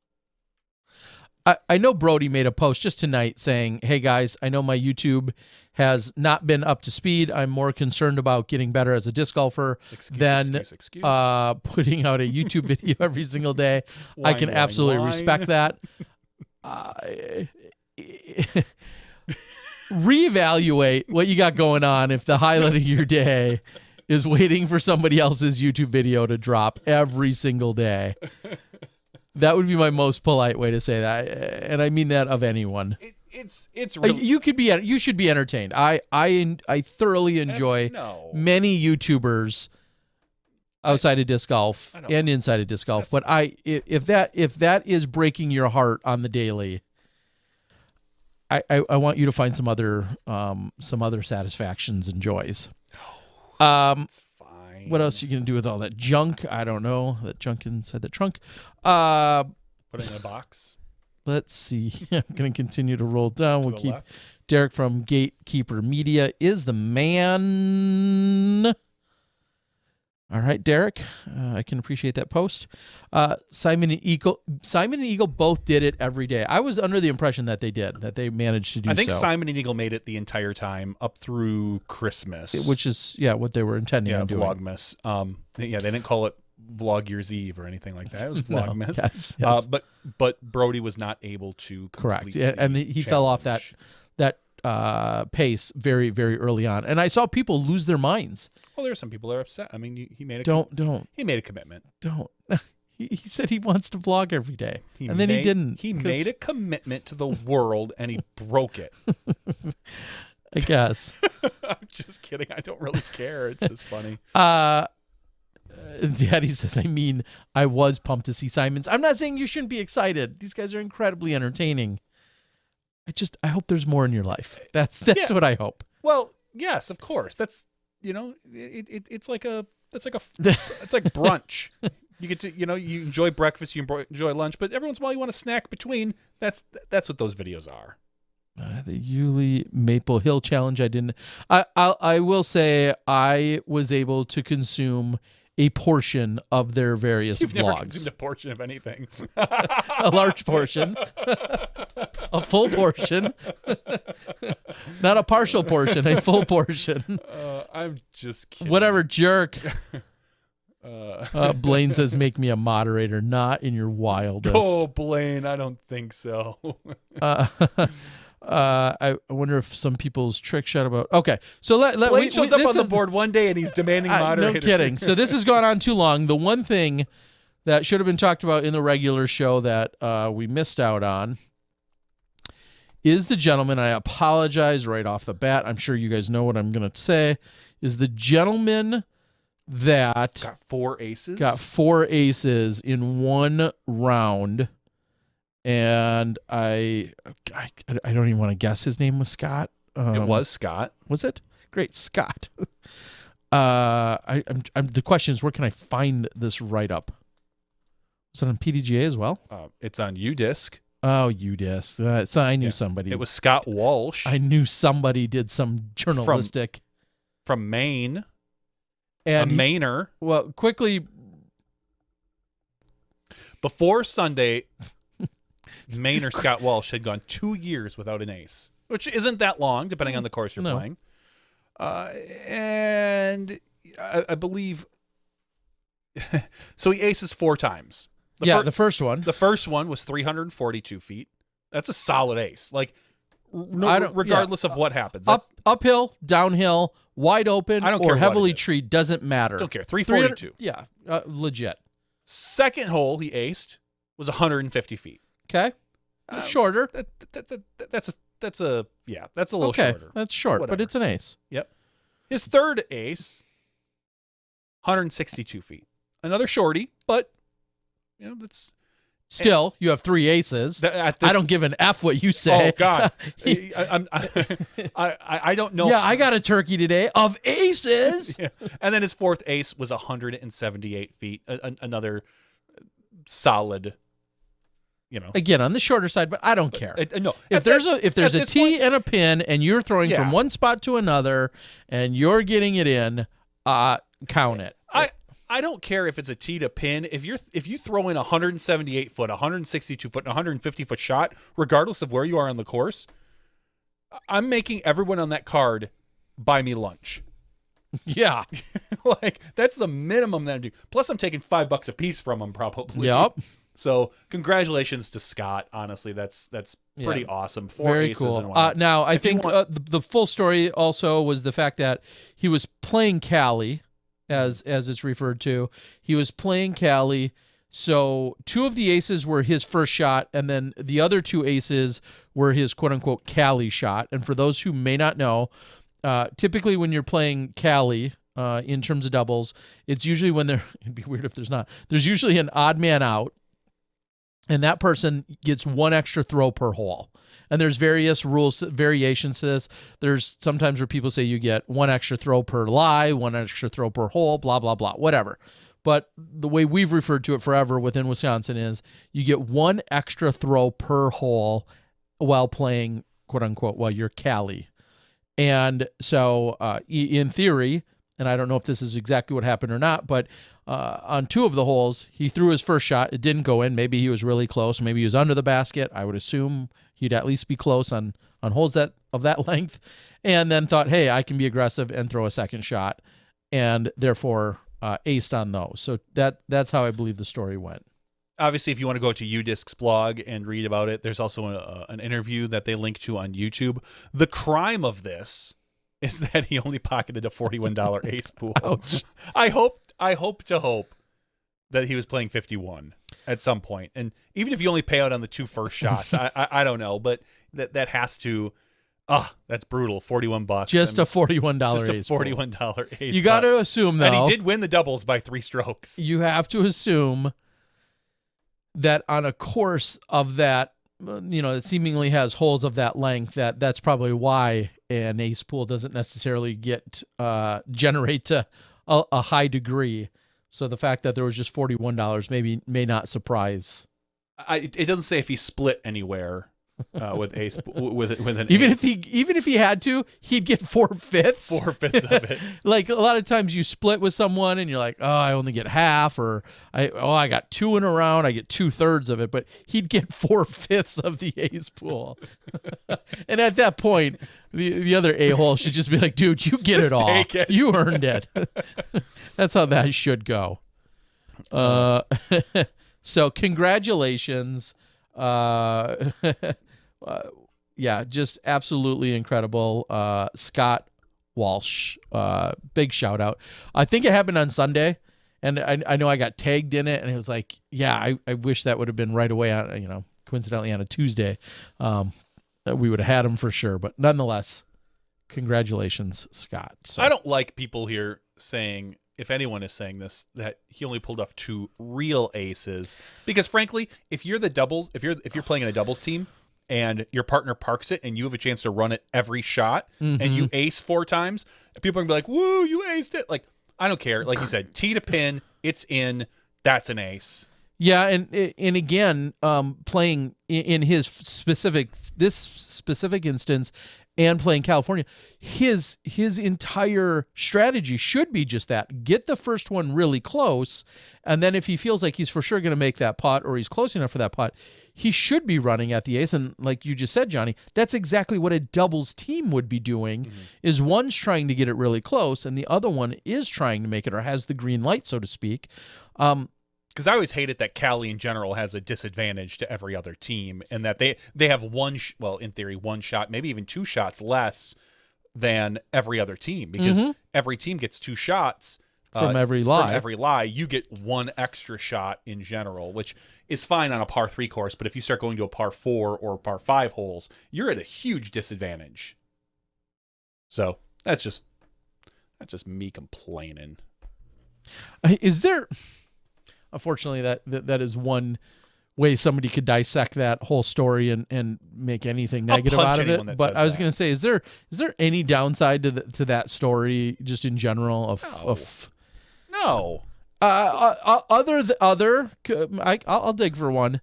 I know Brody made a post just tonight saying, hey guys, I know my YouTube has not been up to speed. I'm more concerned about getting better as a disc golfer than putting out a YouTube video every single day. I can absolutely respect that. Reevaluate what you got going on if the highlight of your day is waiting for somebody else's YouTube video to drop every single day. That would be my most polite way to say that, and I mean that of anyone. It's really, you should be entertained. I thoroughly enjoy many YouTubers outside of disc golf and inside of disc golf. But if that is breaking your heart on the daily, I want you to find some other satisfactions and joys. it's fine. What else are you gonna do with all that junk? I don't know. That junk inside the trunk. Put it in a box. Let's see. I'm going to continue to roll down. We'll keep left. Derek from Gatekeeper Media is the man. All right, Derek. I can appreciate that post. Simon and Eagle both did it every day. I was under the impression that they managed to do so. I think Simon and Eagle made it the entire time up through Christmas. Which is, what they were intending on doing. Vlogmas. They didn't call it Vlog Year's Eve or anything like that. It was Vlogmas. No, yes. But Brody was not able to correct, and he fell off that pace very, very early on, and I saw people lose their minds. Well, there are some people that are upset. I mean, he made he made a commitment. He said he wants to vlog every day, and then he didn't. He made a commitment to the world, and he broke it. I guess. I'm just kidding. I don't really care. It's just funny. Daddy says, I was pumped to see Simons. I'm not saying you shouldn't be excited. These guys are incredibly entertaining. I hope there's more in your life. That's what I hope. Well, yes, of course. That's, it's like brunch. You get to, you enjoy breakfast, you enjoy lunch, but every once in a while you want a snack between. That's what those videos are. The Yulee Maple Hill Challenge. I will say I was able to consume a portion of their various You've vlogs. Never consumed a portion of anything. A large portion. A full portion. Not a partial portion, a full portion. I'm just kidding. Whatever, jerk. Blaine says, make me a moderator, not in your wildest. Oh, Blaine, I don't think so. I wonder if some people's trick shot about. Okay, so Blaine shows up on the board one day and he's demanding moderator. No kidding. So this has gone on too long. The one thing that should have been talked about in the regular show that we missed out on is the gentleman. I apologize right off the bat. I'm sure you guys know what I'm going to say. Is the gentleman that got 4 aces? Got 4 aces in one round. And I don't even want to guess his name was Scott. It was Scott. Was it? Great, Scott. The question is, where can I find this write-up? Was it on PDGA as well? It's on UDisc. Oh, UDisc. So I knew somebody. It was Scott Walsh. I knew somebody did some journalistic. From Maine. And a Mainer. Well, quickly. Before Sunday, Mainer Scott Walsh had gone 2 years without an ace, which isn't that long, depending on the course you're playing. And I believe... so he aces 4 times. The first one. The first one was 342 feet. That's a solid ace. Like, regardless of what happens. Uphill, downhill, wide open, or heavily treed, doesn't matter. Don't care. 342. Yeah, legit. Second hole he aced was 150 feet. Okay. Shorter. That's a little shorter. That's short, Whatever. But it's an ace. Yep. His third ace, 162 feet. Another shorty, but that's still you have 3 aces. I don't give an F what you say. Oh God, I don't know. Yeah, I got a turkey today of aces. Yeah. And then his fourth ace was 178 feet. Another solid. Again, on the shorter side, but I don't care. No, if there's a tee and a pin, and you're throwing from one spot to another, and you're getting it in, count it. I don't care if it's a tee to pin. If you throw in 178 foot, 162 foot, and 150 foot shot, regardless of where you are on the course, I'm making everyone on that card buy me lunch. Yeah, like that's the minimum that I'm doing. Plus, I'm taking $5 a piece from them probably. Yep. So congratulations to Scott. Honestly, that's pretty awesome. 4 Very aces cool. in one. Now, I think the full story also was the fact that he was playing Cali, as it's referred to. He was playing Cali, So 2 of the aces were his first shot, and then the other 2 aces were his quote-unquote Cali shot. And for those who may not know, typically when you're playing Cali in terms of doubles, it's usually when it'd be weird if there's not. There's usually an odd man out, and that person gets 1 extra throw per hole. And there's variations to this. There's sometimes where people say you get 1 extra throw per lie, 1 extra throw per hole, blah, blah, blah, whatever. But the way we've referred to it forever within Wisconsin is you get 1 extra throw per hole while playing, quote unquote, while you're Cali. And so in theory, and I don't know if this is exactly what happened or not, but on 2 of the holes, he threw his first shot. It didn't go in. Maybe he was really close. Maybe he was under the basket. I would assume he'd at least be close on holes of that length. And then thought, hey, I can be aggressive and throw a second shot. And therefore aced on those. So that's how I believe the story went. Obviously, if you want to go to UDisc's blog and read about it, there's also an interview that they link to on YouTube. The crime of this is that he only pocketed a $41 ace pool. Ouch. I hope that he was playing 51 at some point. And even if you only pay out on the 2 first shots, I don't know, but that has to. That's brutal. $41. Just a $41 ace. Just a $41 ace. You got to assume, though. And he did win the doubles by 3 strokes. You have to assume that on a course of that, it seemingly has holes of that length, that's probably why an ace pool doesn't necessarily generate to a high degree. So the fact that there was just $41 may not surprise. It doesn't say if he split anywhere with ace with an even ace. if he had to, he'd get 4/5. 4/5 of it. Like a lot of times you split with someone and you're like, oh, I only get half, or I got 2 in a round, I get 2/3 of it, but he'd get 4/5 of the ace pool. And at that point, the other a-hole should just be like, dude, you get it all. Take it. You earned it. That's how that should go. So congratulations. Yeah, just absolutely incredible. Scott Walsh, big shout out. I think it happened on Sunday, and I know I got tagged in it, and it was like, yeah, I wish that would have been right away on, coincidentally on a Tuesday. We would have had him for sure, but nonetheless, congratulations, Scott. So, I don't like people here saying, if anyone is saying this, that he only pulled off 2 real aces, because frankly, if you're playing in a doubles team and your partner parks it and you have a chance to run it every shot and you ace 4 times, people are gonna be like, woo, you aced it. Like, I don't care. Like you said, tee to pin, it's in, that's an ace. Yeah, and again, playing in this specific instance, and playing California, his entire strategy should be just that: get the first one really close, and then if he feels like he's for sure going to make that putt or he's close enough for that putt, he should be running at the ace. And like you just said, Johnny, that's exactly what a doubles team would be doing. Is one's trying to get it really close, and the other one is trying to make it, or has the green light, so to speak. Because I always hated that Cali in general has a disadvantage to every other team, and that they have in theory, 1 shot, maybe even 2 shots less than every other team, because every team gets 2 shots from every lie. From every lie, you get 1 extra shot in general, which is fine on a par 3 course. But if you start going to a par 4 or par 5 holes, you're at a huge disadvantage. So that's just me complaining. Is there? Unfortunately, that is one way somebody could dissect that whole story and make anything negative out of it. But I was going to say, is there any downside to that story, just in general? No. I'll dig for one.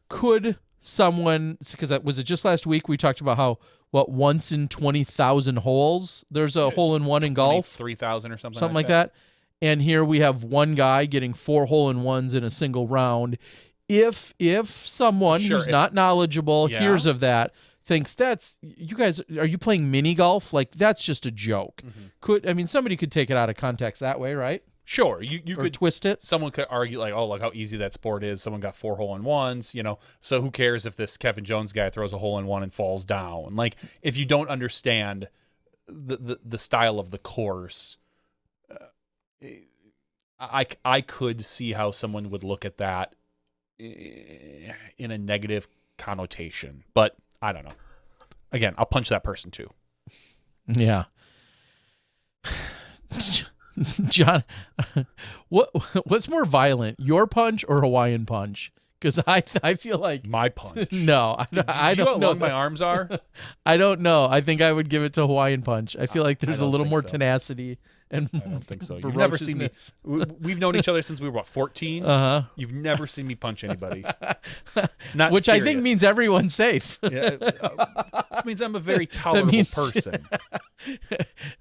Could someone? Because was it just last week we talked about how once in 20,000 holes there's a hole in one in golf, 3,000 or something like that. And here we have one guy getting 4 hole-in-ones in a single round. If someone who's not knowledgeable hears of that, thinks you guys, are you playing mini golf? Like, that's just a joke. Somebody could take it out of context that way, right? Sure, you could twist it. Someone could argue like, oh, look how easy that sport is. Someone got 4 hole-in-ones, So who cares if this Kevin Jones guy throws a hole-in-one and falls down? Like, if you don't understand the style of the course. I could see how someone would look at that in a negative connotation, but I don't know. Again, I'll punch that person too. Yeah. John, what's more violent, your punch or Hawaiian punch? Because I feel like my punch. No, I Do you know don't how know. long my arms are? I don't know. I think I would give it to Hawaiian punch. I feel like there's a don't little think more so. tenacity and I don't think so. You've never seen me. We've known each other since we were, what, 14? You've never seen me punch anybody. Not Which serious. I think means everyone's safe. Yeah, which means I'm a very tolerable person.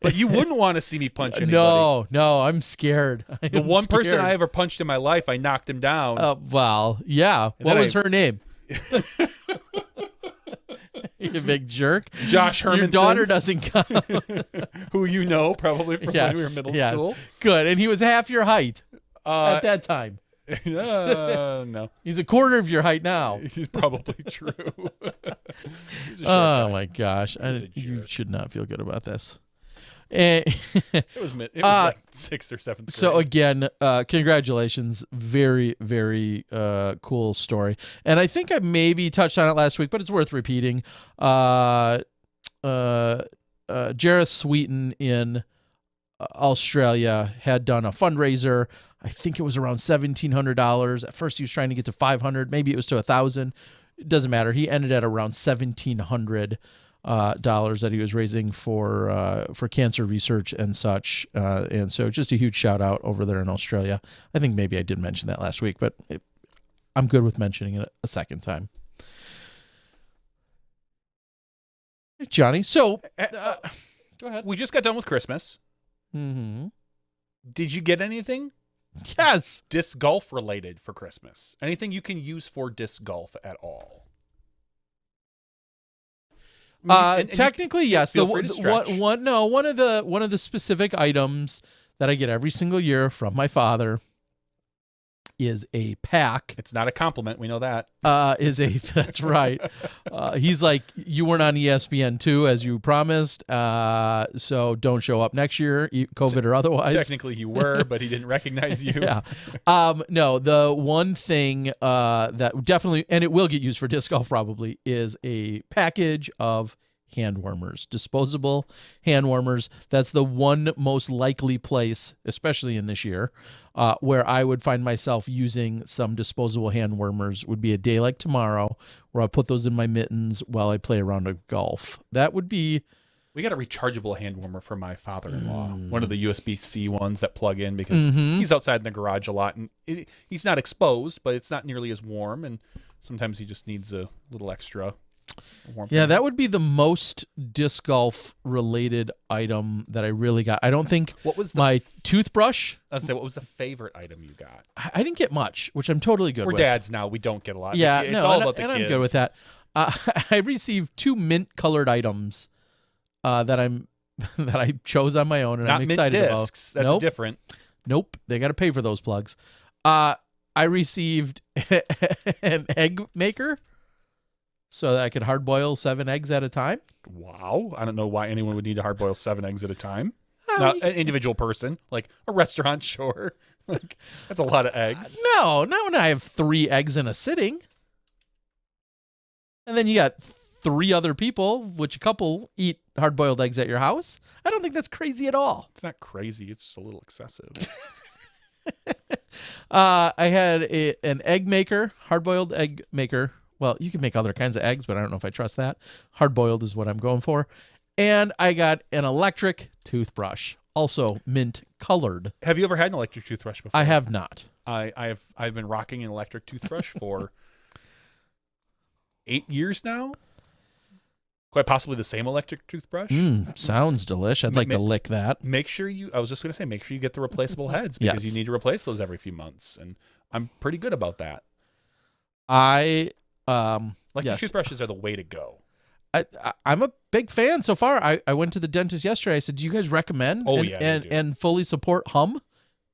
But you wouldn't want to see me punch anybody. No, I'm scared. The one person I ever punched in my life, I knocked him down. Well, yeah. What was her name? You big jerk. Josh Hermanson. Your daughter doesn't count. Who you know probably from when we were middle school. Good. And he was half your height at that time. No. He's a quarter of your height now. He's probably true. He's a short Oh, guy. my gosh. a You jerk. should not feel good about this. And It was like 6th or 7th grade. so again, congratulations. Very, very cool story. And I think I maybe touched on it last week, but it's worth repeating. Jarrah Sweeten in Australia had done a fundraiser. I think it was around $1,700. At first he was trying to get to $500. Maybe it was to $1,000. It doesn't matter. He ended at around $1,700 that he was raising for cancer research and such. And so just a huge shout out over there in Australia. I think maybe I did mention that last week, but I'm good with mentioning it a second time. Hey, Johnny, so go ahead. We just got done with Christmas. Mm-hmm. Did you get anything Yes. disc golf related for Christmas? Anything you can use for disc golf at all? And Technically, yes. feel free to stretch. One of the specific items that I get every single year from my father is a pack. It's not a compliment. We know that. That's right. He's like, you weren't on ESPN 2 as you promised, so don't show up next year, COVID or otherwise. Technically, you were, but he didn't recognize you. Yeah. No, the one thing that definitely, and it will get used for disc golf probably, is a package of hand warmers, disposable hand warmers. That's the one most likely place, especially in this year, where I would find myself using some disposable hand warmers would be a day like tomorrow, where I put those in my mittens while I play a round of golf. That would be... We got a rechargeable hand warmer for my father-in-law. One of the USB-C ones that plug in because he's outside in the garage a lot. And he's not exposed, but it's not nearly as warm. And sometimes he just needs a little extra warmth. Yeah, that would be the most disc golf related item that I really got. I don't think What was my toothbrush. I'd say, what was the favorite item you got? I didn't get much, which I'm totally good We're with. dads now. We don't get a lot. Yeah, it's no, all and, about the and kids. I'm good with that. I received 2 mint colored items that I chose on my own, and Not I'm excited mint about. discs. That's Nope. different. Nope, they got to pay for those plugs. I received an egg maker so that I could hard boil 7 eggs at a time. Wow. I don't know why anyone would need to hard boil 7 eggs at a time. Now, an individual person, like a restaurant, sure. Like, that's a lot of eggs. No, not when I have 3 eggs in a sitting. And then you got 3 other people, which a couple eat hard-boiled eggs at your house. I don't think that's crazy at all. It's not crazy. It's just a little excessive. I had an egg maker, hard-boiled egg maker. Well, you can make other kinds of eggs, but I don't know if I trust that. Hard-boiled is what I'm going for. And I got an electric toothbrush, also mint-colored. Have you ever had an electric toothbrush before? I have not. I've been rocking an electric toothbrush for 8 years now. Quite possibly the same electric toothbrush. Sounds delish. I'd like to lick that. Make sure I was just going to say, make sure you get the replaceable heads because you need to replace those every few months. And I'm pretty good about that. Electric toothbrushes are the way to go. I'm a big fan so far. I went to the dentist yesterday. I said, do you guys recommend and fully support Hum?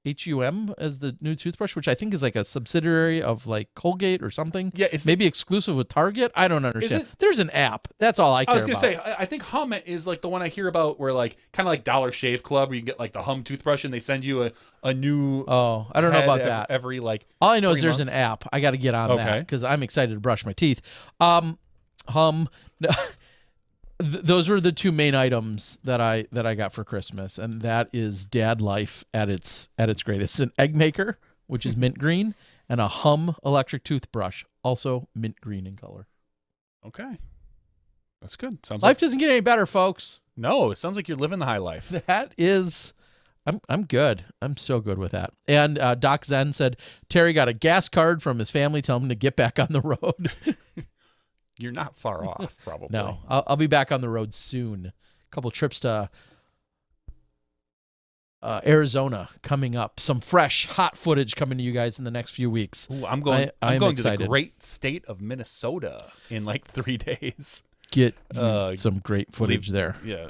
HUM as the new toothbrush, which I think is like a subsidiary of like Colgate or something. Yeah, it's maybe exclusive with Target. I don't understand. There's an app. That's all I care about. I was gonna say, I think Hum is like the one I hear about, where like kind of like Dollar Shave Club, where you can get like the Hum toothbrush and they send you a new. Oh, I don't know about that. Every like. All I know is 3 there's months. an app. I got to get on that because I'm excited to brush my teeth. Hum. Those were the 2 main items that I got for Christmas, and that is dad life at its greatest. An egg maker, which is mint green, and a Hum electric toothbrush, also mint green in color. Okay, that's good. Sounds Life doesn't get any better, folks. No, it sounds like you're living the high life. That is, I'm good. I'm so good with that. And Doc Zen said Terry got a gas card from his family, telling him to get back on the road. You're not far off, probably. No, I'll be back on the road soon. A couple trips to Arizona coming up. Some fresh, hot footage coming to you guys in the next few weeks. Ooh, I'm going to excited. the great state of Minnesota in like 3 days. Get some great footage there. Yeah,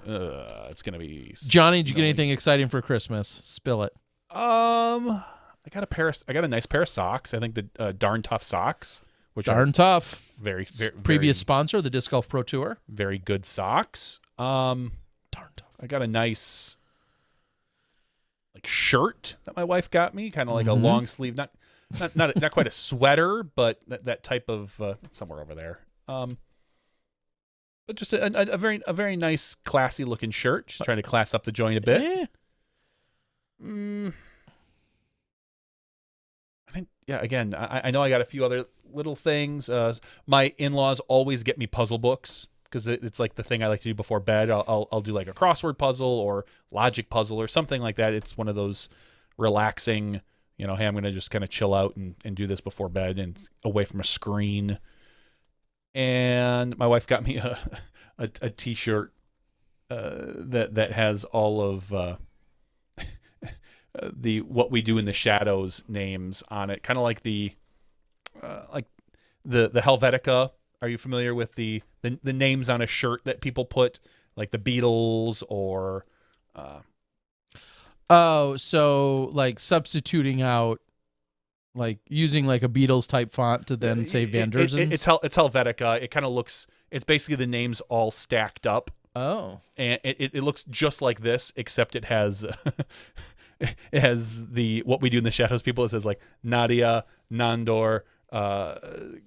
it's gonna be. Johnny, did you get anything exciting for Christmas? Spill it. I got a nice pair of socks. I think the Darn Tough socks, which Darn Tough. Very Previous sponsor, the Disc Golf Pro Tour. very good socks. Darn Tough. I got a nice like shirt that my wife got me, kind of like a long sleeve, not quite a sweater, but that type of it's somewhere over there. But just a very nice, classy looking shirt. Just trying to class up the joint a bit. I think, yeah. Again, I know I got a few other little things. My in-laws always get me puzzle books because it's like the thing I like to do before bed. I'll do like a crossword puzzle or logic puzzle or something like that. It's one of those relaxing, hey, I'm gonna just kind of chill out and do this before bed and away from a screen. And my wife got me a T-shirt that has all of the What We Do in the Shadows names on it, kind of like the Helvetica. Are you familiar with the names on a shirt that people put, like the Beatles or? Oh, so like substituting out. Like using like a Beatles type font to then say Van Derzen's? It's Helvetica. It kind of looks, it's basically the names all stacked up. Oh. And it looks just like this, except it has it has the What We Do in the Shadows people. It says like Nadia, Nandor,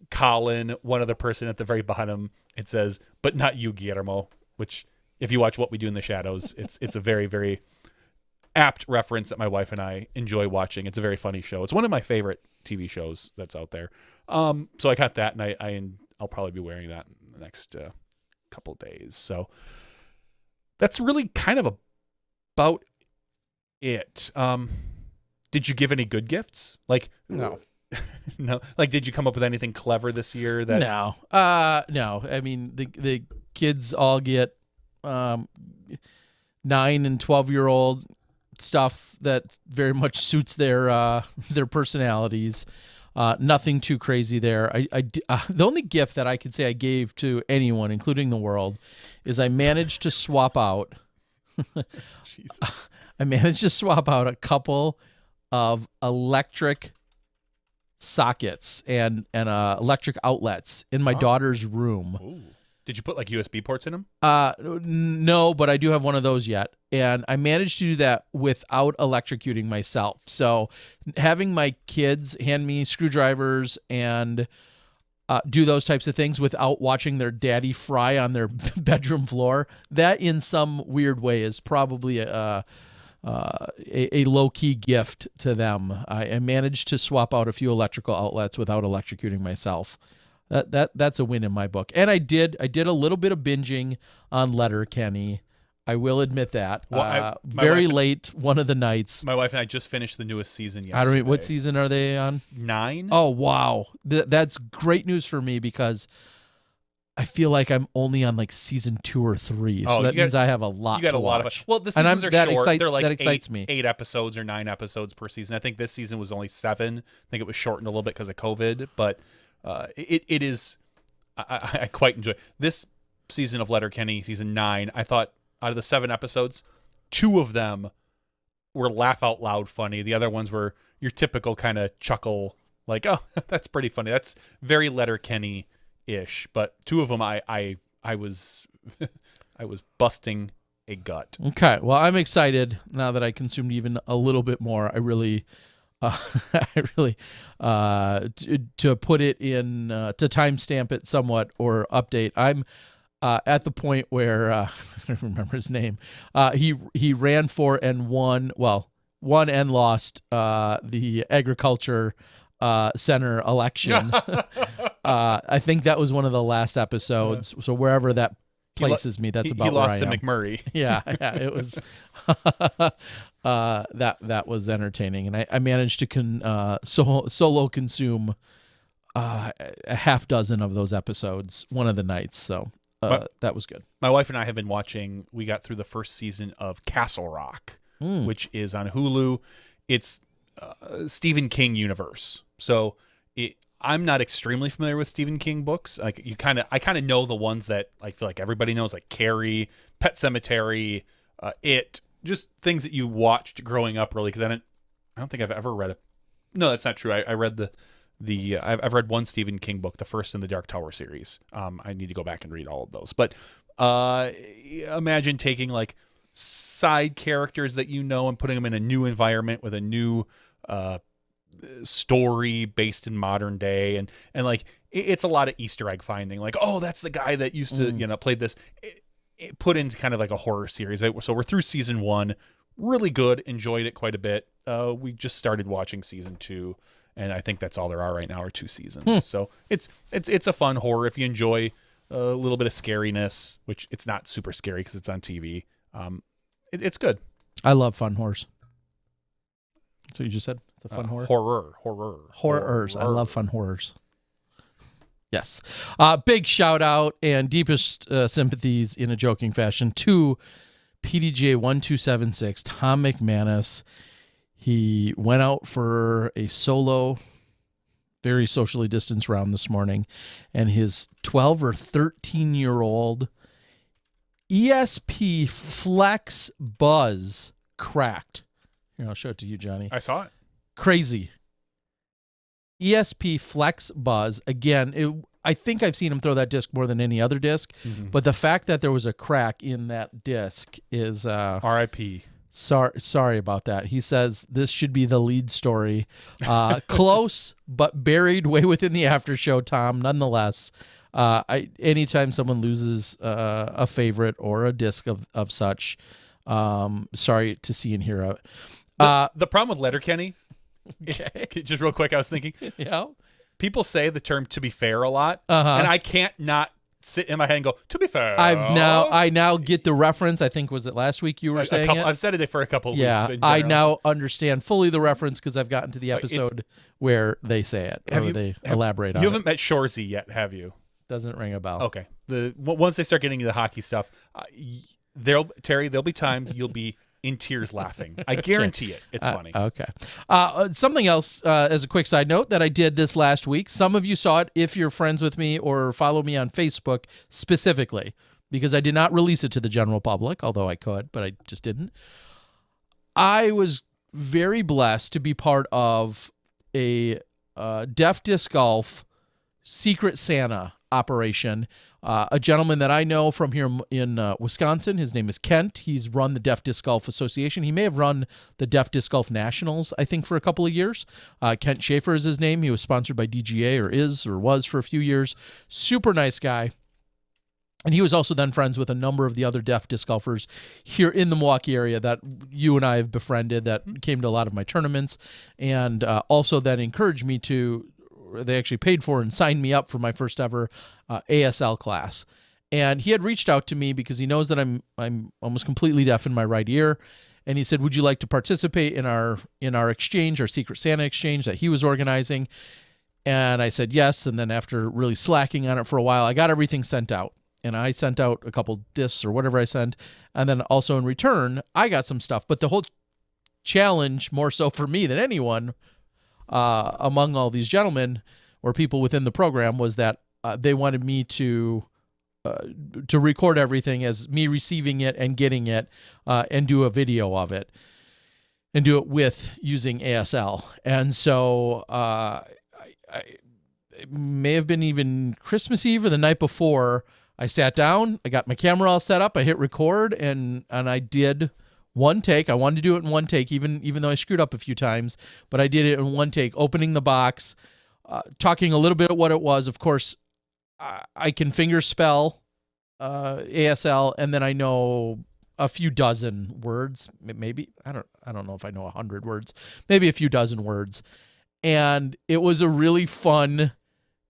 Colin, one other person at the very bottom. It says, but not you, Guillermo, which if you watch What We Do in the Shadows, it's a very, very apt reference that my wife and I enjoy watching. It's a very funny show. It's one of my favorite TV shows that's out there. So I got that, and I'll probably be wearing that in the next couple of days. So that's really kind of about it. Did you give any good gifts? Like No. No. Like, did you come up with anything clever this year? That No. No. I mean, the kids all get 9 and 12-year-old stuff that very much suits their personalities. Nothing too crazy there. The only gift that I could say I gave to anyone, including the world, is I managed to swap out. I managed to swap out a couple of electric sockets and electric outlets in my daughter's room. Ooh. Did you put like USB ports in them? No, but I do have one of those yet. And I managed to do that without electrocuting myself. So having my kids hand me screwdrivers and do those types of things without watching their daddy fry on their bedroom floor, that in some weird way is probably a low-key gift to them. I managed to swap out a few electrical outlets without electrocuting myself. That's a win in my book. And I did a little bit of binging on Letterkenny. I will admit that. Well, very late one of the nights. My wife and I just finished the newest season yesterday. I don't know, what season are they on? 9. Oh, wow. That's great news for me because I feel like I'm only on like season 2 or 3. So that means I have a lot to watch. Well, the seasons are short. They're like that excites me. 8 episodes or 9 episodes per season. I think this season was only 7. I think it was shortened a little bit because of COVID, but it is. I quite enjoy this season of Letterkenny, season 9. I thought out of the 7 episodes, 2 of them were laugh out loud funny. The other ones were your typical kind of chuckle, like, oh, that's pretty funny. That's very Letterkenny-ish. But two of them, I was I was busting a gut. Okay, well, I'm excited now that I consumed even a little bit more. I really, to put it in, to timestamp it somewhat or update. I'm at the point where I don't remember his name. He ran for and won. Well, won and lost the agriculture center election. I think that was one of the last episodes. So wherever that places me, that's about he lost where I to am. McMurray. Yeah, it was that was entertaining, and I managed to solo consume a half dozen of those episodes one of the nights. So that was good. My wife and I have been watching. We got through the first season of Castle Rock, which is on Hulu. It's Stephen King universe. So I'm not extremely familiar with Stephen King books. Like I kind of know the ones that I feel like everybody knows, like Carrie, Pet Sematary, It, just things that you watched growing up, really. Because I don't think I've ever read it. No, that's not true. I read I've read one Stephen King book, the first in the Dark Tower series. I need to go back and read all of those. But imagine taking like side characters that you know and putting them in a new environment with a new story based in modern day, and like it's a lot of Easter egg finding, like, oh, that's the guy that used to played this, it put into kind of like a horror series. So we're through season 1, really good, enjoyed it quite a bit. We just started watching season 2, and I think that's all there are right now, are 2 seasons. So it's a fun horror if you enjoy a little bit of scariness, which it's not super scary because it's on TV. It's good. I love fun horrors. That's what you just said. It's a fun horror. Horrors. I love fun horrors. Yes. Big shout out and deepest sympathies in a joking fashion to PDGA 1276, Tom McManus. He went out for a solo, very socially distanced round this morning, and his 12 or 13-year-old ESP Flex Buzz cracked. Here, I'll show it to you, Johnny. I saw it. Crazy. ESP Flex Buzz. Again, I think I've seen him throw that disc more than any other disc, but the fact that there was a crack in that disc is... R.I.P. Sorry about that. He says this should be the lead story. Close, but buried way within the after show, Tom. Nonetheless, anytime someone loses a favorite or a disc of such, sorry to see and hear it. The problem with Letterkenny, okay. Just real quick, I was thinking, people say the term "to be fair" a lot, and I can't not sit in my head and go, "To be fair." I now get the reference. I think, was it last week you were saying it? I've said it for a couple of weeks. I now understand fully the reference because I've gotten to the episode where they say it, or they elaborate on it. You haven't met Shorzy yet, have you? Doesn't ring a bell. Okay. Once they start getting into the hockey stuff, there'll be times you'll be in tears laughing. I guarantee it. It's funny. Okay. Something else, as a quick side note, that I did this last week. Some of you saw it if you're friends with me or follow me on Facebook specifically, because I did not release it to the general public, although I could, but I just didn't. I was very blessed to be part of a Deaf Disc Golf Secret Santa operation. A gentleman that I know from here in Wisconsin, his name is Kent. He's run the Deaf Disc Golf Association. He may have run the Deaf Disc Golf Nationals, I think, for a couple of years. Kent Schaefer is his name. He was sponsored by DGA, or was for a few years. Super nice guy. And he was also then friends with a number of the other deaf disc golfers here in the Milwaukee area that you and I have befriended, that came to a lot of my tournaments, and also that encouraged me to... They actually paid for and signed me up for my first ever ASL class. And he had reached out to me because he knows that I'm almost completely deaf in my right ear. And he said, would you like to participate in our exchange, our Secret Santa exchange that he was organizing? And I said yes. And then after really slacking on it for a while, I got everything sent out. And I sent out a couple discs or whatever I sent. And then also in return, I got some stuff. But the whole challenge, more so for me than anyone, among all these gentlemen or people within the program, was that they wanted me to record everything as me receiving it and getting it, and do a video of it. and do it with using ASL. And so it may have been even Christmas Eve or the night before, I sat down, I got my camera all set up, I hit record, and I did one take. I wanted to do it in one take, even though I screwed up a few times, but I did it in one take, opening the box, talking a little bit of what it was. Of course, I can finger spell ASL, and then I know a few dozen words, maybe. I don't know if I know 100 words, maybe a few dozen words. And it was a really fun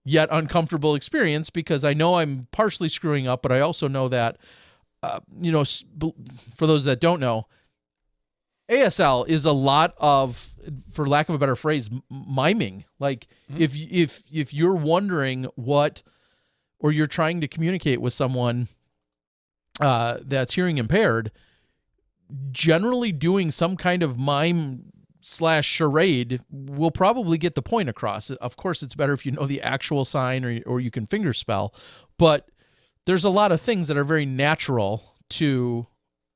yet uncomfortable experience because I know I'm partially screwing up, but I also know that, for those that don't know, ASL is a lot of, for lack of a better phrase, miming. Like if you're wondering what, or you're trying to communicate with someone that's hearing impaired, generally doing some kind of mime / charade will probably get the point across. Of course, it's better if you know the actual sign or you can finger spell, but there's a lot of things that are very natural to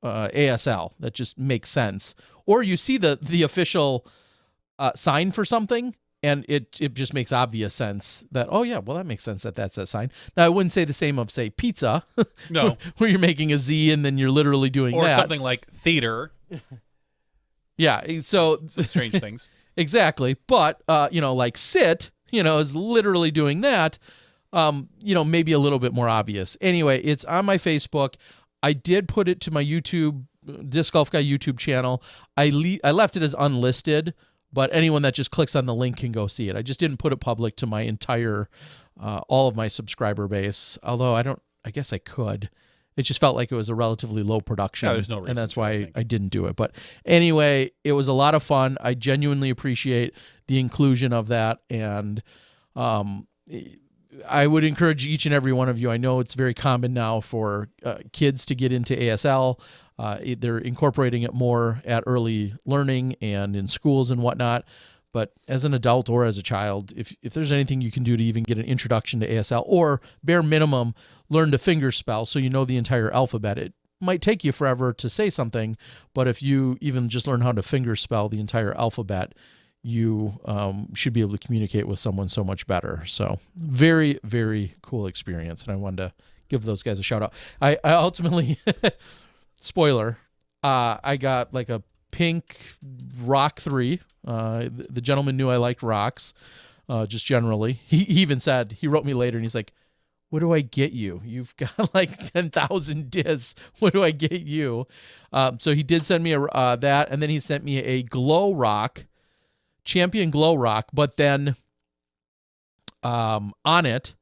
ASL that just make sense. Or you see the official sign for something, and it just makes obvious sense that, oh yeah, well that makes sense that's that sign. Now I wouldn't say the same of, say, pizza. No. where you're making a Z and then you're literally doing or that. Or something like theater. Yeah, so some strange things. Exactly. But like sit, is literally doing that. Maybe a little bit more obvious. Anyway, it's on my Facebook. I did put it to my YouTube, Disc Golf Guy YouTube channel. I left it as unlisted, but anyone that just clicks on the link can go see it. I just didn't put it public to my entire, all of my subscriber base. Although I guess I could. It just felt like it was a relatively low production. Yeah, there's no reason and that's to, why I didn't do it. But anyway, it was a lot of fun. I genuinely appreciate the inclusion of that. And I would encourage each and every one of you. I know it's very common now for kids to get into ASL. They're incorporating it more at early learning and in schools and whatnot. But as an adult or as a child, if there's anything you can do to even get an introduction to ASL, or bare minimum, learn to finger spell so you know the entire alphabet. It might take you forever to say something, but if you even just learn how to finger spell the entire alphabet, you should be able to communicate with someone so much better. So very, very cool experience, and I wanted to give those guys a shout out. I ultimately, spoiler, I got like a pink rock 3. The gentleman knew I liked rocks, just generally. He even said, he wrote me later and he's like, what do I get you? You've got like 10,000 discs. What do I get you? So he did send me that, and then he sent me a glow rock, Champion glow rock, but then on it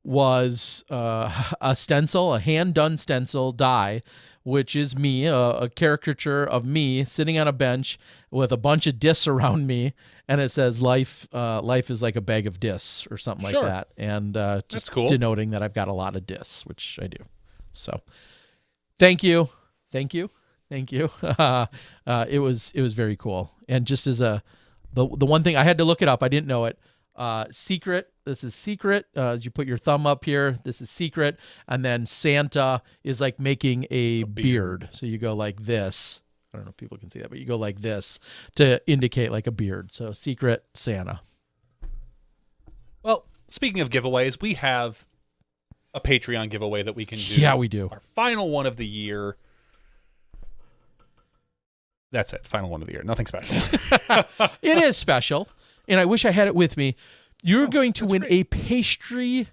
was a stencil, a hand-done stencil die, which is me, a caricature of me sitting on a bench with a bunch of discs around me, and it says life is like a bag of discs or something like that, and just cool. Denoting that I've got a lot of discs, which I do. So thank you. It was very cool. And just as the one thing, I had to look it up, I didn't know it. Secret. This is secret. As you put your thumb up here, this is secret. And then Santa is like making a beard. So you go like this. I don't know if people can see that, but you go like this to indicate like a beard. So secret Santa. Well, speaking of giveaways, we have a Patreon giveaway that we can do. Yeah, we do. Our final one of the year. That's it. Final one of the year. Nothing special. It is special. And I wish I had it with me. You're going to win a pastry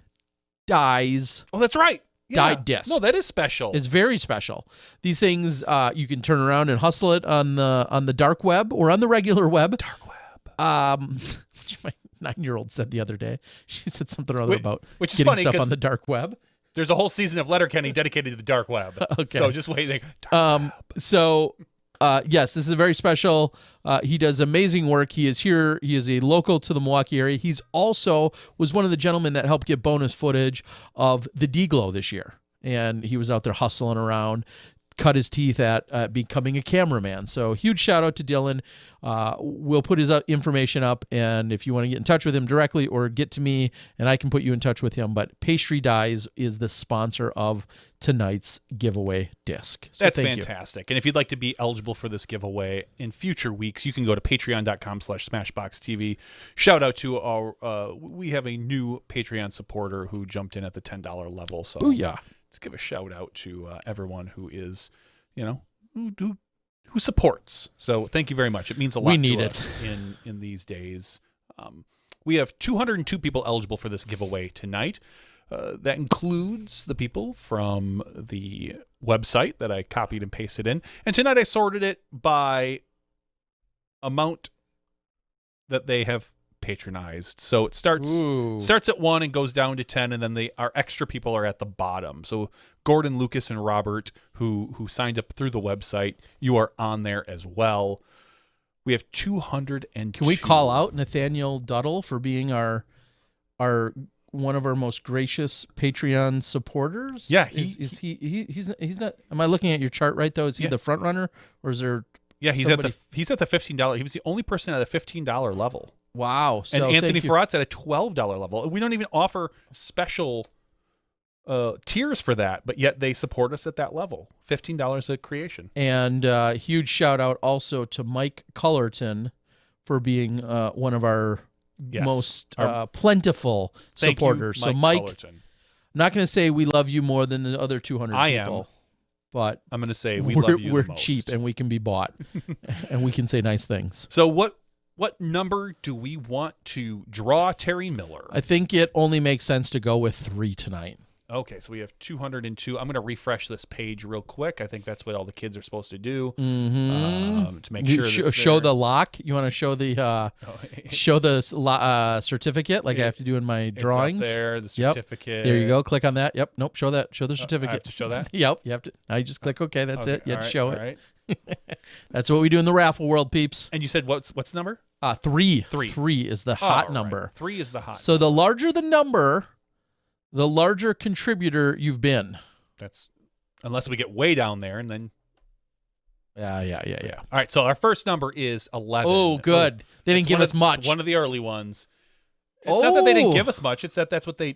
dies. Oh, that's right. Dyed disc. No, that is special. It's very special. These things, you can turn around and hustle it on the dark web or on the regular web. Dark web. Which my 9-year-old said the other day. She said something or other about which is getting funny, stuff on the dark web. There's a whole season of Letterkenny dedicated to the dark web. Okay. So just wait. Web. So yes, this is a very special. He does amazing work. He is here. He is a local to the Milwaukee area. He's also was one of the gentlemen that helped get bonus footage of the D-Glow this year. And he was out there hustling around, cut his teeth at becoming a cameraman. So huge shout out to Dylan. We'll put his information up, and if you want to get in touch with him directly or get to me, and I can put you in touch with him. But Pastry Dyes is the sponsor of tonight's giveaway disc. So that's fantastic. And if you'd like to be eligible for this giveaway in future weeks, you can go to patreon.com/SmashBoxxTV. Shout out to our, we have a new Patreon supporter who jumped in at the $10 level. So Booyah. Let's give a shout out to everyone who is, who supports. So thank you very much. It means a lot to us in these days. We have 202 people eligible for this giveaway tonight. That includes the people from the website that I copied and pasted in. And tonight I sorted it by amount that they have patronized. So it starts at 1 and goes down to 10, and then our extra people are at the bottom. So Gordon, Lucas, and Robert, who signed up through the website, you are on there as well. We have 202. Can we call out Nathaniel Duddle for being our one of our most gracious Patreon supporters? Yeah, he's not. Am I looking at your chart right though? Is he the front runner, or is there? Yeah, he's at the $15. He was the only person at a $15 level. Wow. So and Anthony Farrat's at a $12 level. We don't even offer special tiers for that, but yet they support us at that level. $15 a creation. And huge shout out also to Mike Cullerton for being one of our most plentiful supporters. You, Mike Cullerton. I'm not going to say we love you more than the other 200 people. But I'm going to say we love you the most. We're cheap and we can be bought and we can say nice things. So what number do we want to draw Terry Miller? I think it only makes sense to go with 3 tonight. Okay, so we have 202. I'm going to refresh this page real quick. I think that's what all the kids are supposed to do to make sure. Show the lock. You want to show the certificate like I have to do in my drawings. It's up there, the certificate. Yep. There you go. Click on that. Yep. Nope. Show that. Show the certificate. I have to show that. Yep. You have to. Now you just click OK. That's it. You have to show it. All right. That's what we do in the raffle world, peeps. And you said what's the number? 3. 3 is the hot number. Right. 3 is the hot. So the larger the number, the larger contributor you've been. That's unless we get way down there and then. Yeah. All right, so our first number is 11. Oh, good. They didn't give us much. It's one of the early ones. It's not that they didn't give us much. It's that's what they.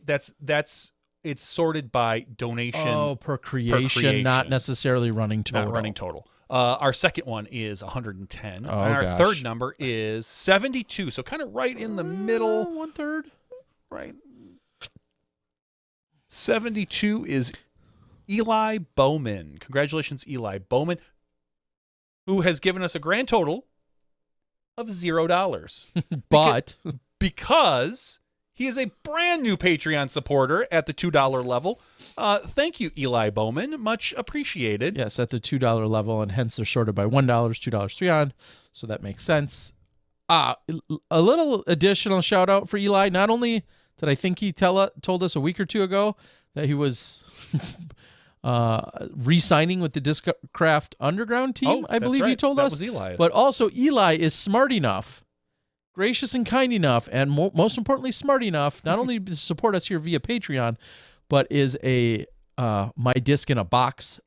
It's sorted by donation. Oh, per creation, not necessarily running total. Not running total. Our second one is 110. Oh, and our gosh. third number is 72. So kind of right in the middle. 1/3. Right. 72 is Eli Bowman. Congratulations, Eli Bowman, who has given us a grand total of $0. But because he is a brand new Patreon supporter at the $2 level. Thank you, Eli Bowman. Much appreciated. yes, at the $2 level, and hence they're sorted by $1, $2, $3 on. So that makes sense. A little additional shout out for Eli. Not only did I think he told us a week or two ago that he was re-signing with the Discraft Underground team, I believe he told us. That was Eli. But also Eli is smart enough, gracious and kind enough, and most importantly smart enough, not only to support us here via Patreon, but is a My Disc in a Box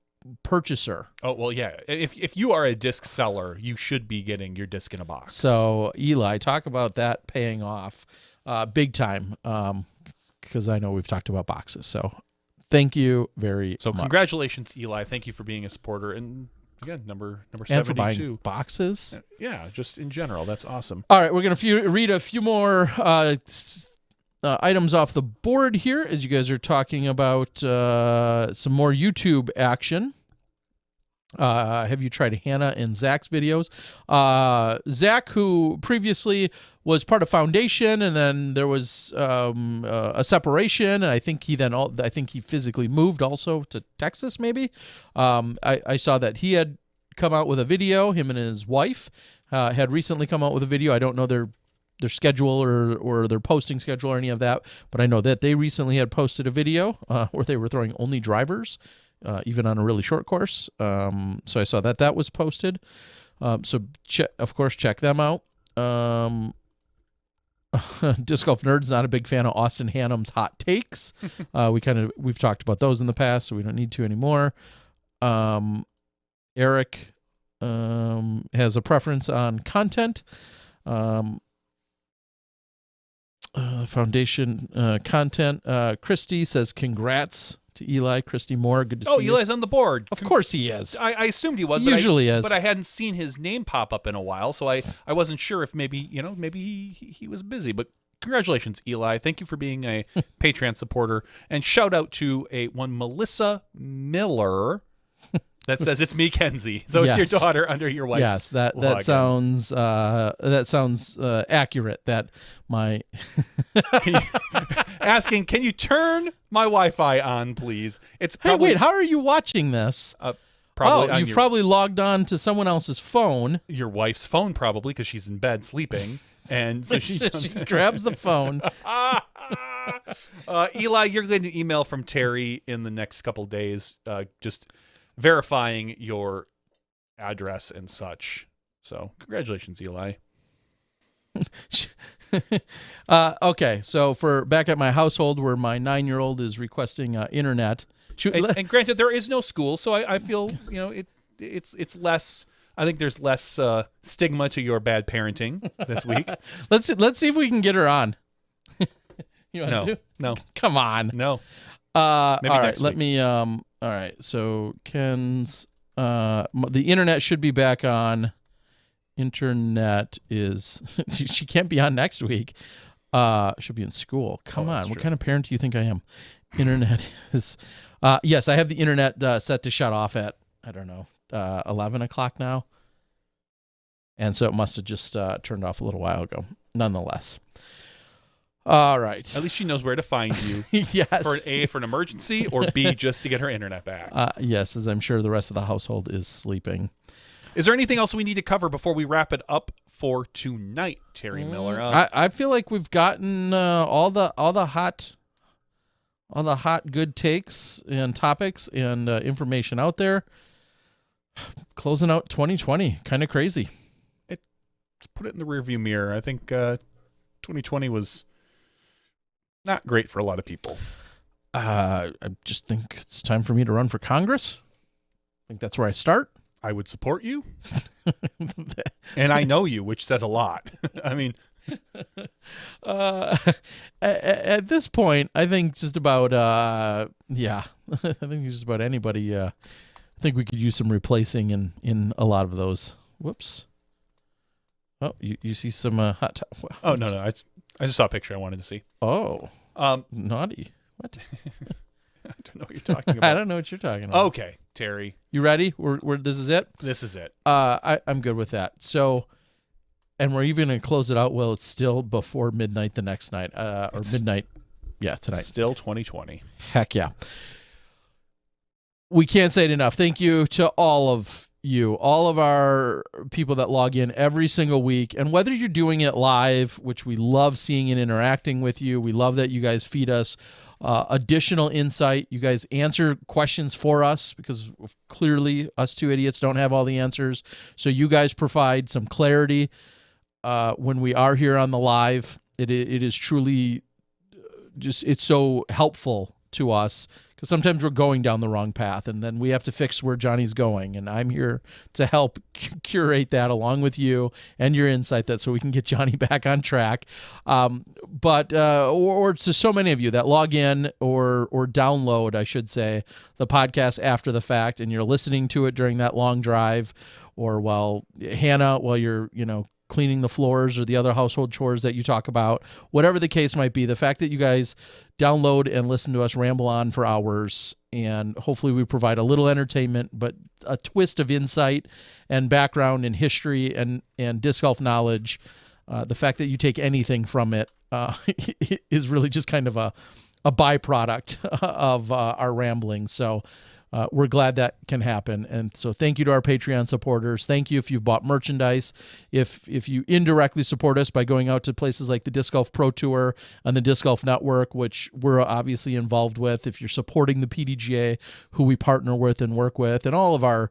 purchaser. Oh, well, yeah. If you are a disc seller, you should be getting your disc in a box. So Eli, talk about that paying off big time, because I know we've talked about boxes. So thank you very much. So congratulations, Eli. Thank you for being a supporter. And again, number and 72. for buying boxes. Yeah, just in general. That's awesome. All right, we're going to read a few more items off the board here as you guys are talking about some more YouTube action. Have you tried Hannah and Zach's videos? Zach, who previously was part of Foundation, and then there was a separation, and I think he physically moved also to Texas. Maybe I saw that he had come out with a video. Him and his wife had recently come out with a video. I don't know their schedule or their posting schedule or any of that, but I know that they recently had posted a video where they were throwing only drivers. Even on a really short course. So I saw that was posted. So of course, check them out. Disc Golf Nerd's not a big fan of Austin Hannum's hot takes. We've talked about those in the past, so we don't need to anymore. Eric has a preference on content. Foundation content. Christy says congrats to Eli. Christy Moore, good to see you. Eli's on the board. Of course he is. I assumed he was. He usually is. But I hadn't seen his name pop up in a while, so I wasn't sure if maybe he was busy. But congratulations, Eli. Thank you for being a Patreon supporter. And shout out to one Melissa Miller that says it's me, Kenzie. So Yes. it's your daughter under your wife's. Yes, that sounds accurate. That my Asking, can you turn my Wi-Fi on, please? It's probably, hey, wait, how are you watching this? probably you've probably logged on to someone else's phone. your wife's phone, probably, because she's in bed sleeping, and so she grabs the phone. Eli, you're getting an email from Terry in the next couple days, just verifying your address and such. So, congratulations, Eli. Okay, so for back at my household where my 9-year-old is requesting internet. And granted, there is no school, so I feel it's less. I think there's less stigma to your bad parenting this week. Let's see if we can get her on. You want to? No. Come on. No. Maybe all right, next let week. me all right. So Ken's the internet should be back on. Internet is she can't be on next week. She'll be in school. Come on. What kind of parent do you think I am? Internet is yes, I have the internet set to shut off at 11 o'clock now. And so it must have just turned off a little while ago. Nonetheless. All right. At least she knows where to find you. Yes. For an emergency, or B, just to get her internet back. Yes, as I'm sure the rest of the household is sleeping. Is there anything else we need to cover before we wrap it up for tonight, Terry Miller? I feel like we've gotten all the hot good takes and topics and information out there. Closing out 2020, kind of crazy. Let's put it in the rearview mirror. I think 2020 was not great for a lot of people. I just think it's time for me to run for Congress. I think that's where I start. I would support you. And I know you, which says a lot. I mean, at this point, I think just about I think just about anybody. I think we could use some replacing in a lot of those. Whoops. Oh, you see some hot. Wow. Oh no, I just saw a picture I wanted to see. Oh, naughty. What? I don't know what you're talking about. I don't know what you're talking about. Okay, Terry, you ready? We're this is it. this is it. I'm good with that. So, and we're even gonna close it out. Well, it's still before midnight the next night, or midnight. Yeah, tonight. Still 2020. Heck yeah. We can't say it enough. Thank you to all of you, all of our people that log in every single week. And whether you're doing it live, which we love seeing and interacting with you, we love that you guys feed us additional insight. You guys answer questions for us because clearly us two idiots don't have all the answers. So you guys provide some clarity when we are here on the live. It is truly just, it's so helpful to us because sometimes we're going down the wrong path and then we have to fix where Johnny's going. And I'm here to help curate that along with you and your insight so we can get Johnny back on track. But to so many of you that log in or download, I should say, the podcast after the fact, and you're listening to it during that long drive or while you're, cleaning the floors or the other household chores that you talk about, whatever the case might be, the fact that you guys download and listen to us ramble on for hours, and hopefully we provide a little entertainment, but a twist of insight and background and history and disc golf knowledge. The fact that you take anything from it is really just kind of a byproduct of our rambling. So we're glad that can happen. And so thank you to our Patreon supporters. Thank you if you've bought merchandise. If you indirectly support us by going out to places like the Disc Golf Pro Tour and the Disc Golf Network, which we're obviously involved with, if you're supporting the PDGA, who we partner with and work with, and all of our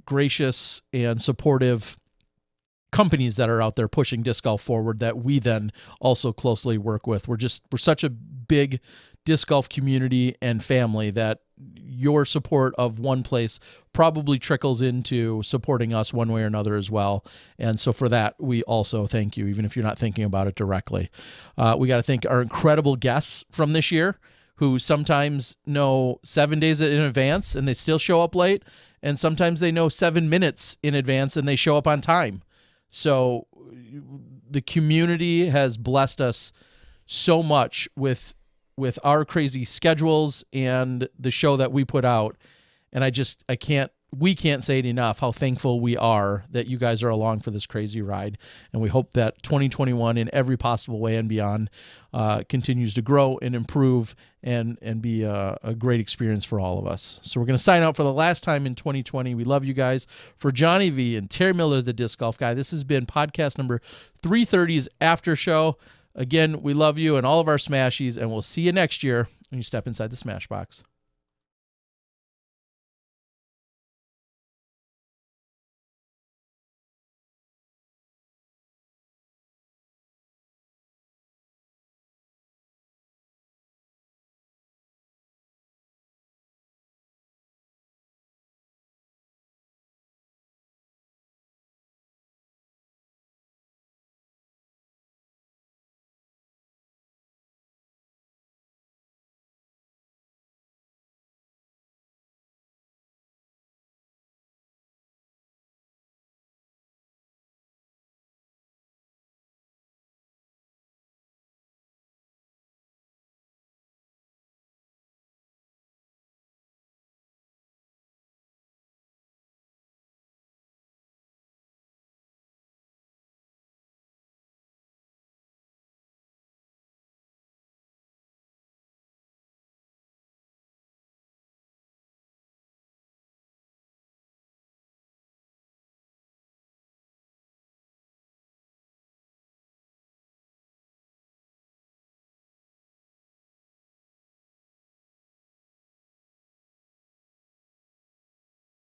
gracious and supportive companies that are out there pushing disc golf forward that we then also closely work with. We're such a big disc golf community and family that your support of one place probably trickles into supporting us one way or another as well. And so for that, we also thank you, even if you're not thinking about it directly. We got to thank our incredible guests from this year who sometimes know 7 days in advance and they still show up late. And sometimes they know 7 minutes in advance and they show up on time. So the community has blessed us so much with our crazy schedules and the show that we put out. And we can't say it enough how thankful we are that you guys are along for this crazy ride. And we hope that 2021 in every possible way and beyond continues to grow and improve and be a great experience for all of us. So we're going to sign out for the last time in 2020. We love you guys. For Johnny V and Terry Miller, the disc golf guy, this has been podcast number 330's After Show. Again, we love you and all of our Smashies, and we'll see you next year when you step inside the Smash Box.